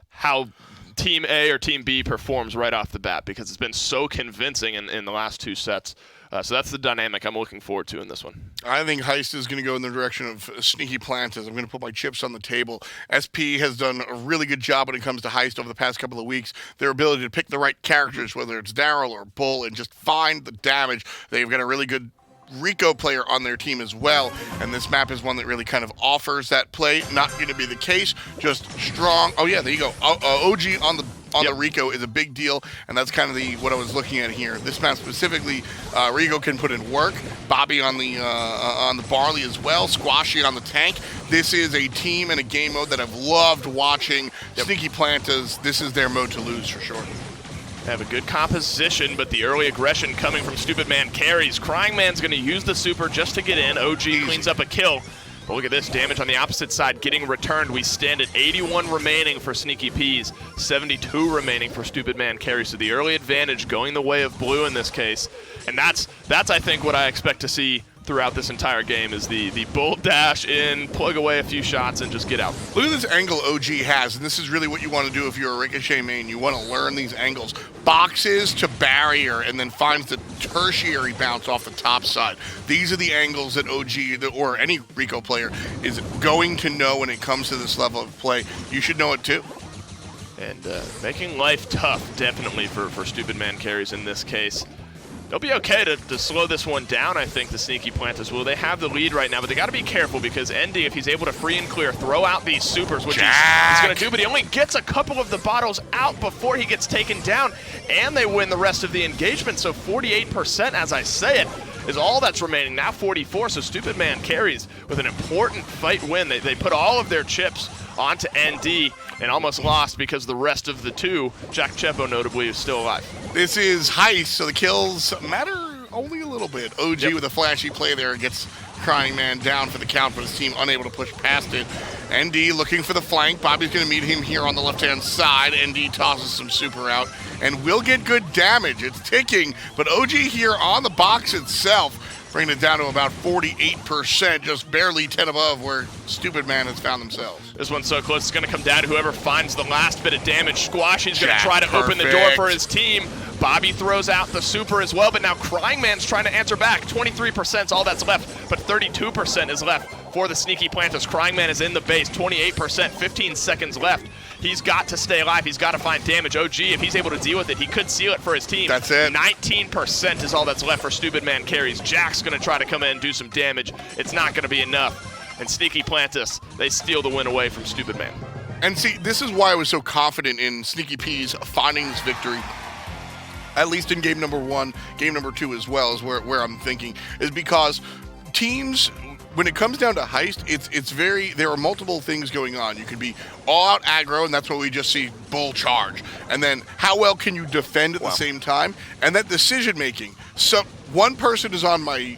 Speaker 6: how Team A or Team B performs right off the bat because it's been so convincing in the last 2 sets. So that's the dynamic I'm looking forward to in this one.
Speaker 7: I think Heist is going to go in the direction of Sneaky Plantus. I'm going to put my chips on the table. SP has done a really good job when it comes to Heist over the past couple of weeks. Their ability to pick the right characters, whether it's Daryl or Bull, and just find the damage. They've got a really good Rico player on their team as well, and this map is one that really kind of offers that play. Not going to be the case, just strong. Oh yeah, there you go. OG on the Rico is a big deal, and that's kind of what I was looking at here. This map specifically, Rico can put in work. Bobby on the Barley as well. Squashy on the tank. This is a team and a game mode that I've loved watching. Sneaky Plantas, this is their mode to lose for sure.
Speaker 6: They have a good composition, but the early aggression coming from Stupid Man carries. Crying Man's going to use the super just to get in. OG cleans up a kill. But look at this damage on the opposite side getting returned. We stand at 81 remaining for Sneaky Peas, 72 remaining for Stupid Man carries. So the early advantage going the way of blue in this case. And that's I think what I expect to see throughout this entire game is the bull dash in, plug away a few shots, and just get out.
Speaker 7: Look at this angle OG has, and this is really what you want to do if you're a Ricochet main. You want to learn these angles. Boxes to barrier, and then finds the tertiary bounce off the top side. These are the angles that OG, or any Rico player, is going to know when it comes to this level of play. You should know it too.
Speaker 6: And making life tough, definitely, for Stupid Man carries in this case. They'll be okay to slow this one down, I think, the Sneaky Plantus will. They have the lead right now, but they got to be careful because ND, if he's able to free and clear, throw out these supers, which he's going to do, but he only gets a couple of the bottles out before he gets taken down, and they win the rest of the engagement. So 48%, as I say it, is all that's remaining. Now 44, so Stupid Man carries with an important fight win. They put all of their chips onto ND and almost lost because the rest of the 2, Jack Chepo notably, is still alive.
Speaker 7: This is Heist, so the kills matter only a little bit. OG with a flashy play there gets Crying Man down for the count, but his team unable to push past it. ND looking for the flank. Bobby's going to meet him here on the left-hand side. ND tosses some super out and will get good damage. It's ticking, but OG here on the box itself, bringing it down to about 48%, just barely 10 above where Stupid Man has found themselves.
Speaker 6: This one's so close, it's going to come down to whoever finds the last bit of damage. Squashy's going to try to open the door for his team. Bobby throws out the super as well, but now Crying Man's trying to answer back. 23% is all that's left, but 32% is left for the Sneaky Plantus. Crying Man is in the base, 28%, 15 seconds left. He's got to stay alive. He's got to find damage. OG, if he's able to deal with it, he could seal it for his team.
Speaker 7: That's it.
Speaker 6: 19% is all that's left for Stupid Man carries. Jack's going to try to come in and do some damage. It's not going to be enough. And Sneaky Plantus, they steal the win away from Stupid Man.
Speaker 7: And see, this is why I was so confident in Sneaky P's finding this victory. At least in game number 1, game number 2 as well is where I'm thinking, is because teams, when it comes down to Heist, it's very, there are multiple things going on. You could be all out aggro, and that's what we just see, bull charge. And then how well can you defend at the same time? And that decision making. So one person is on my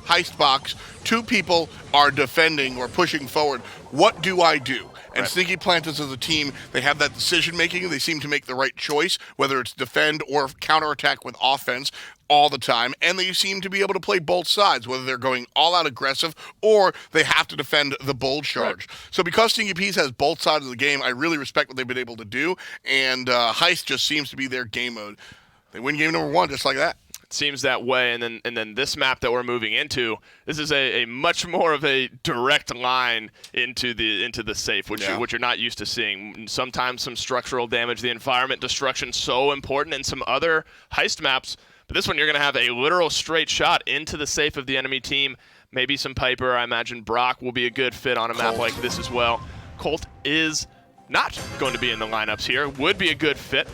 Speaker 7: Heist box, 2 people are defending or pushing forward. What do I do? And Sneaky Plantas as a team, they have that decision-making. They seem to make the right choice, whether it's defend or counterattack with offense all the time, and they seem to be able to play both sides, whether they're going all-out aggressive or they have to defend the bold charge. So because Stinky Peas has both sides of the game, I really respect what they've been able to do, and Heist just seems to be their game mode. They win game number 1 just like that.
Speaker 6: It seems that way, and then this map that we're moving into, this is a much more of a direct line into the safe, which you're not used to seeing. Sometimes some structural damage, the environment destruction, so important in some other Heist maps. But this one, you're going to have a literal straight shot into the safe of the enemy team. Maybe some Piper. I imagine Brock will be a good fit on a map like this as well. Colt is not going to be in the lineups here. Would be a good fit.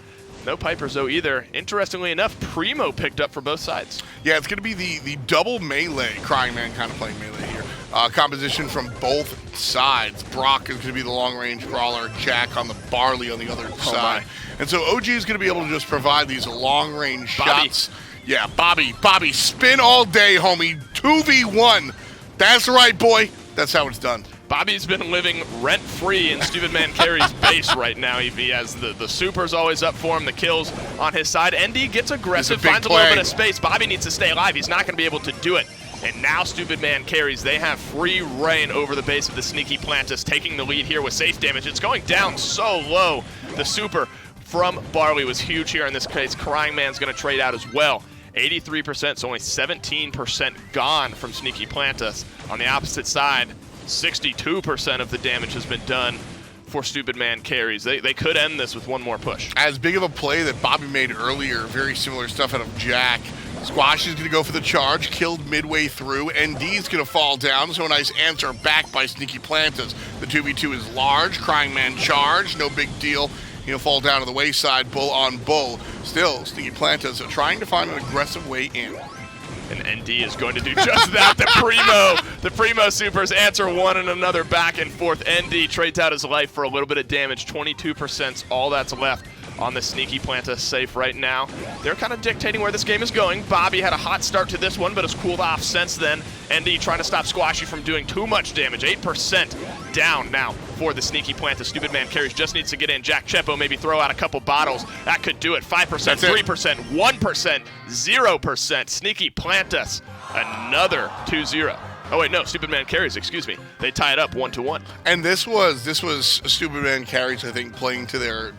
Speaker 6: No Pipers, though, either. Interestingly enough, Primo picked up for both sides.
Speaker 7: Yeah, it's going to be the double melee, Crying Man kind of playing melee here. Composition from both sides. Brock is going to be the long-range brawler, Jack on the Barley on the other side. And so OG is going to be able to just provide these long-range shots. Yeah, Bobby, spin all day, homie. 2v1. That's right, boy. That's how it's done.
Speaker 6: Bobby's been living rent-free in Stupid Man Carry's base right now. He has the supers always up for him, the kills on his side. ND gets aggressive, finds a little bit of space. Bobby needs to stay alive. He's not going to be able to do it. And now Stupid Man Carries. They have free reign over the base of the Sneaky Plantas, taking the lead here with safe damage. It's going down so low. The super from Barley was huge here in this case. Crying Man's going to trade out as well. 83%, so only 17% gone from Sneaky Plantas. On the opposite side, 62% of the damage has been done for Stupid Man Carries. They could end this with one more push.
Speaker 7: As big of a play that Bobby made earlier, very similar stuff out of Jack. Squash is going to go for the charge, killed midway through. ND's going to fall down, so a nice answer back by Sneaky Plantas. The 2v2 is large, Crying Man charge, no big deal. He'll fall down to the wayside, bull on bull. Still, Sneaky Plantas are trying to find an aggressive way in.
Speaker 6: And ND is going to do just that. The Primo supers answer one and another back and forth. ND trades out his life for a little bit of damage. 22% is all that's left on the Sneaky Planta safe right now. They're kind of dictating where this game is going. Bobby had a hot start to this one, but has cooled off since then. ND trying to stop Squashy from doing too much damage. 8% down now for the Sneaky Planta. Stupid Man Carries just needs to get in. Jack Chepo maybe throw out a couple bottles. That could do it. 5%, 3%, 1%, 0%. Sneaky Plantas, another 2-0. Oh wait, no, Stupid Man Carries, excuse me. They tie it up 1-1.
Speaker 7: And this was Stupid Man Carries, I think, playing to their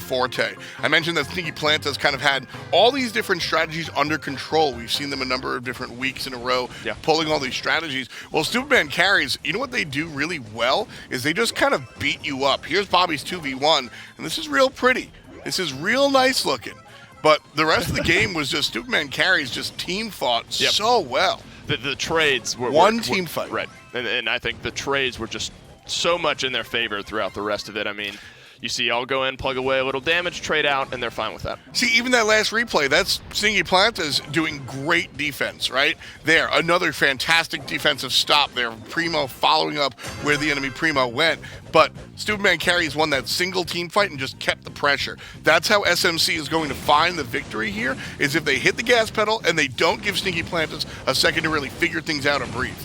Speaker 7: forte. I mentioned that Sneaky Plantas kind of had all these different strategies under control. We've seen them a number of different weeks in a row pulling all these strategies. Well, Stupid Man Carries, you know what they do really well is they just kind of beat you up. Here's Bobby's 2v1, and this is real pretty. This is real nice looking. But the rest of the game was just Stupid Man Carries just team fought so well.
Speaker 6: The trades were
Speaker 7: team fight.
Speaker 6: Right. And I think the trades were just so much in their favor throughout the rest of it. I mean, you see, I'll go in, plug away a little damage, trade out, and they're fine with that.
Speaker 7: See, even that last replay, that's Sneaky Plantas doing great defense, right? There, another fantastic defensive stop there. Primo following up where the enemy Primo went. But Stupid Man Carries won that single team fight and just kept the pressure. That's how SMC is going to find the victory here, is if they hit the gas pedal and they don't give Sneaky Plantas a second to really figure things out and breathe.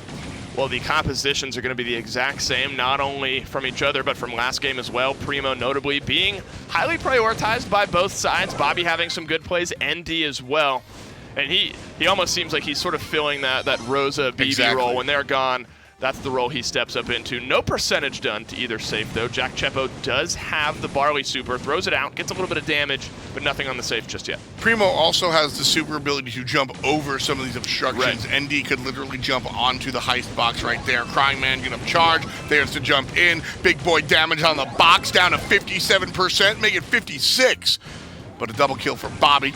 Speaker 6: Well, the compositions are going to be the exact same, not only from each other, but from last game as well. Primo notably being highly prioritized by both sides. Bobby having some good plays, ND as well. And he almost seems like he's sort of filling that Rosa BB role. When they're gone, that's the role he steps up into. No percentage done to either safe, though. Jack Chepo does have the Barley super, throws it out, gets a little bit of damage, but nothing on the safe just yet.
Speaker 7: Primo also has the super ability to jump over some of these obstructions. ND could literally jump onto the heist box right there. Crying Man gonna charge. There's to jump in. Big boy damage on the box, down to 57%, make it 56. But a double kill for Bobby.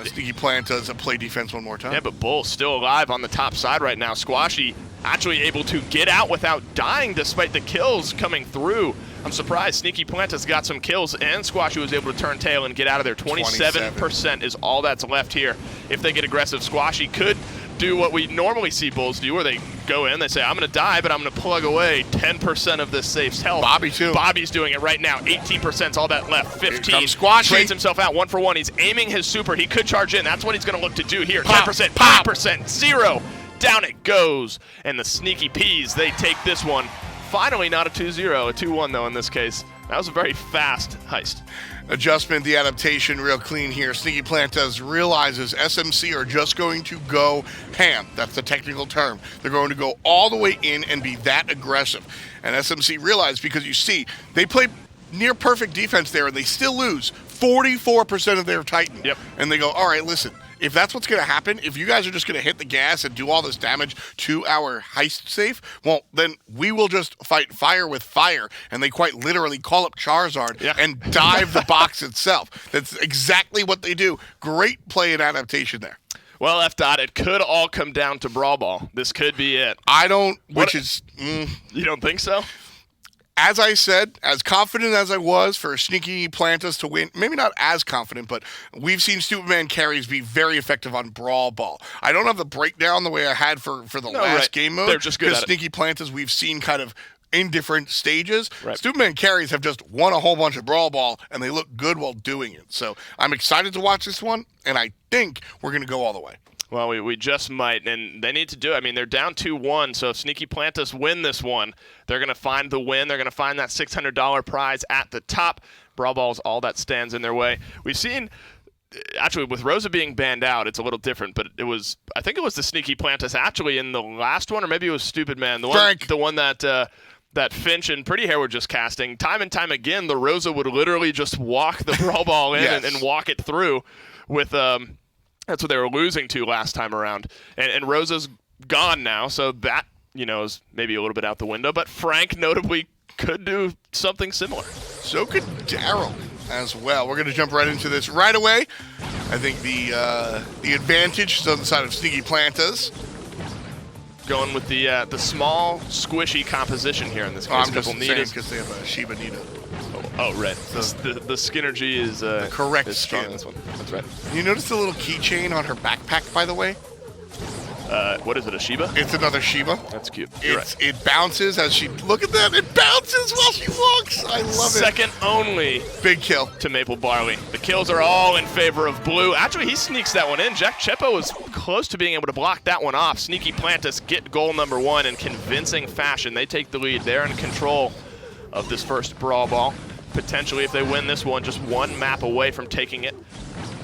Speaker 7: Sneaky Plantas play defense one more time.
Speaker 6: Yeah, but Bull's still alive on the top side right now. Squashy actually able to get out without dying despite the kills coming through. I'm surprised Sneaky Plantas got some kills and Squashy was able to turn tail and get out of there. 27% is all that's left here. If they get aggressive, Squashy could do what we normally see Bulls do, where they go in, they say, I'm going to die, but I'm going to plug away 10% of this safe's health.
Speaker 7: Bobby, too.
Speaker 6: Bobby's doing it right now. 18% is all that left. 15.
Speaker 7: Squashy.
Speaker 6: Trades himself out 1-for-1. He's aiming his super. He could charge in. That's what he's going to look to do here.
Speaker 7: Pop,
Speaker 6: 10%,
Speaker 7: pop.
Speaker 6: 5%, 0. Down it goes. And the Sneaky Peas, they take this one finally not a 2-0, a 2-1 though in this case. That was a very fast heist.
Speaker 7: Adjustment, the adaptation, real clean here. Sneaky Plantas realizes SMC are just going to go ham. That's the technical term. They're going to go all the way in and be that aggressive. And SMC realized, because you see, they play near perfect defense there and they still lose 44% of their Titan.
Speaker 6: Yep.
Speaker 7: And they go, all right, listen, if that's what's going to happen, if you guys are just going to hit the gas and do all this damage to our heist safe, well, then we will just fight fire with fire. And they quite literally call up Charizard and dive the box itself. That's exactly what they do. Great play and adaptation there.
Speaker 6: Well, F. Dot, it could all come down to Brawl Ball. This could be it.
Speaker 7: I don't,
Speaker 6: You don't think so?
Speaker 7: As I said, as confident as I was for Sneaky Plantas to win, maybe not as confident, but we've seen Stupid Man carries be very effective on Brawl Ball. I don't have the breakdown the way I had for the last game mode.
Speaker 6: They're just good at it.
Speaker 7: Sneaky Plantas we've seen kind of in different stages.
Speaker 6: Right.
Speaker 7: Stupid Man carries have just won a whole bunch of Brawl Ball, and they look good while doing it. So I'm excited to watch this one, and I think we're going to go all the way.
Speaker 6: Well, we just might, and they need to do it. I mean, they're down 2-1, so if Sneaky Plantas win this one, they're going to find the win. They're going to find that $600 prize at the top. Brawl Ball's all that stands in their way. We've seen, actually, with Rosa being banned out, it's a little different, but I think it was the Sneaky Plantas actually in the last one, or maybe it was Stupid Man. The one that Finch and Pretty Hair were just casting. Time and time again, the Rosa would literally just walk the Brawl Ball in and walk it through with... That's what they were losing to last time around. And Rosa's gone now, so that, is maybe a little bit out the window. But Frank notably could do something similar.
Speaker 7: So could Daryl as well. We're going to jump right into this right away. I think the advantage is on the side of Sneaky Plantas.
Speaker 6: Going with the small, squishy composition here in this case.
Speaker 7: I'm just saying because they have a Shiba Nita.
Speaker 6: Oh, right. The Skinergy is the
Speaker 7: correct
Speaker 6: is strong in this one. That's right.
Speaker 7: You notice the little keychain on her backpack, by the way?
Speaker 6: What is it, a Shiba?
Speaker 7: It's another Shiba.
Speaker 6: That's cute.
Speaker 7: It bounces as she... Look at that. It bounces while she walks. I love it.
Speaker 6: Second only.
Speaker 7: Big kill.
Speaker 6: To Maple Barley. The kills are all in favor of Blue. Actually, he sneaks that one in. Jack Chepo was close to being able to block that one off. Sneaky Plantas get goal number 1 in convincing fashion. They take the lead. They're in control of this first Brawl Ball. Potentially, if they win this one, just one map away from taking it.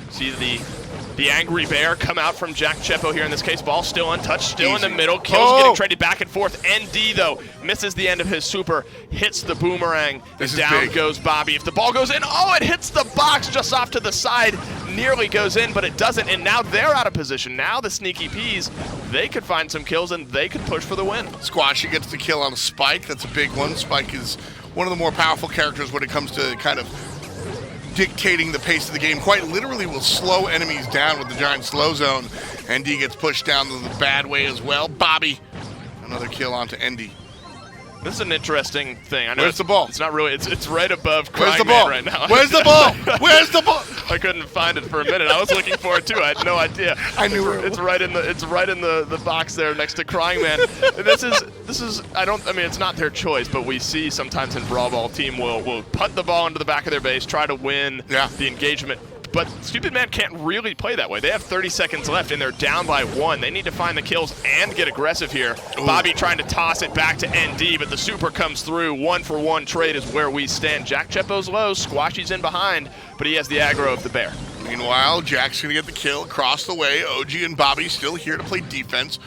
Speaker 6: See the Angry Bear come out from Jack Chepo here in this case. Ball still untouched, still in the middle. Kills getting traded back and forth. ND, though, misses the end of his super, hits the boomerang. Down goes Bobby. If the ball goes in, it hits the box just off to the side. Nearly goes in, but it doesn't, and now they're out of position. Now the Sneaky Peas, they could find some kills, and they could push for the win.
Speaker 7: Squashy gets the kill on Spike. That's a big one. Spike is one of the more powerful characters when it comes to kind of dictating the pace of the game. Quite literally will slow enemies down with the giant slow zone. ND gets pushed down the bad way as well. Bobby, another kill onto ND.
Speaker 6: This is an interesting thing. I know
Speaker 7: Where's the ball?
Speaker 6: It's not really. It's right above
Speaker 7: Where's the
Speaker 6: Crying
Speaker 7: ball?
Speaker 6: Man right now.
Speaker 7: Where's the ball? Where's the ball?
Speaker 6: I couldn't find it for a minute. I was looking for it too. I had no idea.
Speaker 7: I knew
Speaker 6: it's right in the box there next to Crying Man. This is I mean it's not their choice, but we see sometimes in Brawl Ball team will punt the ball into the back of their base, try to win the engagement. But Stupid Man can't really play that way. They have 30 seconds left, and they're down by 1. They need to find the kills and get aggressive here. Ooh. Bobby trying to toss it back to ND, but the super comes through. 1-for-1 trade is where we stand. Jack Chepo's low. Squashy's in behind, but he has the aggro of the bear.
Speaker 7: Meanwhile, Jack's going to get the kill across the way. OG and Bobby still here to play defense.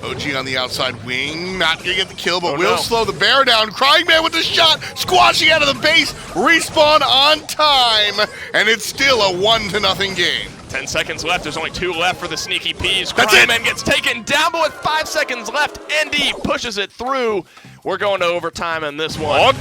Speaker 7: OG on the outside wing, not going to get the kill, but will slow the bear down. Crying Man with the shot, Squashy out of the base, respawn on time, and it's still a 1-0 game.
Speaker 6: 10 seconds left, there's only 2 left for the Sneaky Peas. Crying Man gets taken down, but with 5 seconds left, ND pushes it through. We're going to overtime in this one.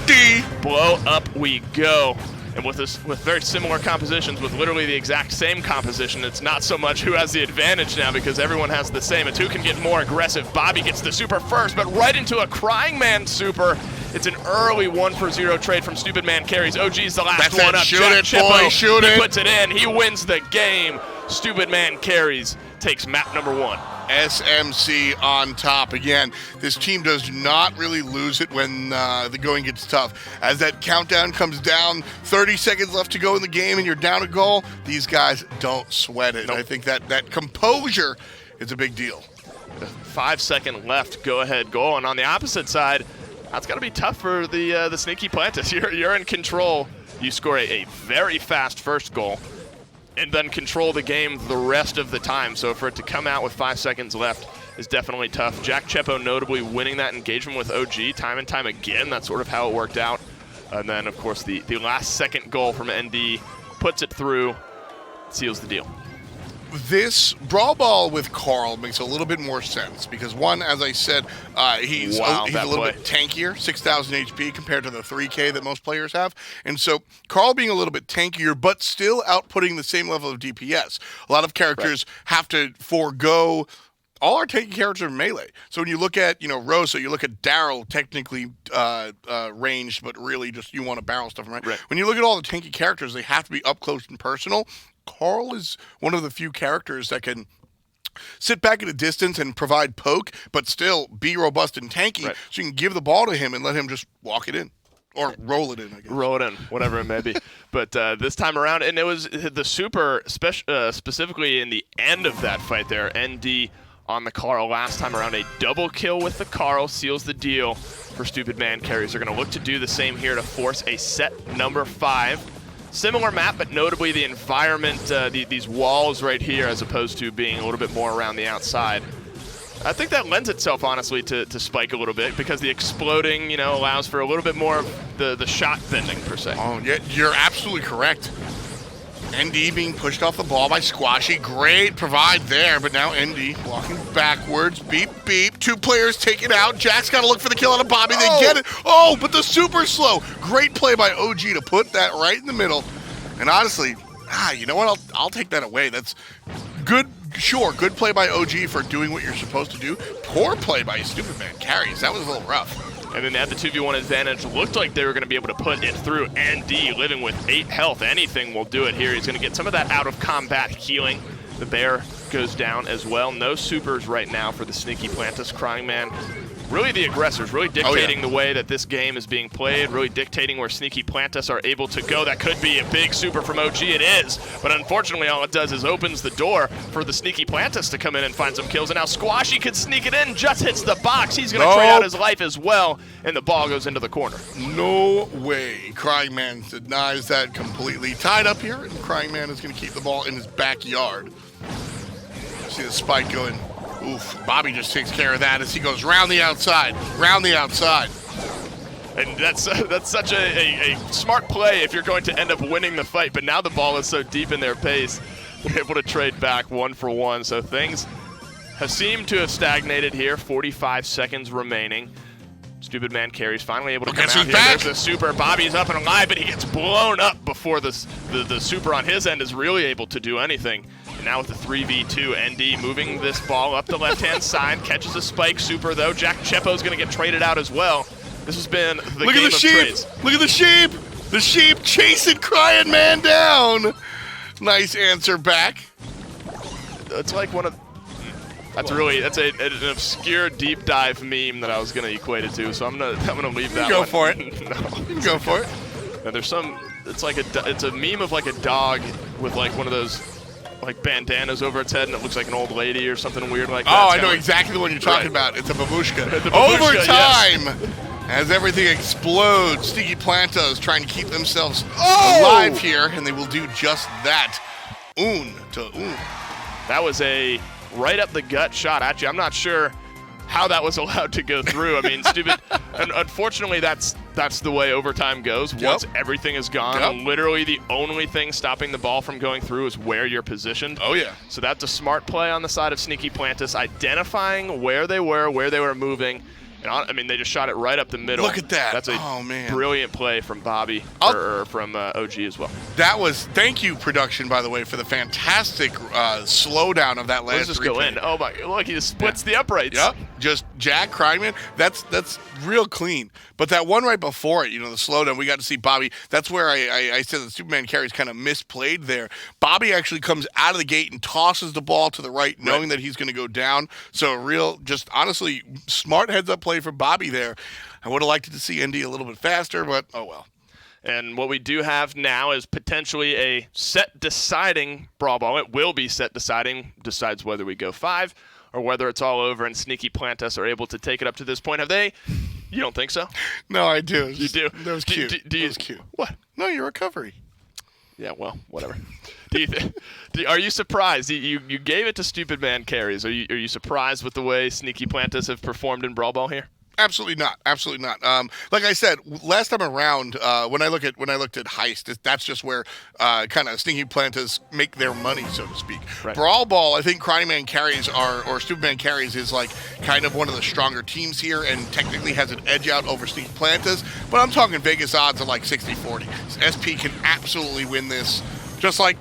Speaker 6: Blow up we go. And with very similar compositions, with literally the exact same composition, it's not so much who has the advantage now because everyone has the same. It's who can get more aggressive. Bobby gets the super first, but right into a Crying Man super. It's an early 1-for-0 trade from Stupid Man carries. OG's the last one up.
Speaker 7: Shoot it, boy, shoot it.
Speaker 6: He puts it in. He wins the game. Stupid Man carries, takes map number 1.
Speaker 7: SMC on top. Again, this team does not really lose it when the going gets tough. As that countdown comes down, 30 seconds left to go in the game and you're down a goal, these guys don't sweat it. Nope. I think that composure is a big deal.
Speaker 6: 5 second left, go ahead goal. And on the opposite side, That's got to be tough for the Sneaky Plantus. You're in control. You score a very fast first goal, and then control the game the rest of the time. So for it to come out with 5 seconds left is definitely tough. Jack Chepo notably winning that engagement with OG time and time again. That's sort of how it worked out. And then, of course, the last second goal from ND puts it through, seals the deal.
Speaker 7: This Brawl Ball with Carl makes a little bit more sense because, one, as I said, he's a little bit tankier, 6,000 HP compared to the 3K that most players have. And so Carl being a little bit tankier but still outputting the same level of DPS. A lot of characters have to forego. All our tanky characters are melee. So when you look at, Rosa, you look at Daryl, technically ranged, but really just you want to barrel stuff, right? When you look at all the tanky characters, they have to be up close and personal. Carl is one of the few characters that can sit back at a distance and provide poke, but still be robust and tanky, so you can give the ball to him and let him just walk it in. Or roll it in, I guess.
Speaker 6: Roll it in, whatever it may be. But this time around, and it was the super, specifically in the end of that fight there, ND on the Carl last time around. A double kill with the Carl seals the deal for Stupid Man Carries. They're going to look to do the same here to force a set number 5. Similar map, but notably the environment, these walls right here, as opposed to being a little bit more around the outside. I think that lends itself, honestly, to Spike a little bit, because the exploding, allows for a little bit more of the shot bending, per se.
Speaker 7: Oh, yeah, you're absolutely correct. ND being pushed off the ball by Squashy. Great provide there, but now ND walking backwards. Beep, beep. 2 players taken out. Jack's got to look for the kill on a Bobby. They get it. Oh, but the super slow. Great play by OG to put that right in the middle. And honestly, you know what? I'll take that away. That's good. Sure, good play by OG for doing what you're supposed to do. Poor play by Stupid Man Carries. That was a little rough.
Speaker 6: And then they had the 2v1 advantage. Looked like they were going to be able to put it through. ND living with 8 health. Anything will do it here. He's going to get some of that out of combat healing. The bear goes down as well. No supers right now for the Sneaky Plantus. Crying Man, really the aggressors, really dictating the way that this game is being played, really dictating where Sneaky Plantus are able to go. That could be a big super from OG. It is. But unfortunately, all it does is opens the door for the Sneaky Plantus to come in and find some kills. And now Squashy could sneak it in, just hits the box. He's going to trade out his life as well, and the ball goes into the corner.
Speaker 7: No way. Crying Man denies that completely. Tied up here, and Crying Man is going to keep the ball in his backyard. See the spike going. Oof, Bobby just takes care of that as he goes round the outside,
Speaker 6: And that's such a smart play if you're going to end up winning the fight, but now the ball is so deep in their pace, they're able to trade back 1 for 1. So things have seemed to have stagnated here, 45 seconds remaining. Stupid Man Carries finally able to come out here. There's the super. Bobby's up and alive, but he gets blown up before the super on his end is really able to do anything. And now with the 3v2, ND moving this ball up the left-hand side, catches a spike super, though. Jack Chepo's going to get traded out as well. This has been the game of trades.
Speaker 7: Look at the sheep! The sheep chasing Crying Man down! Nice answer back.
Speaker 6: It's like one of... That's an obscure deep dive meme that I was gonna equate it to, so I'm gonna leave that.
Speaker 7: Go for it.
Speaker 6: No.
Speaker 7: You can go for it.
Speaker 6: Now there's some. It's a meme of like a dog with like one of those like bandanas over its head, and it looks like an old lady or something weird like that.
Speaker 7: Oh, I know exactly the one you're talking about. It's a babushka. Overtime. Yes. As everything explodes, Sneaky Plantos trying to keep themselves alive here, and they will do just that.
Speaker 6: That was a right up the gut shot at you. I'm not sure how that was allowed to go through. I mean, stupid. And unfortunately, that's the way overtime goes. Once everything is gone, literally the only thing stopping the ball from going through is where you're positioned.
Speaker 7: Oh, yeah.
Speaker 6: So that's a smart play on the side of Sneaky Plantus, identifying where they were moving. And I mean, they just shot it right up the middle.
Speaker 7: Look at that.
Speaker 6: That's a brilliant play from Bobby, or from OG as well.
Speaker 7: That was, thank you, production, by the way, for the fantastic slowdown of that last
Speaker 6: Let's just go in. Oh, my, look, he just splits the uprights.
Speaker 7: Yep, just Jack, Crying Man, that's real clean. But that one right before it, the slowdown, we got to see Bobby. That's where I said that Superman Carries kind of misplayed there. Bobby actually comes out of the gate and tosses the ball to the right, knowing that he's going to go down. So a real, just honestly, smart heads-up play for Bobby there. I would have liked to see ND a little bit faster, but oh well.
Speaker 6: And what we do have now is potentially a set-deciding Brawl Ball. It will be set-deciding, decides whether we go 5 or whether it's all over and Sneaky Plantus are able to take it up to this point. Have they You don't think so?
Speaker 7: No, I do.
Speaker 6: You do?
Speaker 7: That was cute.
Speaker 6: Do
Speaker 7: that was cute.
Speaker 6: What?
Speaker 7: No, your recovery.
Speaker 6: Yeah, well, whatever. Are you surprised? You gave it to Stupid Man Carries. Are you surprised with the way Sneaky Plantas have performed in Brawl Ball here?
Speaker 7: Absolutely not. Absolutely not. Like I said, last time around, when I looked at Heist, that's just where kind of Sneaky Plantas make their money, so to speak.
Speaker 6: Right.
Speaker 7: Brawl Ball, I think Crying Man Carries or Stupid Man Carries is like kind of one of the stronger teams here, and technically has an edge out over Sneaky Plantas. But I'm talking Vegas odds of like 60-40. SP can absolutely win this. Just like,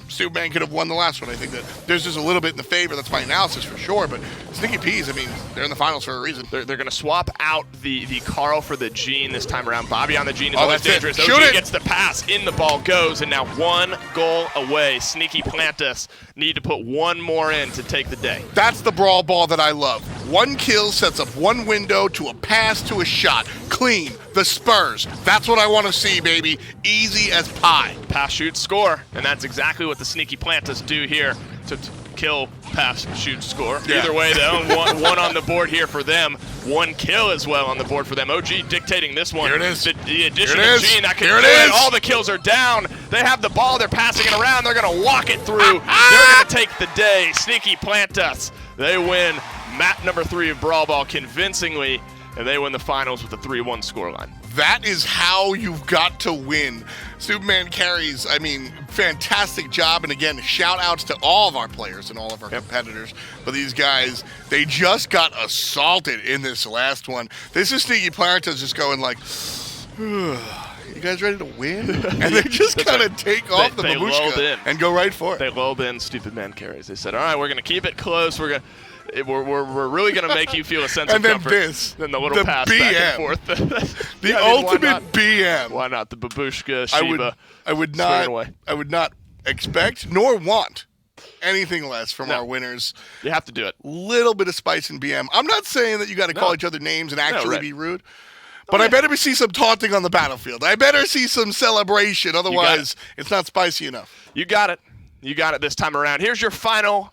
Speaker 7: Stupid Man could have won the last one. I think that there's just a little bit in the favor. That's my analysis for sure. But Sneaky Peas, I mean, they're in the finals for a reason.
Speaker 6: They're going to swap out the Carl for the Gene this time around. Bobby on the Gene is always
Speaker 7: that's
Speaker 6: dangerous.
Speaker 7: it. Shoot
Speaker 6: OG
Speaker 7: it.
Speaker 6: gets the pass. In the ball goes. And now 1 goal away. Sneaky Plantas need to put 1 more in to take the day.
Speaker 7: That's the Brawl Ball that I love. 1 kill sets up 1 window to a pass to a shot. Clean. The Spurs. That's what I want to see, baby. Easy as pie.
Speaker 6: Pass, shoot, score. And that's exactly what the Sneaky Plantas do here to kill, pass, shoot, score.
Speaker 7: Yeah.
Speaker 6: Either way, though, one on the board here for them. 1 kill as well on the board for them. OG dictating this one.
Speaker 7: Here it is.
Speaker 6: The addition
Speaker 7: Here it
Speaker 6: of
Speaker 7: is.
Speaker 6: Gene, that could
Speaker 7: Here
Speaker 6: do
Speaker 7: it
Speaker 6: it.
Speaker 7: is.
Speaker 6: All the kills are down. They have the ball. They're passing it around. They're going to walk it through. They're going to take the day. Sneaky Plantas. They win map number 3 of Brawl Ball convincingly, and they win the finals with a 3-1 scoreline.
Speaker 7: That is how you've got to win. Superman Carries, I mean, fantastic job. And again, shout outs to all of our players and all of our competitors. But these guys, they just got assaulted in this last one. This is Sneaky Plantas just going like, you guys ready to win? And they just kind of take off the
Speaker 6: They lulled
Speaker 7: babushka
Speaker 6: in.
Speaker 7: and go right for it.
Speaker 6: They lulled in Stupid Man Carries. They said, all right, we're going to keep it close. We're really going to make you feel a sense
Speaker 7: And
Speaker 6: of
Speaker 7: then
Speaker 6: comfort.
Speaker 7: this,
Speaker 6: Then the little
Speaker 7: the
Speaker 6: pass
Speaker 7: BM.
Speaker 6: back and forth.
Speaker 7: The
Speaker 6: Yeah, I mean, why
Speaker 7: ultimate
Speaker 6: not?
Speaker 7: BM.
Speaker 6: Why not? The babushka, Shiva.
Speaker 7: I would
Speaker 6: squaring away.
Speaker 7: not expect nor want anything less from
Speaker 6: No.
Speaker 7: our winners.
Speaker 6: You have to do it.
Speaker 7: Little bit of spice in BM. I'm not saying that you got to call
Speaker 6: No.
Speaker 7: each other names and actually
Speaker 6: right.
Speaker 7: be rude, but I better see some taunting on the battlefield. I better see some celebration. Otherwise, it's not spicy enough.
Speaker 6: You got it. You got it this time around. Here's your final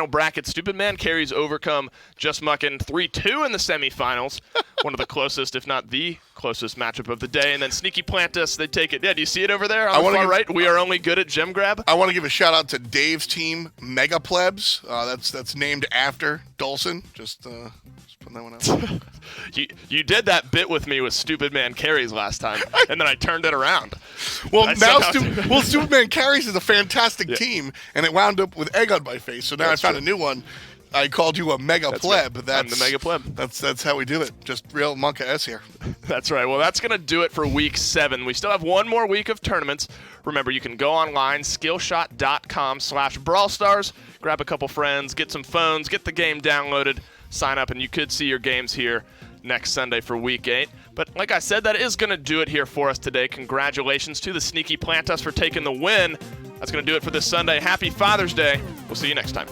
Speaker 6: bracket. Stupid Man Carries overcome Just Muckin' 3-2 in the semifinals. One of the closest, if not the closest matchup of the day. And then Sneaky Plantas, they take it. Yeah, do you see it over there on the far right? We are only good at gem grab.
Speaker 7: I want to give a shout out to Dave's team, Mega Plebs. That's named after Dolson. Just putting that one out.
Speaker 6: You did that bit with me with Stupid Man Carries last time, and then I turned it around.
Speaker 7: Well,
Speaker 6: I
Speaker 7: now
Speaker 6: somehow-
Speaker 7: Superman Carries is a fantastic team, and it wound up with egg on my face. So now
Speaker 6: That's
Speaker 7: I found
Speaker 6: true.
Speaker 7: a new one. I called you a mega pleb.
Speaker 6: right.
Speaker 7: That's
Speaker 6: I'm the mega pleb.
Speaker 7: That's how we do it. Just real Monka S here.
Speaker 6: That's right. Well, that's going to do it for Week 7. We still have one more week of tournaments. Remember, you can go online, skillshot.com/brawlstars, grab a couple friends, get some phones, get the game downloaded, sign up, and you could see your games here next Sunday for Week 8. But like I said, that is going to do it here for us today. Congratulations to the Sneaky Plantas for taking the win. That's going to do it for this Sunday. Happy Father's Day. We'll see you next time.